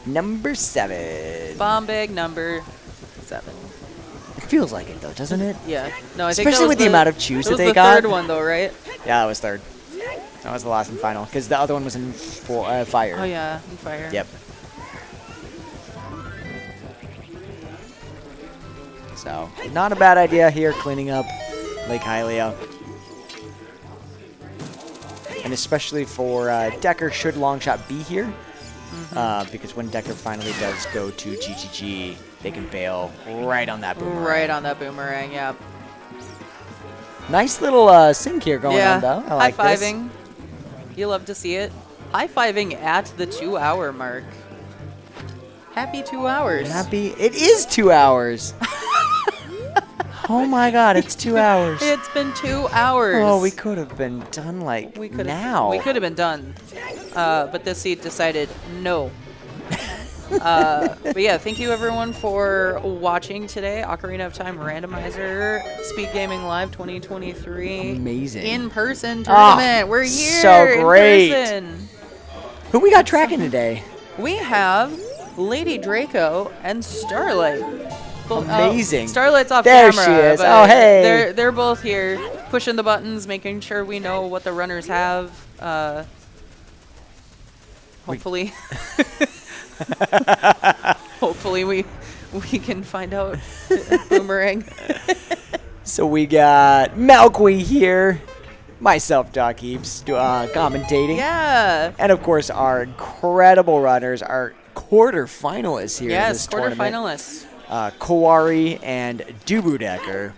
Number 7. Bomb bag number 7. It feels like it though, doesn't it? Yeah. No, I think that Especially was with the amount of chews that they was got. the third one though, right? Yeah, that was 3rd. That was the last and final because the other one was in fire. Oh yeah, on fire. Yep. So, not a bad idea here, cleaning up Lake Hylia. And especially for Decker, should Longshot be here? Because when Decker finally does go to GGG, they can bail right on that boomerang. Right on that boomerang, yeah. Nice little sync here going on, though. I like high-fiving. You love to see it. High-fiving at the 2-hour mark. Happy 2 hours. Happy. It is 2 hours. Oh my god, it's 2 hours. It's been 2 hours. Oh, we could have been done like now. We could have been done. But this seat decided no. But yeah, thank you everyone for watching today. Ocarina of Time Randomizer Speedgaming Live 2023. Amazing. In-person tournament. We're here. So great. In person. Who we got tracking today? We have Lady Draco and Starlight. Amazing. Starlight's off There camera. she is. But Oh, hey. They're both here, pushing the buttons, making sure we know what the runners have. Hopefully, hopefully we can find out. Boomerang. So we got Malqui here, myself, Doc Heaps, commentating. Yeah. And of course, our incredible runners, our quarterfinalists here in this tournament. Quarterfinalists. Koari and DubuDeccer.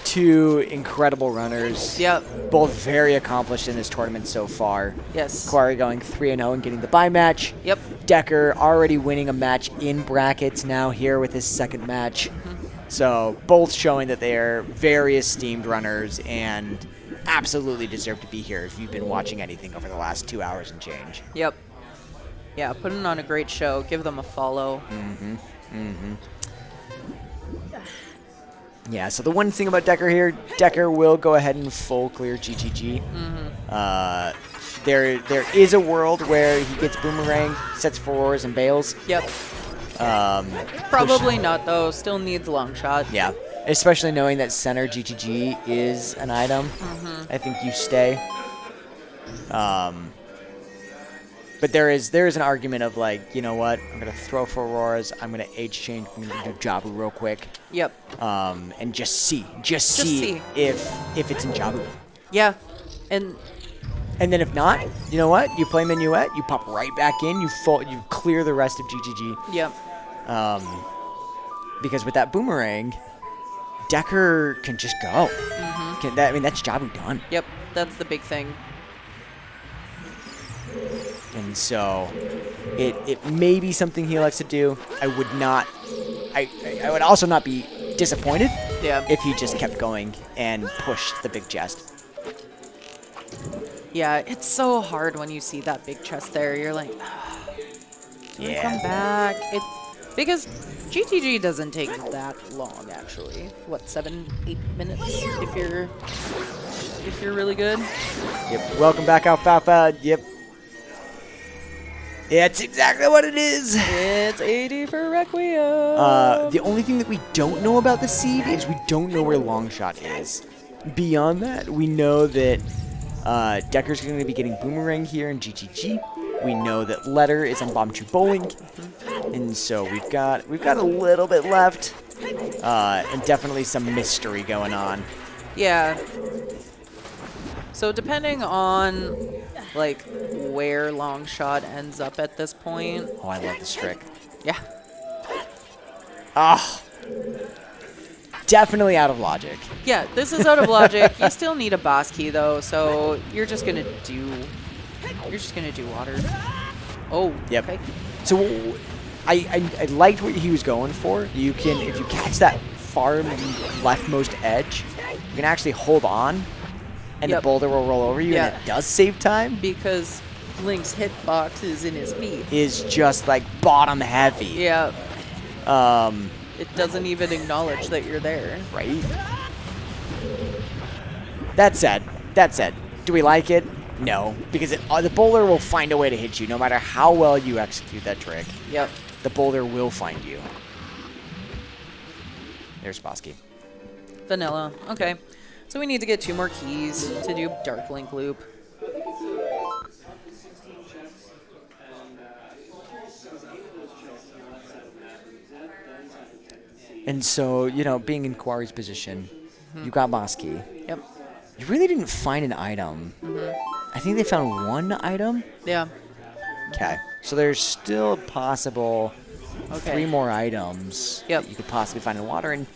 Two incredible runners. Yep. Both very accomplished in this tournament so far. Yes. Koari going 3-0 and getting the bye match. Yep. Decker already winning a match in brackets now here with his second match. So both showing that they are very esteemed runners and absolutely deserve to be here if you've been watching anything over the last 2 hours and change. Yep. Yeah, putting on a great show. Give them a follow. Yeah, so the one thing about Decker here, Decker will go ahead and full clear GGG. There is a world where he gets boomerang, sets fours, and bails. Yep. Probably not, though. Still needs long shot. Yeah, especially knowing that center GGG is an item. I think you stay. But there is an argument of like, you know what? I'm gonna throw for Auroras. I'm gonna age change. I'm gonna do Jabu real quick. Yep. And just see if it's in Jabu. Yeah. And then if not, you know what? You play Minuet. You pop right back in. You clear the rest of GGG. yep. Because with that boomerang, Decker can just go. That's Jabu done. Yep. That's the big thing. And so it may be something he likes to do. I would also not be disappointed if he just kept going and pushed the big chest. Yeah, it's so hard when you see that big chest there. You're like, Yeah. come back. Because GTG doesn't take that long, actually. What, 7-8 minutes if you're really good? Yep. Welcome back, Alfalfa. Yep. It's exactly what it is. It's 80 for Requiem. The only thing that we don't know about the seed is we don't know where Longshot is. Beyond that, we know that Decker's going to be getting Boomerang here in GGG. We know that Letter is on Bomb 2 Bowling. And so we've got a little bit left. And definitely some mystery going on. Yeah. So depending on like where Longshot ends up at this point. Oh, I love this trick. Yeah. Ah. Definitely out of logic. Yeah, this is out of logic. You still need a boss key though, so you're just gonna do water. Oh, Yep. okay. So I liked what he was going for. You can, if you catch that far leftmost edge, you can actually hold on, and the boulder will roll over you, and it does save time. Because Link's hitbox is in his feet. Is just like bottom heavy. Yeah. It doesn't even acknowledge that you're there. Right? That said, do we like it? No, because the boulder will find a way to hit you no matter how well you execute that trick. Yep. The boulder will find you. There's Bosky. Vanilla. Okay. So we need to get 2 more keys to do Dark Link Loop. And so, you know, being in Koari's position, you got Bosky. Yep. You really didn't find an item. I think they found 1 item. Yeah. Okay. So there's still possible 3 more items that you could possibly find in water. And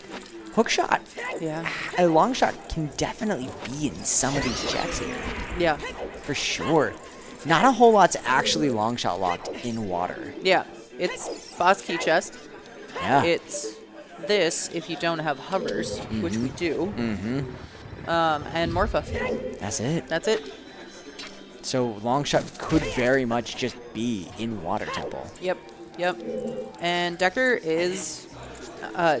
hook shot. Yeah. A long shot can definitely be in some of these checks here. Yeah. For sure. Not a whole lot's actually long shot locked in water. Yeah. It's Bosky chest. Yeah. It's this if you don't have hovers, which we do. And Morpha. That's it. That's it. So long shot could very much just be in Water Temple. Yep. Yep. And Decker is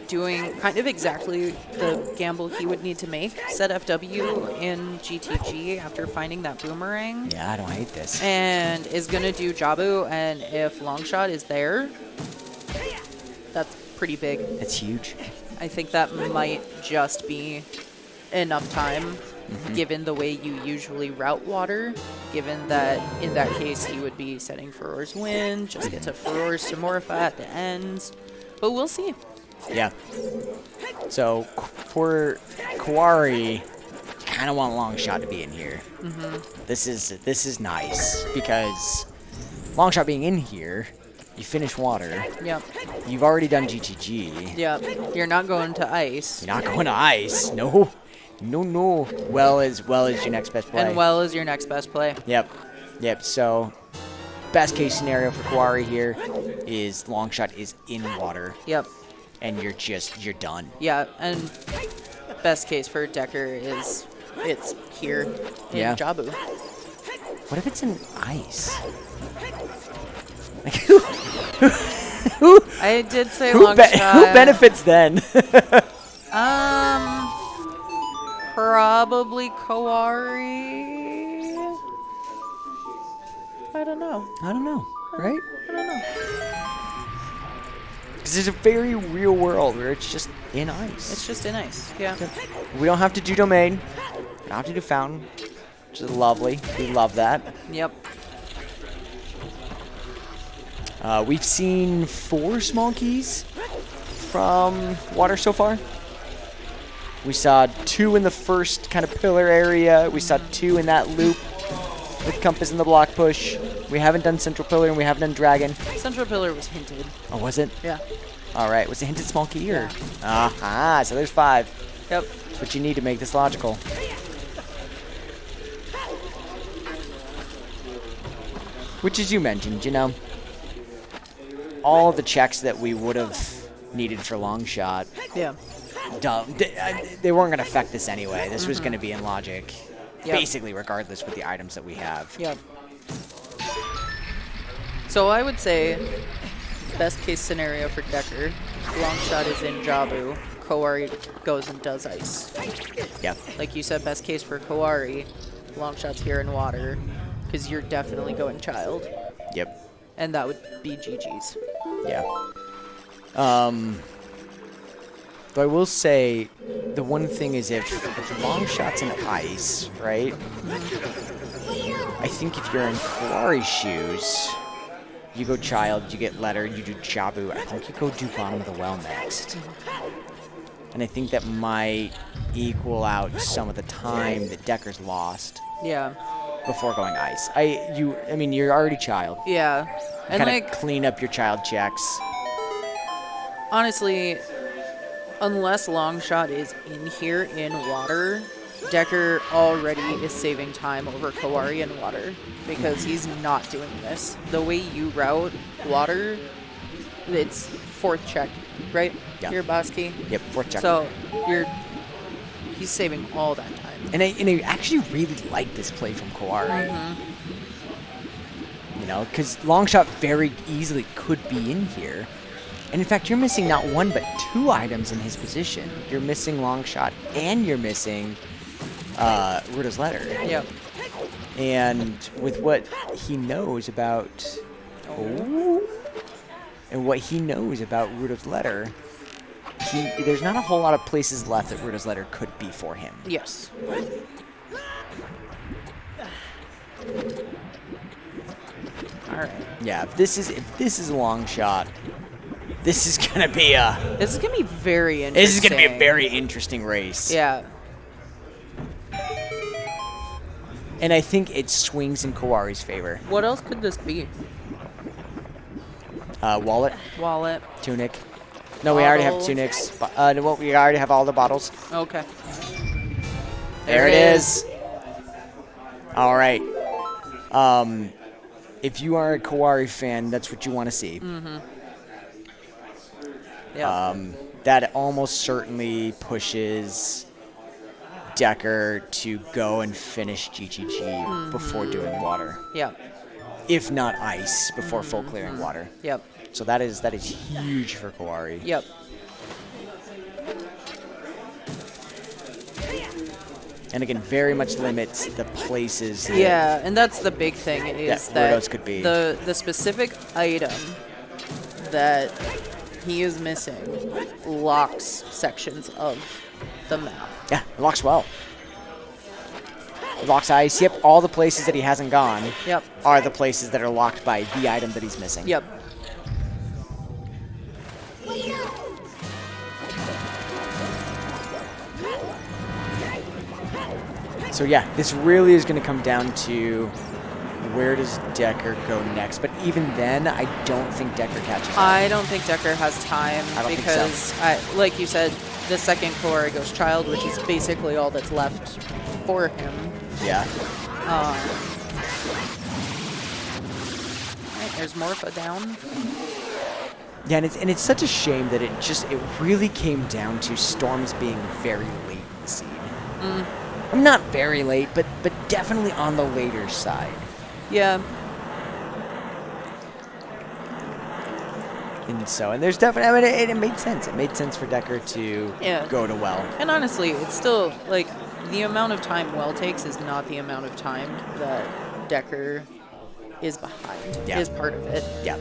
doing kind of exactly the gamble he would need to make. Set FW in GTG after finding that boomerang. Yeah, I don't hate this. And is going to do Jabu, and if Longshot is there, that's pretty big. It's huge. I think that might just be enough time, given the way you usually route water, given that in that case he would be setting Furor's Wind, just get to Furor's to Morpha at the end. But we'll see. Yeah. So for Koari, kind of want Longshot to be in here. This is nice because Longshot being in here, you finish water. Yep. You've already done GTG. Yep. You're not going to ice. You're not going to ice. No. No. Well is your next best play. And well is your next best play. Yep. So best case scenario for Koari here is Longshot is in water. Yep. And you're done. Yeah, and best case for Decker is it's here in Jabu. What if it's in ice? I did say who Longshot. Who benefits then? Probably Koari. I don't know. Right? I don't know. Because there's a very real world where it's just in ice. It's just in ice, yeah. We don't have to do domain. We don't have to do fountain, which is lovely. We love that. Yep. We've seen 4 small keys from water so far. We saw 2 in the first kind of pillar area. We saw 2 in that loop with compass and the block push. We haven't done central pillar and we haven't done dragon. Central pillar was hinted. Oh, was it? Yeah. All right. Was it hinted small key or? Aha. So there's 5. Yep. That's what you need to make this logical. Which, as you mentioned, you know, all the checks that we would have needed for long shot. Yeah. They weren't going to affect this anyway. This was going to be in logic, basically regardless with the items that we have. Yep. So I would say best case scenario for Decker, long shot is in Jabu, Koari goes and does ice. Yep. Like you said, best case for Koari, long shot's here in water, because you're definitely going child. Yep. And that would be GG's. Yeah. Though I will say, the one thing is if long shot's in ice, right? I think if you're in Koari's shoes, you go child, you get letter, you do Jabu. I think you go do bottom of the well next. And I think that might equal out some of the time that Decker's lost. Yeah. Before going ice. I mean, you're already child. Yeah. And kind of like, clean up your child checks. Honestly, unless Longshot is in here in water, Decker already is saving time over Koari in water because he's not doing this. The way you route water, it's 4th check right? Yeah. Your boss key. Yep, 4th check. So he's saving all that time. And I actually really like this play from Koari. You know, because Longshot very easily could be in here. And in fact, you're missing not 1 but 2 items in his position. You're missing Longshot and you're missing Ruda's Letter. Yep. And with what he knows about... and what he knows about Ruda's Letter, there's not a whole lot of places left that Ruda's Letter could be for him. Yes. All right. Yeah, if this is a long shot, this is gonna be very interesting. This is gonna be a very interesting race. Yeah. And I think it swings in Koari's favor. What else could this be? Wallet, Wallet. tunic. No, we already have Bottle. tunics. Well, we already have all the bottles. Okay. There it is. All right. If you are a Koari fan, that's what you want to see. Yeah. That almost certainly pushes Decker to go and finish GGG before doing water. Yeah. If not ice, before full clearing water. Yep. So that is huge for Koari. Yep. And again, very much limits the places. That Yeah, and that's the big thing is where that those could be. the specific item that he is missing locks sections of the map. Yeah, it locks well. It locks ice. Yep, all the places that he hasn't gone Yep. are the places that are locked by the item that he's missing. Yep. So yeah, this really is going to come down to where does Decker go next. But even then, I don't think Decker catches up. I don't think Decker has time I don't think because, so. like you said, the second Koari goes Child, which is basically all that's left for him. Yeah. Right, there's Morpha down. Yeah, and it's such a shame that it really came down to Storms being very late in the seed. Not very late, but definitely on the later side. Yeah. And there's definitely, I mean, it made sense. It made sense for Decker to go to well. And honestly, it's still, like, the amount of time Well takes is not the amount of time that Decker is behind, is part of it. Yeah.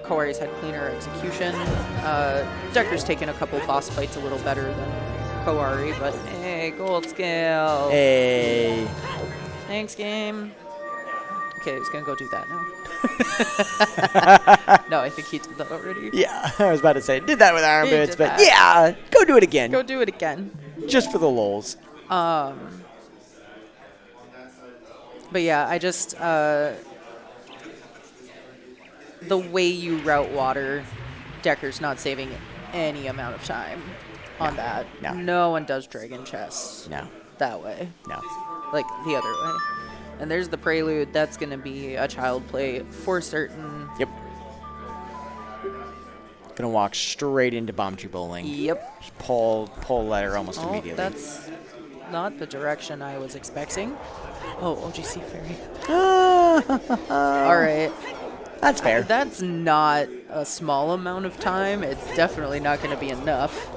Koari's had cleaner execution. Decker's taken a couple boss fights a little better than Koari, but hey, gold scale. Hey. Thanks, game. Okay, he's gonna go do that now. No, I think he did that already. Yeah, I was about to say, did that with Iron He Boots, did but that. yeah, go do it again. Go do it again. Just for the lols. But yeah, I just the way you route water, Decker's not saving any amount of time on that. No. No one does Dragon Chest No. that way. No. Like the other way. And there's the Prelude. That's going to be a child play for certain. Yep. Gonna walk straight into Bomb Tree Bowling. Yep. Just pull letter almost Oh, immediately. that's not the direction I was expecting. Oh, OGC Fairy. All right. That's fair. That's not a small amount of time. It's definitely not going to be enough.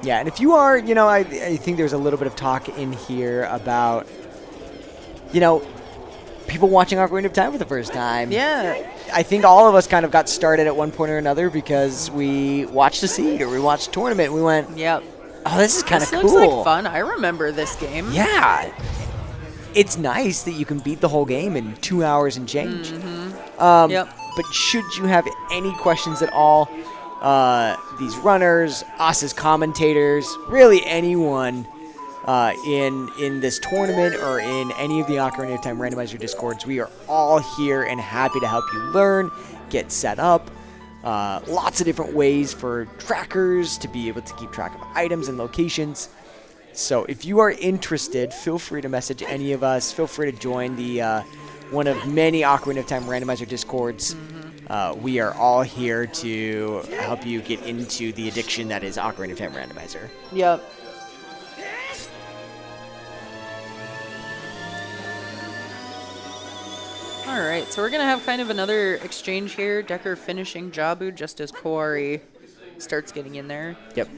Yeah, and if you are, I think there's a little bit of talk in here about, people watching Ocarina of Time for the first time. Yeah. I think all of us kind of got started at one point or another because we watched the seed or we watched a tournament and we went, Yep. oh, this is kind of cool. This looks like fun. I remember this game. Yeah. It's nice that you can beat the whole game in 2 hours and change. Yep. But should you have any questions at all, these runners, us as commentators, really anyone in this tournament or in any of the Ocarina of Time Randomizer Discords, we are all here and happy to help you learn, get set up. Lots of different ways for trackers to be able to keep track of items and locations. So if you are interested, feel free to message any of us. Feel free to join the one of many Ocarina of Time Randomizer Discords. We are all here to help you get into the addiction that is Ocarina of Time Randomizer. Yep. All right, so we're going to have kind of another exchange here. Decker finishing Jabu just as Koari starts getting in there. Yep.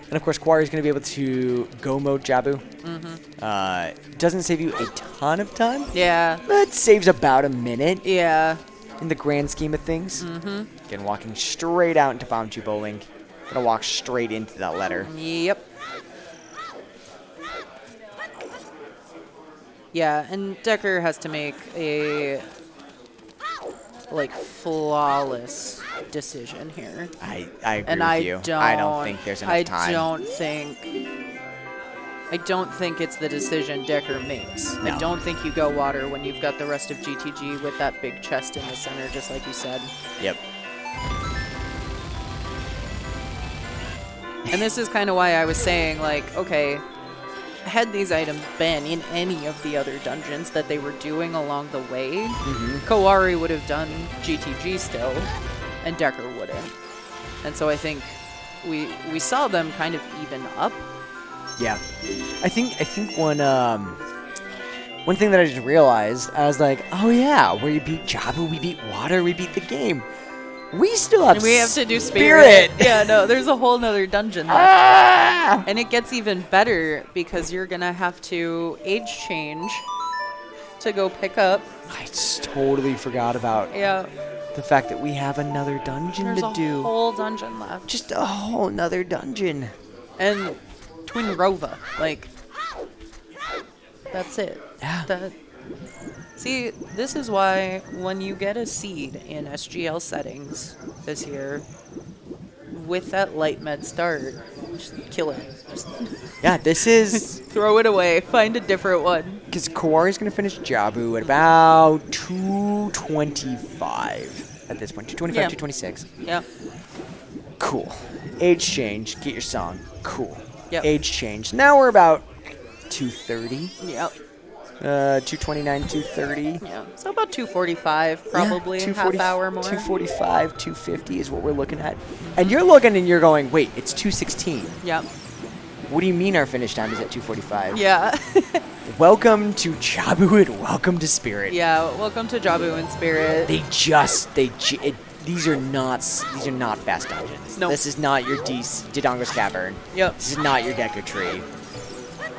And of course, Koari is going to be able to go mode Jabu. Doesn't save you a ton of time. Yeah. But saves about a minute Yeah. in the grand scheme of things. Again, walking straight out into Bombchu Bowling. Going to walk straight into that letter. Yep. Yeah, and Decker has to make a flawless decision here. I agree And with I you. don't I don't think there's enough time. I don't think it's the decision Decker makes. No. I don't think you go water when you've got the rest of GTG with that big chest in the center, just like you said. Yep. And this is kind of why I was saying, like, okay, had these items been in any of the other dungeons that they were doing along the way, Koari would have done GTG still, and Decker wouldn't. And so I think we saw them kind of even up. Yeah. I think one thing that I just realized, I was like, oh yeah, where you beat Jabu, we beat Water, we beat the game. We still have We have to do Spirit. Yeah, no, there's a whole nother dungeon left. Ah! And it gets even better because you're going to have to age change to go pick up. I just totally forgot about Yeah, the fact that we have another dungeon there's to a do. whole dungeon left. Just a whole nother dungeon. And Twin Rova, like, that's it. Yeah. See, this is why when you get a seed in SGL settings this year, with that light med start, just kill it. Just Yeah, this is... throw it away. Find a different one. Because Koari's going to finish Jabu at about 225 at this point. 225, Yeah. 226. Yeah. Cool. Age change. Get your song. Cool. Yep. Age change. Now we're about 230. Yep. 229, 230. Yeah. So about 245, probably. Yeah, Half hour more. 245, 250 is what we're looking at. And you're looking and you're going, wait, it's 216. Yep. What do you mean our finish time is at 245? Yeah. Welcome to Jabu and welcome to Spirit. Yeah. Welcome to Jabu and Spirit. These are not fast dungeons. Nope. This is not your Dodongo's Cavern. Yep. This is not your Deku Tree.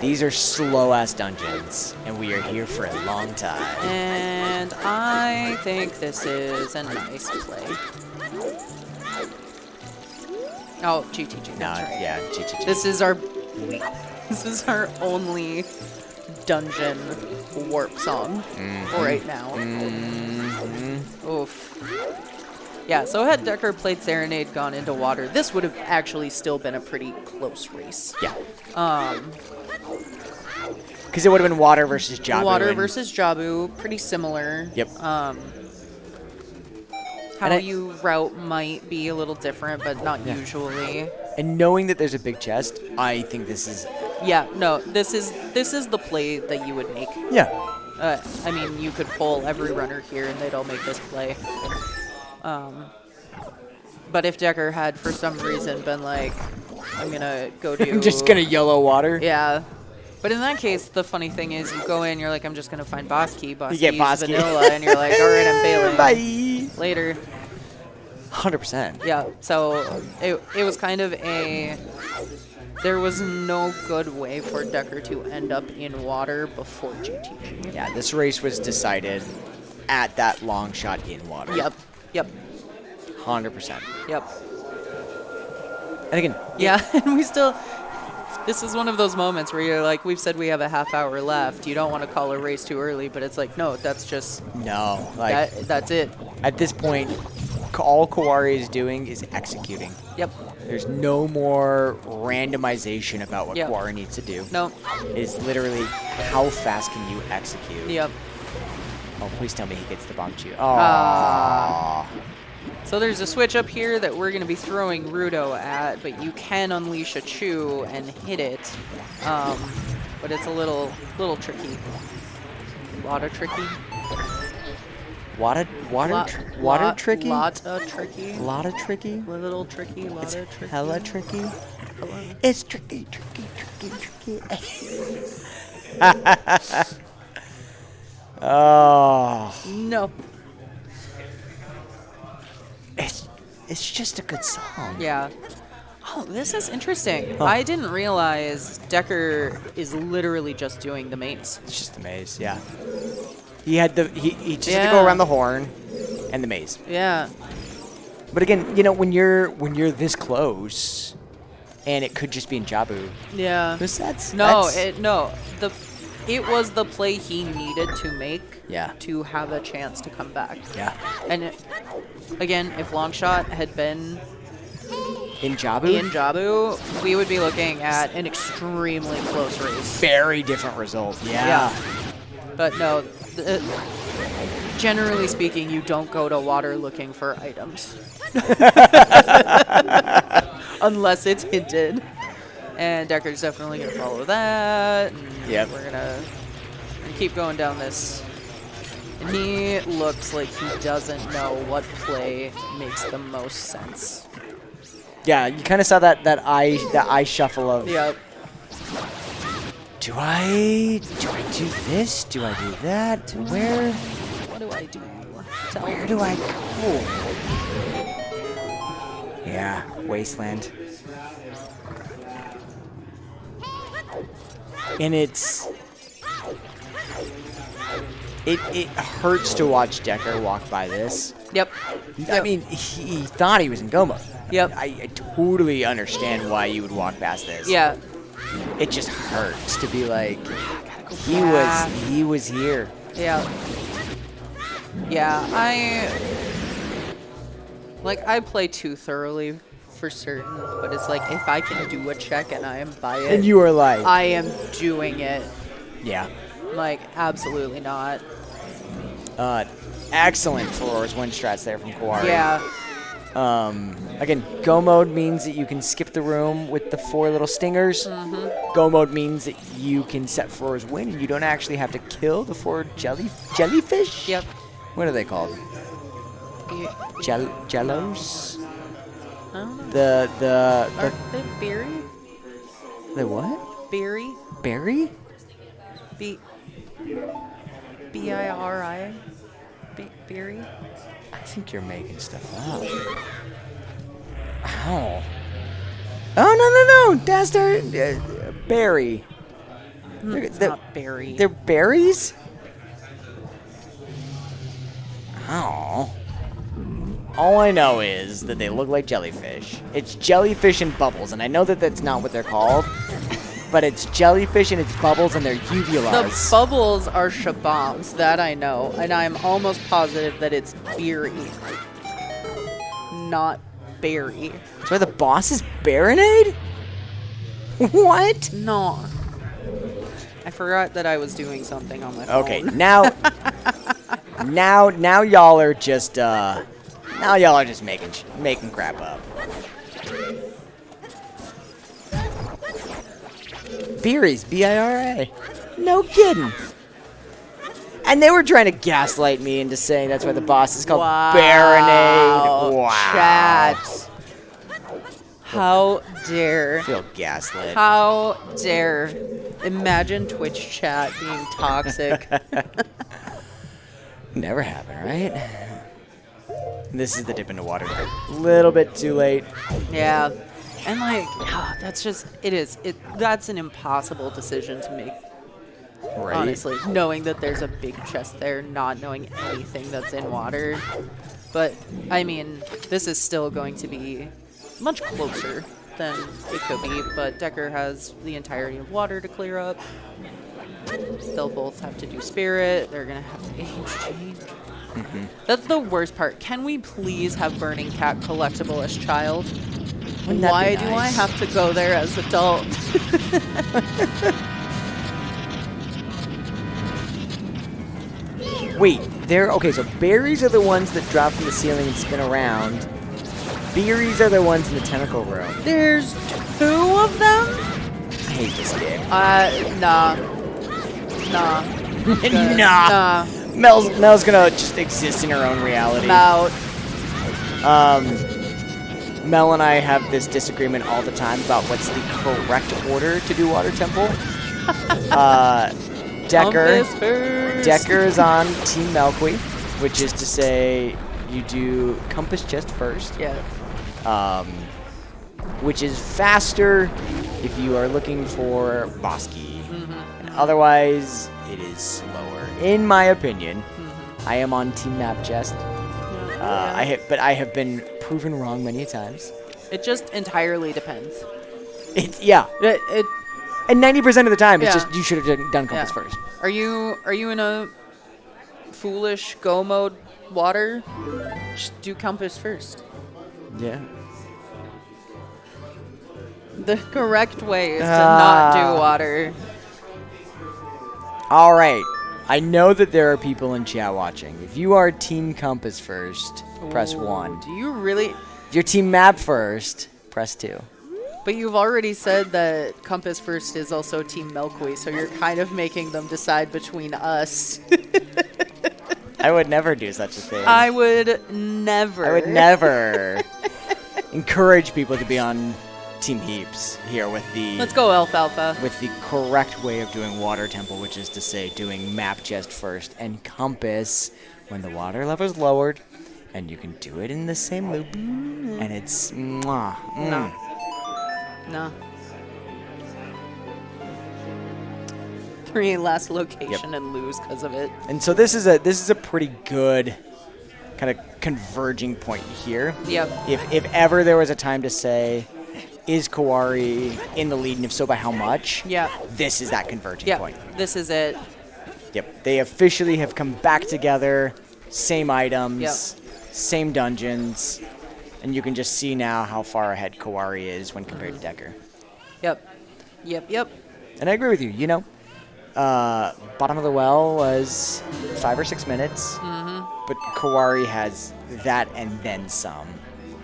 These are slow-ass dungeons, and we are here for a long time. And I think this is a nice play. Oh, GTG. That's right. Yeah, GTG. This is our only dungeon warp song right now. Oof. Yeah, so had Decker played Serenade, gone into water, this would have actually still been a pretty close race. Yeah. Because it would have been Water versus Jabu. Water versus Jabu, pretty similar. Yep. How you route might be a little different, but not usually. And knowing that there's a big chest, I think this is... Yeah, no, this is the play that you would make. Yeah. I mean, you could poll every runner here and they'd all make this play. But if Decker had, for some reason, been like, I'm going to go do... I'm just going to yellow Water. Yeah. But in that case, the funny thing is you go in, you're like, I'm just going to find Boss Key. Boss You get Key's Boss Key. vanilla, and you're like, all right, I'm bailing. Bye. Later. 100%. Yeah, so it was kind of a... There was no good way for Decker to end up in water before GTG. Yeah, this race was decided at that long shot in Water. Yep. 100%. Yep. And again... Yeah, and we still... This is one of those moments where you're like, we've said we have a half hour left. You don't want to call a race too early, but it's like, no, that's just... No. Like, that's it. at this point, all Koari is doing is executing. Yep. There's no more randomization about what Koari needs to do. No. It's literally how fast can you execute. Yep. Oh, please tell me he gets the bomb too. Oh. So there's a switch up here that we're going to be throwing Rudo at, but you can unleash a Chew and hit it. But it's a little tricky. Lotta tricky. Water tricky? Lotta tricky. Lotta tricky? Little tricky, It's lotta tricky. hella tricky. Hella. It's tricky. Oh. No. It's just a good song. Yeah. Oh, this is interesting. Huh. I didn't realize Decker is literally just doing the maze. It's just the maze, yeah. He had he just had to Yeah. go around the horn and the maze. Yeah. But again, you know, when you're this close, and it could just be in Jabu. Yeah. That's It was the play he needed to make Yeah. to have a chance to come back. Yeah. And again, if Longshot had been In Jabu? in Jabu, we would be looking at an extremely close race. Very different result. Yeah. But no, generally speaking, you don't go to water looking for items. Unless it's hinted. And Decker's definitely going to follow that. Yep. We're gonna keep going down this. And he looks like he doesn't know what play makes the most sense. Yeah, you kind of saw that eye shuffle of. Yep. Do I do this? Do I do that? Where? What do I do? Where do I go? Yeah, Wasteland. And it hurts to watch Decker walk by this. Yep. I mean, he thought he was in go mode. Yep. I totally understand why you would walk past this. Yeah. It just hurts to be like, back. he was here. Yeah. Yeah, I play too thoroughly for certain, but it's like if I can do a check and I am by it, And you were like, I am doing it. yeah. Like, absolutely not. Excellent floors win strats there from Koari. Yeah. Again, go mode means that you can skip the room with the 4 little stingers. Go mode means that you can set floors win and you don't actually have to kill the 4 jellyfish. Yep. What are they called? Jellos? I don't know. The Are they berry? the what? Berry? Berry? B-I-R-I? Berry? I think you're making stuff up. Ow. Oh, no. That's their berry. It's not berry. They're berries? Oh. All I know is that they look like jellyfish. It's jellyfish and bubbles, and I know that that's not what they're called, but it's jellyfish and it's bubbles and they're uvulars. The bubbles are shaboms, that I know, and I'm almost positive that it's berry, not berry. So the boss is Baronade? What? No. I forgot that I was doing something on my phone. Okay, now y'all are just making crap up. Berries, B-I-R-A. No kidding. And they were trying to gaslight me into saying that's why the boss is called Baronade. Wow. Chat. How dare. I feel gaslit. How dare. Imagine Twitch chat being toxic. Never happened, right? This is the dip into water. A little bit too late. Yeah. And like, that's just, that's an impossible decision to make. Right. Honestly, knowing that there's a big chest there, not knowing anything that's in water. But, I mean, this is still going to be much closer than it could be, but Decker has the entirety of water to clear up. They'll both have to do spirit. They're going to have to age change. That's the worst part. Can we please have Burning Cat collectible as child? Wouldn't that be Why do I nice? have to go there as adult? Wait, Okay, so berries are the ones that drop from the ceiling and spin around. Beeries are the ones in the tentacle room. There's 2 of them? I hate this game. Nah. Nah. Mel's gonna just exist in her own reality. Out. Mel and I have this disagreement all the time about what's the correct order to do Water Temple. Decker is on Team Melqui, which is to say you do Compass Chest first. Yeah. Which is faster if you are looking for Boss Key. And otherwise, it is slower. In my opinion, I am on Team Map Chest. But I have been proven wrong many times. It just entirely depends. Yeah. And 90% of the time, it's just you should have done Compass first. Are you in a foolish go mode water? Just do Compass first. Yeah. The correct way is to not do water. All right. I know that there are people in chat watching. If you are Team Compass first, press 1. Do you really? If you're Team Map first, press 2. But you've already said that Compass first is also Team Melqui, so you're kind of making them decide between us. I would never do such a thing. I would never encourage people to be on Team Heaps here with the... Let's go, Alfalfa. With the correct way of doing Water Temple, which is to say doing Map Chest first and Compass when the water level is lowered, and you can do it in the same loop, and it's... No. 3 last location and lose because of it. And so this is a pretty good kind of converging point here. Yep. If ever there was a time to say, is Koari in the lead, and if so, by how much? Yeah. This is that converging point. This is it. Yep. They officially have come back together. Same items. Same dungeons. And you can just see now how far ahead Koari is when compared to Decker. Yep. And I agree with you. You know, bottom of the well was 5 or 6 minutes. But Koari has that and then some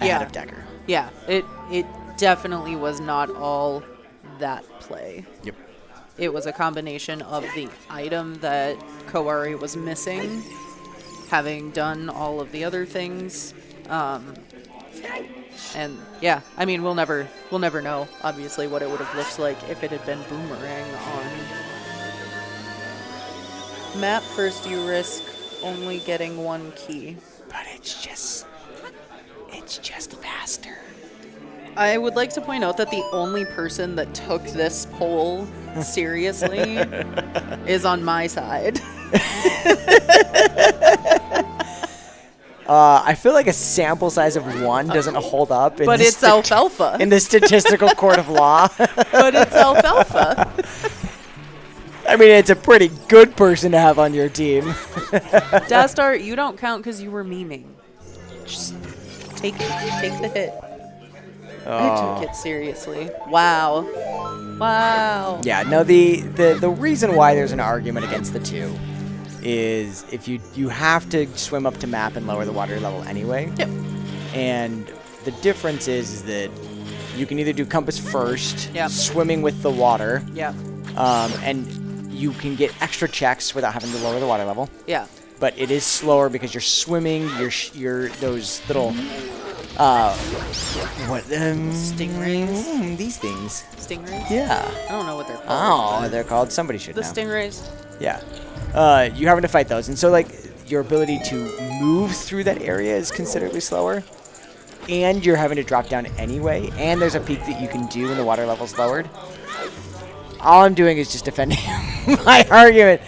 ahead of Decker. Yeah. It definitely was not all that play. Yep. It was a combination of the item that Koari was missing, having done all of the other things. And yeah, I mean, we'll never know, obviously, what it would have looked like if it had been Boomerang on map. First, you risk only getting 1 key. But it's just faster. I would like to point out that the only person that took this poll seriously is on my side. I feel like a sample size of 1 doesn't hold up. But it's Alfalfa. In the statistical court of law. But it's Alfalfa. I mean, it's a pretty good person to have on your team. Dastar, you don't count because you were memeing. Just take the hit. I took it seriously. Wow. Yeah, no, the reason why there's an argument against the 2 is if you have to swim up to map and lower the water level anyway. Yep. And the difference is that you can either do Compass first, yep, swimming with the water, yep, and you can get extra checks without having to lower the water level. Yeah. But it is slower because you're swimming, you're those little stingrays? These things. Stingrays? Yeah. I don't know what they're called. Oh, they're called. Somebody should know. The stingrays? Yeah. You're having to fight those. And so, like, your ability to move through that area is considerably slower. And you're having to drop down anyway. And there's a peak that you can do when the water level's lowered. All I'm doing is just defending my argument.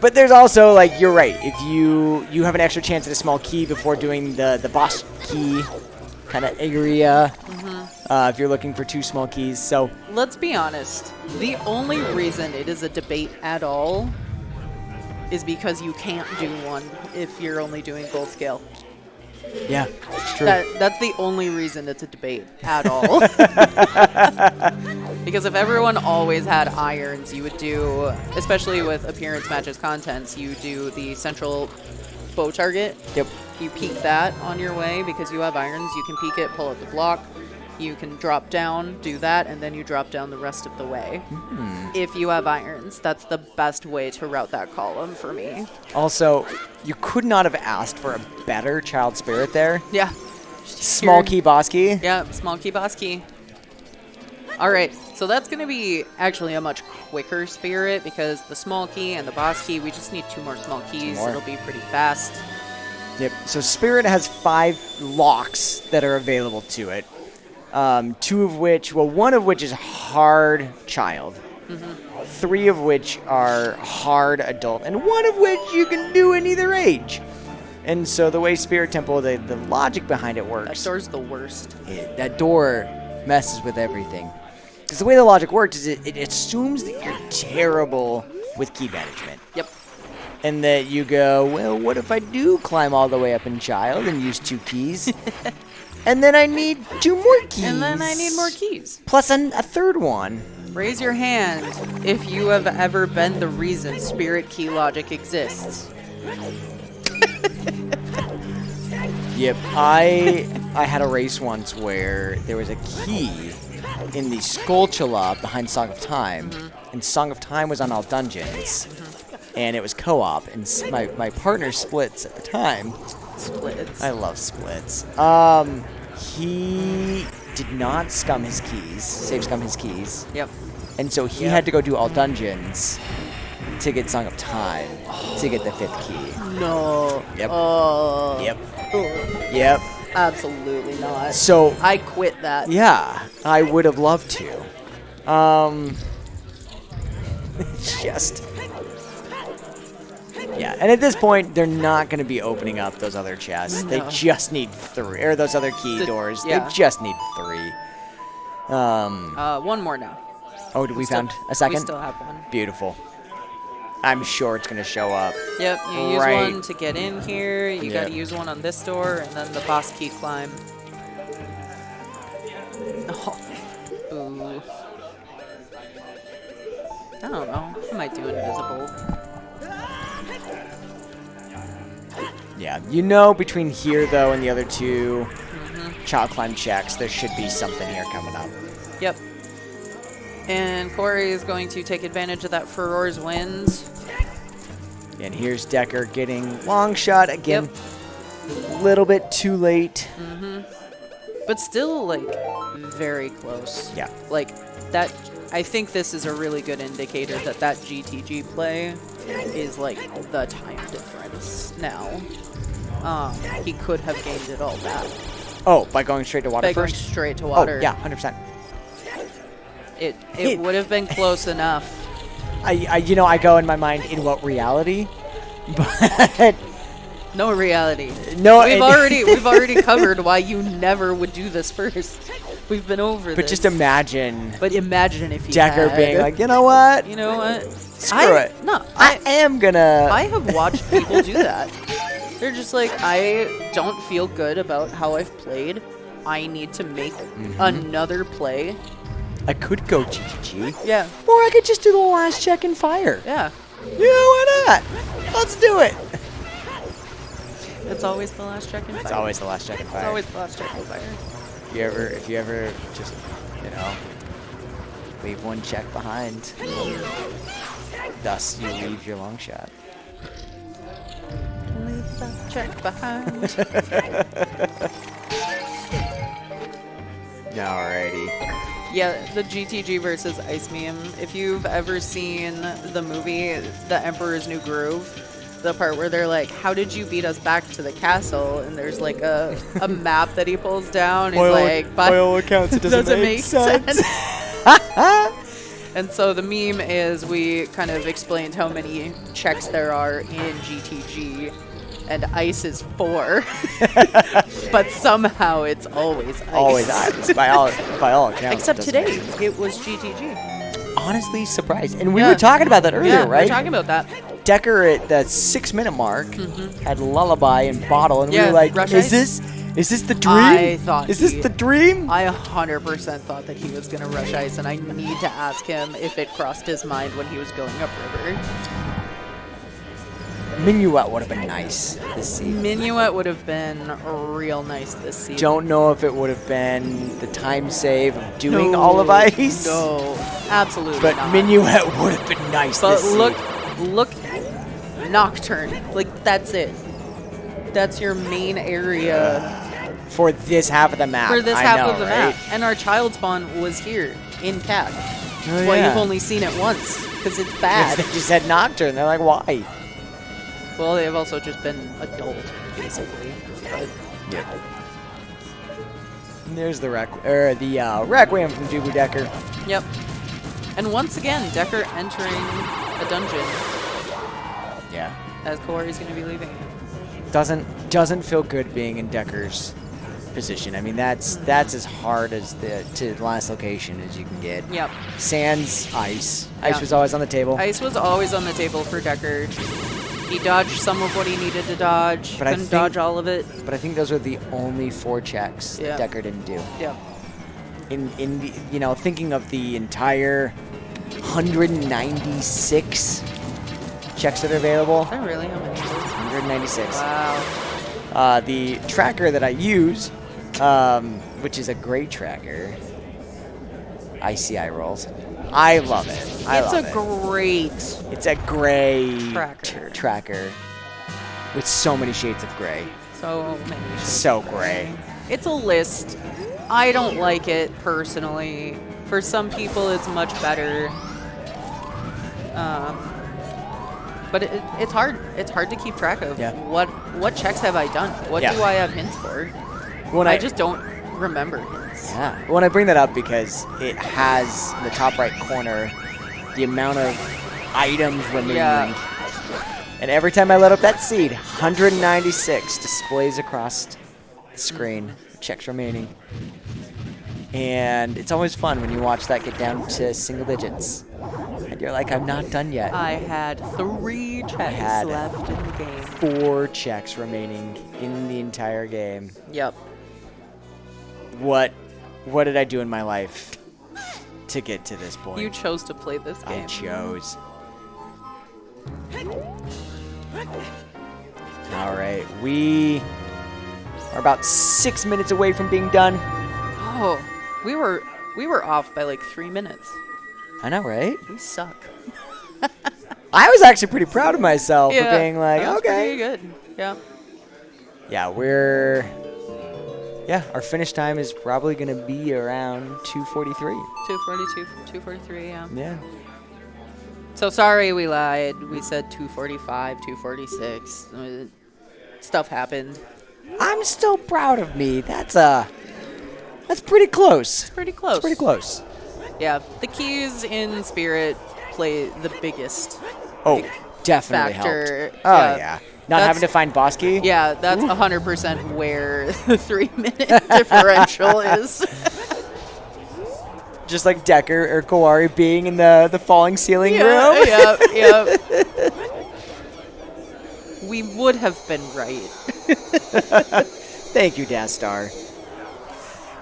But there's also, like, you're right. If you have an extra chance at a small key before doing the boss key kind of area, if you're looking for 2 small keys. So let's be honest. The only reason it is a debate at all is because you can't do one if you're only doing gold scale. Yeah, it's true. That's the only reason it's a debate at all. Because if everyone always had irons, you would do, especially with appearance matches contents, you do the central bow target. Yep. You peek that on your way because you have irons. You can peek it, pull out the block. You can drop down, do that, and then you drop down the rest of the way. If you have irons, that's the best way to route that column for me. Also, you could not have asked for a better child spirit there. Yeah. Small key, boss key. Yeah, small key, boss key. All right, so that's going to be actually a much quicker spirit because the small key and the boss key, we just need 2 more small keys. It'll be pretty fast. Yep, so spirit has 5 locks that are available to it. 2 of which, well, 1 of which is hard child. 3 of which are hard adult, and 1 of which you can do in either age. And so the way Spirit Temple, the logic behind it works. That door's the worst. That door messes with everything. Because the way the logic works is it assumes that you're terrible with key management. Yep. And that you go, well, what if I do climb all the way up in child and use 2 keys? And then I need 2 more keys. And then I need more keys. Plus a 3rd one. Raise your hand if you have ever been the reason spirit key logic exists. Yep, I had a race once where there was a key in the Skulltula behind Song of Time, and Song of Time was on all dungeons, and it was co-op, and my partner Splits at the time. Splits. I love Splits. He did not scum his keys, save scum his keys. Yep. And so he had to go do all dungeons to get Song of Time, to get the 5th key. No. Yep. Yep. Ugh. Yep. Absolutely not. So I quit that. yeah, I would have loved to. Just yeah, and at this point, they're not going to be opening up those other chests. No. They just need 3, or those other key doors. Yeah. They just need 3. 1 more now. Oh, did we found a second? We still have 1. Beautiful. I'm sure it's going to show up. Yep, you use Right. 1 to get in here. You Yep. got to use 1 on this door, and then the boss key climb. Oh, boo. I don't know. I might do invisible. Yeah, you know, between here though and the other 2 child climb checks, there should be something here coming up. Yep. And Koari is going to take advantage of that Furor's winds. And here's Decker getting long shot again. A little bit too late. But still, like, very close. Yeah. Like, that, I think this is a really good indicator that that GTG play is, like, the time difference now. He could have gained it all back. Oh, by going straight to water By going first? straight to water. Oh, yeah, 100%. It would have been close enough. I go in my mind, in what reality? But No reality. no, We've already covered why you never would do this first. We've been over this. But just imagine But imagine if you Decker had. being like, you know what? You know what? Screw it. No, I am gonna. I have watched people do that. They're just like, I don't feel good about how I've played. I need to make another play. I could go GGG. Yeah. Or I could just do the last check and fire. Yeah. You know, why not? Let's do it. It's always the last check and fire. It's always the last check and fire. It's always the last check and fire. If you ever just, leave 1 check behind, thus you leave your long shot. Leave that check behind. Alrighty. Yeah, the GTG versus Ice Meme. If you've ever seen the movie The Emperor's New Groove, the part where they're like, how did you beat us back to the castle? And there's like a map that he pulls down. He's like, by all accounts, it doesn't make sense. And so the meme is we kind of explained how many checks there are in GTG. And ice is 4, but somehow it's always ice. Always ice, by all accounts. Except it today, doesn't make sense. it was GTG. Honestly, surprised. And we were talking about that earlier, Yeah, right? we were talking about that. Decker at the 6-minute mark had Lullaby and Bottle, and we were like, Rush is Ice. this Is this the dream? I thought Is this the dream? I 100% thought that he was going to rush ice, and I need to ask him if it crossed his mind when he was going upriver. Minuet would have been nice this season. Minuet would have been real nice this season. Don't know if it would have been the time save of doing all of ice. No, absolutely But not. Minuet would have been nice But this look, season. Nocturne. Like, that's it. That's your main area For this half of the map. for this I half know, of the right? map. And our child spawn was here in CAD. Oh, Well, yeah. you've only seen it once because it's Yes, bad. they just said Nocturne. They're like, why? Well, they've also just been adult, basically. But Yeah. And there's the Requiem from DubuDeccer. yep. And once again, Decker entering a dungeon Yeah. as Koari's going to be leaving. Doesn't feel good being in Decker's position. I mean, that's as hard as to the last location as you can get. Yep. Sans ice. Ice Yeah. was always on the table. Ice was always on the table for Decker. He dodged some of what he needed to dodge. But I Couldn't think- dodge all of it. But I think those were the only 4 checks Yeah. that Decker didn't do. Yep. In the, thinking of the entire 196 checks that are available. Is that really how many? 196. Wow. The tracker that I use, which is a great tracker, ICI rolls. I love it. It's a great Tracker tracker. with so many shades of gray. So many. So gray. It's a list. I don't like it personally. For some people, it's much better. But it's hard. It's hard to keep track of. Yeah. What checks have I done? What Yeah. do I have hints for? When I just don't remember hints. Yeah. When I bring that up because it has in the top right corner the amount of items remaining. Yeah. And every time I let up that seed, 196 displays across the screen. Checks remaining. And it's always fun when you watch that get down to single digits. And you're like, I'm not done yet. I had 3 checks had left in the game. 4 checks remaining in the entire game. Yep. What did I do in my life to get to this point? You chose to play this game. I chose. All right, we are about 6 minutes away from being done. Oh, we were off by like 3 minutes. I know, right? We suck. I was actually pretty proud of myself for Yeah, being like, that was okay. pretty good. Yeah. Yeah, our finish time is probably going to be around 2:43. 242, 243, yeah. Yeah. So sorry we lied. We said 245, 246. Stuff happened. I'm still proud of me. That's pretty close. Pretty close. Pretty close. Yeah, the keys in Spirit play the biggest Oh, definitely factor. helped. Oh, yeah. Not That's- having to find boss key? Yeah, that's 100% where the 3-minute differential is. Just like Decker or Koari being in the falling ceiling room? Yeah. We would have been right. Thank you, Dastar.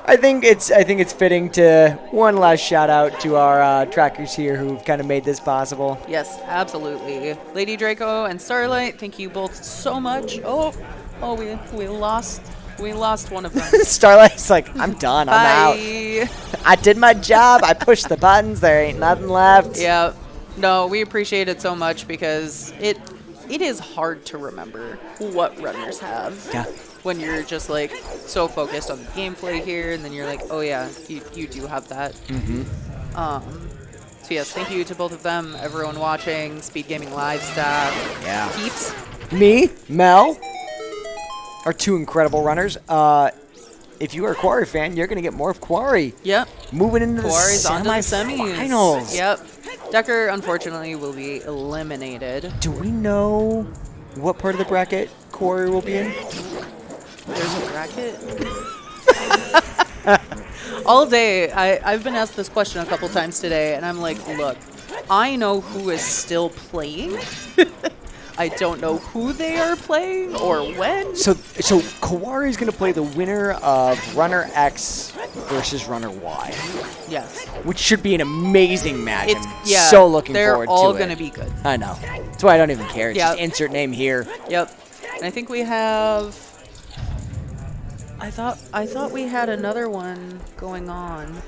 I think it's fitting to one last shout out to our trackers here who've kind of made this possible. Yes, absolutely. Lady Draco and Starlight, thank you both so much. Oh, we lost one of them. Starlight's like, I'm done. I'm out. Bye. I did my job. I pushed the buttons. There ain't nothing left. Yeah. No, we appreciate it so much because it is hard to remember what runners have. Yeah. When you're just like so focused on the gameplay here, and then you're like, oh yeah, you do have that. Mm-hmm. So yes, thank you to both of them, everyone watching, Speedgaming Live staff, Yeah. Peeps. Me, Mel, are 2 incredible runners. If you are a Koari fan, you're going to get more of Koari. Yep. Moving into Koari's the onto the semis. semifinals. Yep. Decker, unfortunately, will be eliminated. Do we know what part of the bracket Koari will be in? There's a bracket. All day, I've been asked this question a couple times today, and I'm like, look, I know who is still playing. I don't know who they are playing or when. So Koari is going to play the winner of Runner X versus Runner Y. Yes. Which should be an amazing match. It's, I'm yeah, so looking forward to it. They're all going to be good. I know. That's why I don't even care. It's just insert name here. Yep. And I think we have... I thought we had another one going on.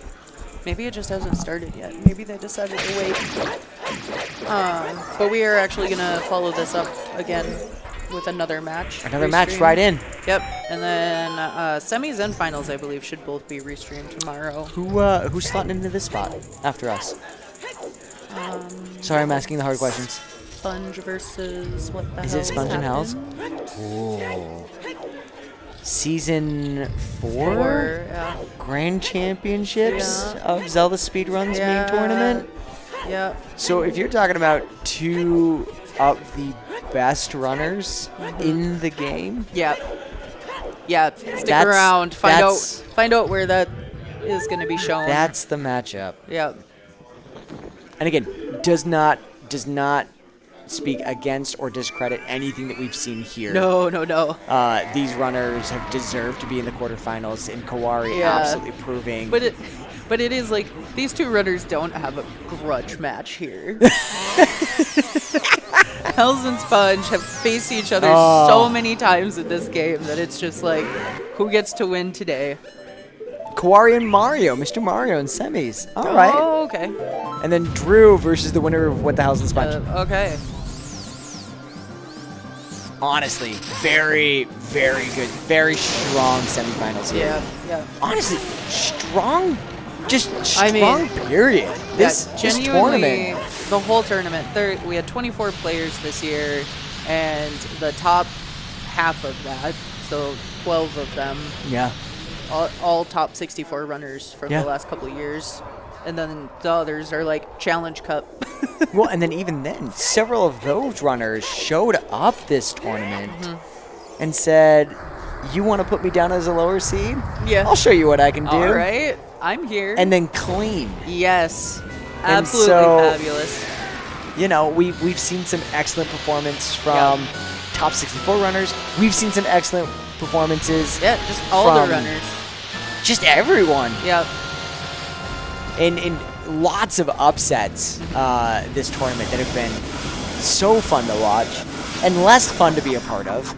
Maybe it just hasn't started yet. Maybe they decided to wait. But we are actually going to follow this up again with another match. Another match right in. Yep. And then semis and finals, I believe, should both be restreamed tomorrow. Who's slotting into this spot after us? Sorry, I'm asking the hard questions. Sponge versus what the hell is it Sponge and Hells? Cool. Season 4? Yeah. Grand Championships of Zelda Speedruns Yeah. main tournament? Yeah. So if you're talking about two of the best runners in the game, Yeah. Yeah. Stick around. Find out where that is going to be shown. that's the matchup. Yeah. And again, does not speak against or discredit anything that we've seen here. No. These runners have deserved to be in the quarterfinals, and Koari absolutely proving. But it is like these two runners don't have a grudge match here. Hells and Sponge have faced each other so many times in this game that it's just like, who gets to win today? Koari and Mario, Mr. Mario in semis. All right. Oh, okay. And then Drew versus the winner of What the Hells and Sponge. Okay. Honestly, very, very good, very strong semifinals here. Yeah. Honestly, strong, period. This genuinely, tournament. the whole tournament, we had 24 players this year, and the top half of that, so 12 of them, all top 64 runners from the last couple of years. And then the others are like Challenge Cup. Well, and then even then, several of those runners showed up this tournament and said, "You want to put me down as a lower seed? Yeah. I'll show you what I can do." All right, I'm here. And then clean. Yes, And absolutely fabulous. You know, we've seen some excellent performance from top 64 runners. We've seen some excellent performances. Yeah, just all the runners. Just everyone. Yep. And lots of upsets this tournament that have been so fun to watch and less fun to be a part of.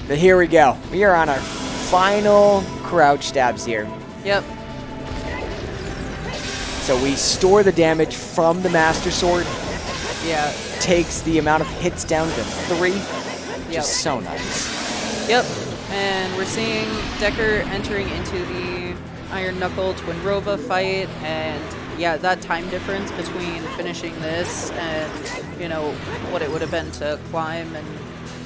But here we go. We are on our final crouch stabs here. Yep. So we store the damage from the Master Sword. Yeah. Takes the amount of hits down to 3. Just so nice. Yep. And we're seeing Decker entering into the Iron Knuckle Twin Rova fight, and yeah, that time difference between finishing this and, you know, what it would have been to climb and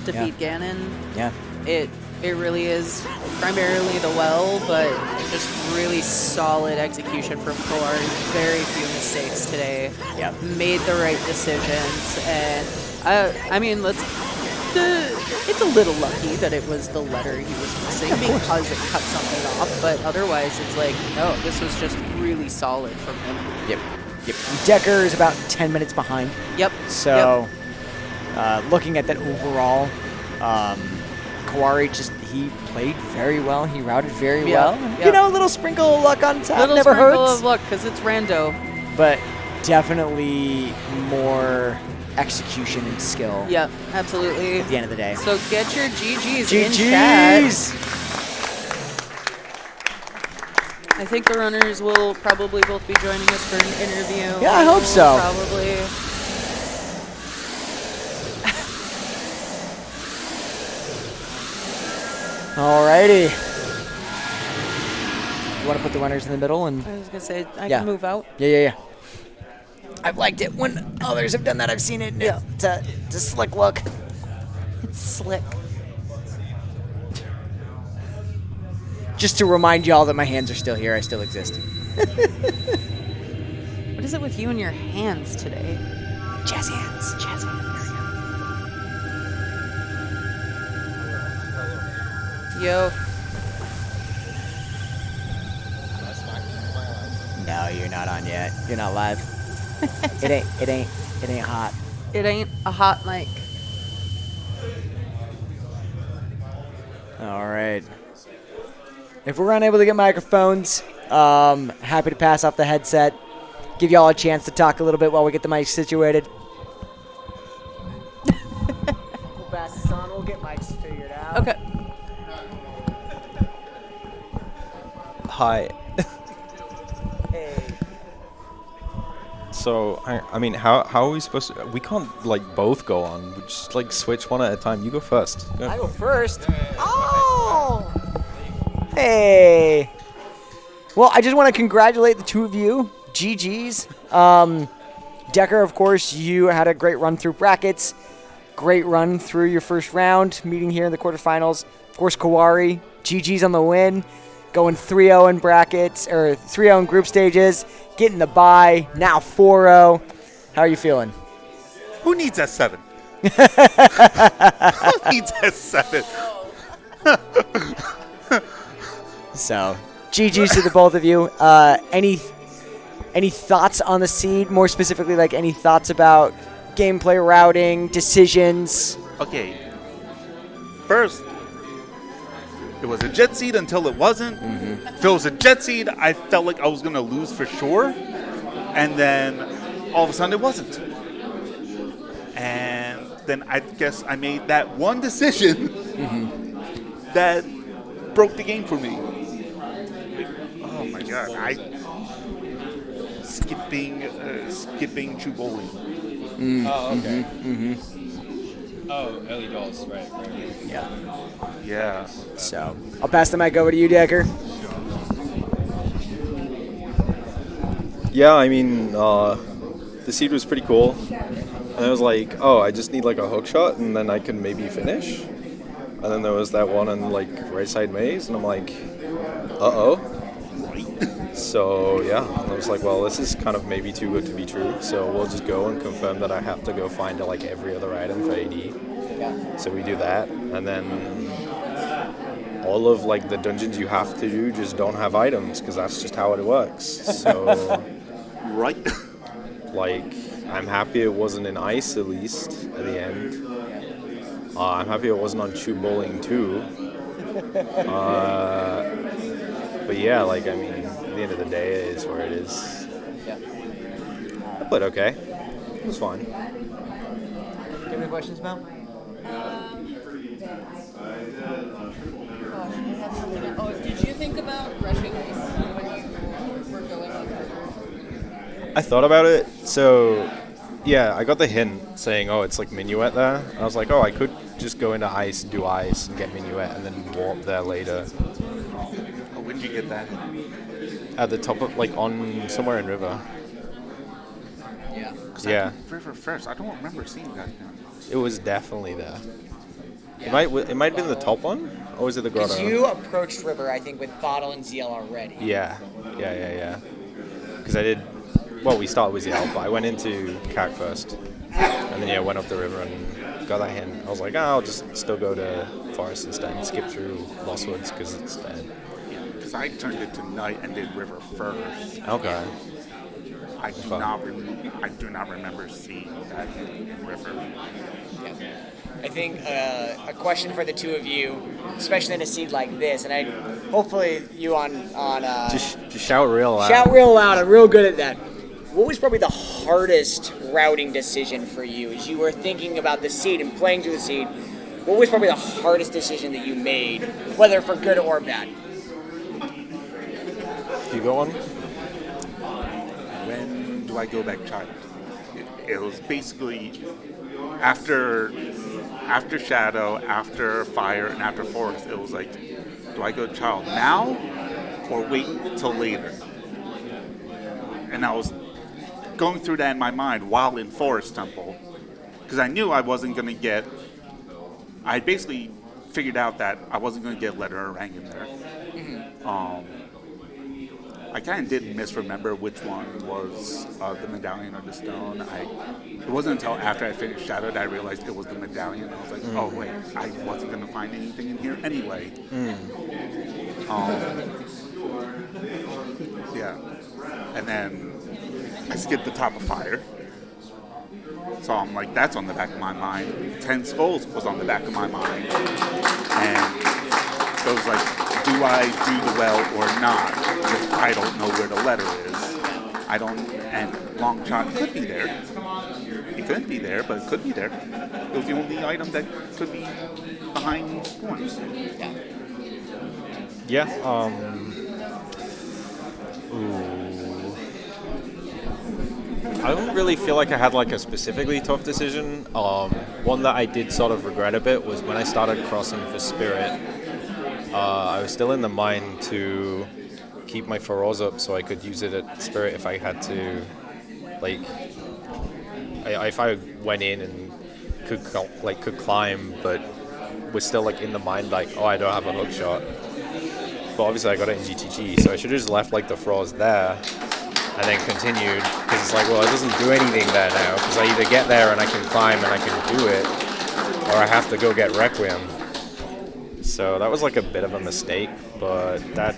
defeat Ganon. Yeah. It really is primarily the well, but just really solid execution from Koari. Very few mistakes today. Yeah. Made the right decisions, and I mean, it's a little lucky that it was the letter he was missing because it cut something off, but otherwise it's like, no, this was just really solid from him. Yep. Decker is about 10 minutes behind. Yep. So, looking at that overall, Koari he played very well. He routed very well. Yep. You know, a little sprinkle of luck on top Little never sprinkle hurts. of luck because it's rando. But definitely more execution and skill. Yep, absolutely. At the end of the day. So get your GGs in chat. I think the runners will probably both be joining us for an interview. Yeah, I hope so. Probably. Alrighty. You want to put the runners in the middle? And I was going to say, I can move out. Yeah. I've liked it when others have done that. I've seen it. Yeah. It's a slick look. It's slick. Just to remind y'all that my hands are still here. I still exist. What is it with you and your hands today? Jazz hands. Jazz hands. Yo. No, you're not on yet. You're not live. It ain't hot. It ain't a hot mic. All right. If we're unable to get microphones, happy to pass off the headset. Give y'all a chance to talk a little bit while we get the mics situated. We'll pass this on. We'll get mics figured out. Okay. Hi. Hey. So, I mean, how are we supposed to... We can't, like, both go on. We just, like, switch one at a time. You go first. Go. I go first. Oh! Hey. Well, I just want to congratulate the two of you. GG's. Decker, of course, you had a great run through brackets. Great run through your first round, meeting here in the quarterfinals. Of course, Koari, GG's on the win. Going 3-0 in brackets, or 3-0 in group stages. Getting the bye. Now 4-0. How are you feeling? Who needs S7? Who needs S7? So, GG's to the both of you. Any thoughts on the seed? More specifically, like any thoughts about gameplay, routing, decisions? Okay. First, it was a jet seed until it wasn't. If it was a jet seed, I felt like I was going to lose for sure. And then all of a sudden it wasn't. And then I guess I made that one decision that broke the game for me. Oh my god! Skipping Chew Bowling. Oh, okay. Oh, early doors, right. Yeah. Yeah. So, I'll pass the mic over to you, Decker. Yeah, I mean, the seed was pretty cool. And I was like, oh, I just need, like, a hook shot, and then I can maybe finish. And then there was that one on, like, right side maze, and I'm like, uh-oh. So, yeah, and I was like, well, this is kind of maybe too good to be true, so we'll just go and confirm that I have to go find, like, every other item for AD. Yeah. So we do that, and then all of, like, the dungeons you have to do just don't have items, because that's just how it works. So, Right. like, I'm happy it wasn't in ice, at least, at the end. I'm happy it wasn't on Chew Bowling, too. But yeah, like, I mean, at the end of the day, it is where it is. Yeah. I played okay. It was fine. Do you have any questions, Mel? Oh, did you think about rushing this when you were going on? I thought about it. So, yeah, I got the hint saying, oh, it's like Minuet there. And I was like, oh, I could just go into ice and do ice and get Minuet and then warp there later. Oh, when did you get that? At the top of, like, on somewhere in River. Yeah. Yeah. River first. I don't remember seeing that. It was definitely there. It might have been the top one, or was it the grotto? Because you approached River, I think, with Bottle and Zeal already. Yeah. Because I did. Well, we started with Zeal, but I went into CAC first, and then went up the river and got that hint. I was like, I'll just still go to Forest instead and skip through Lost Woods because it's dead. Because I turned it to night and did River first. Okay. I do not remember seeing that in River. Yeah. I think a question for the two of you, especially in a seed like this, and hopefully you on Just shout real loud. shout real loud. I'm real good at that. What was probably the hardest routing decision for you as you were thinking about the seed and playing through the seed? What was probably the hardest decision that you made, whether for good or bad? You go on? When do I go back child? It was basically after Shadow, after Fire, and after Forest. It was like, do I go child now or wait till later? And I was going through that in my mind while in Forest Temple, because I knew I wasn't going to get. I basically figured out that I wasn't going to get Letter Orang in there. I kind of did misremember which one was the medallion or the stone. It wasn't until after I finished Shadow that I realized it was the medallion. I was like, oh wait, I wasn't going to find anything in here anyway. Yeah. And then I skipped the top of fire. So I'm like, that's on the back of my mind. 10 skulls was on the back of my mind. And so it was like, do I do the well or not? Because I don't know where the letter is. I don't, and long shot could be there. It couldn't be there, but it could be there. It was the only item that could be behind corners. Yeah. I don't really feel like I had like a specifically tough decision. One that I did sort of regret a bit was when I started crossing for Spirit. I was still in the mind to keep my Feroz up so I could use it at Spirit if I had to. Like, if I went in and could climb, but was still like in the mind like, oh, I don't have a hook shot. But obviously I got it in GTG, so I should have just left like the Feroz there. And then continued, because it's like, well, it doesn't do anything there now, because I either get there and I can climb and I can do it, or I have to go get Requiem. So that was like a bit of a mistake, but that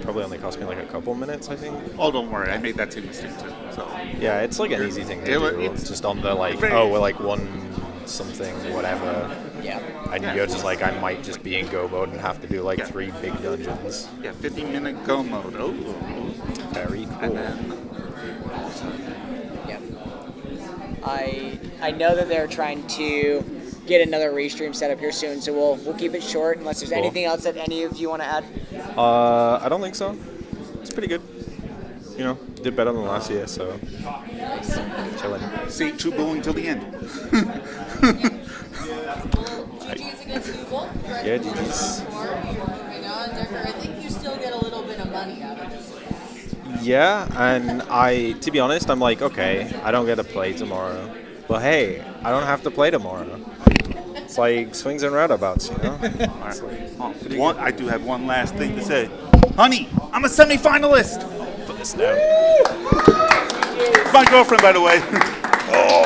probably only cost me like a couple minutes, I think. Oh, don't worry, I made that same mistake too. So yeah, it's like an easy thing to do. It's just on the like, oh, we're like one something, whatever. Yeah. And you're just like, I might just be in go mode and have to do like 3 big dungeons. Yeah, 50-minute go mode. Oh. Very cool. And then, Yeah. I know that they're trying to get another restream set up here soon, so we'll keep it short unless there's anything else that any of you want to add. I don't think so. It's pretty good. You know, did better than last year, so chilling. see, true bowling till the end. GG's against Google. Yeah, GG's. Moving on, Decker. I think you still get a little bit of money out of this. Yeah, and to be honest, I'm like, okay, I don't get to play tomorrow, but hey, I don't have to play tomorrow. It's like swings and roundabouts, you know? I do have one last thing to say. Honey, I'm a semi-finalist. Put this down. My girlfriend, by the way. Oh!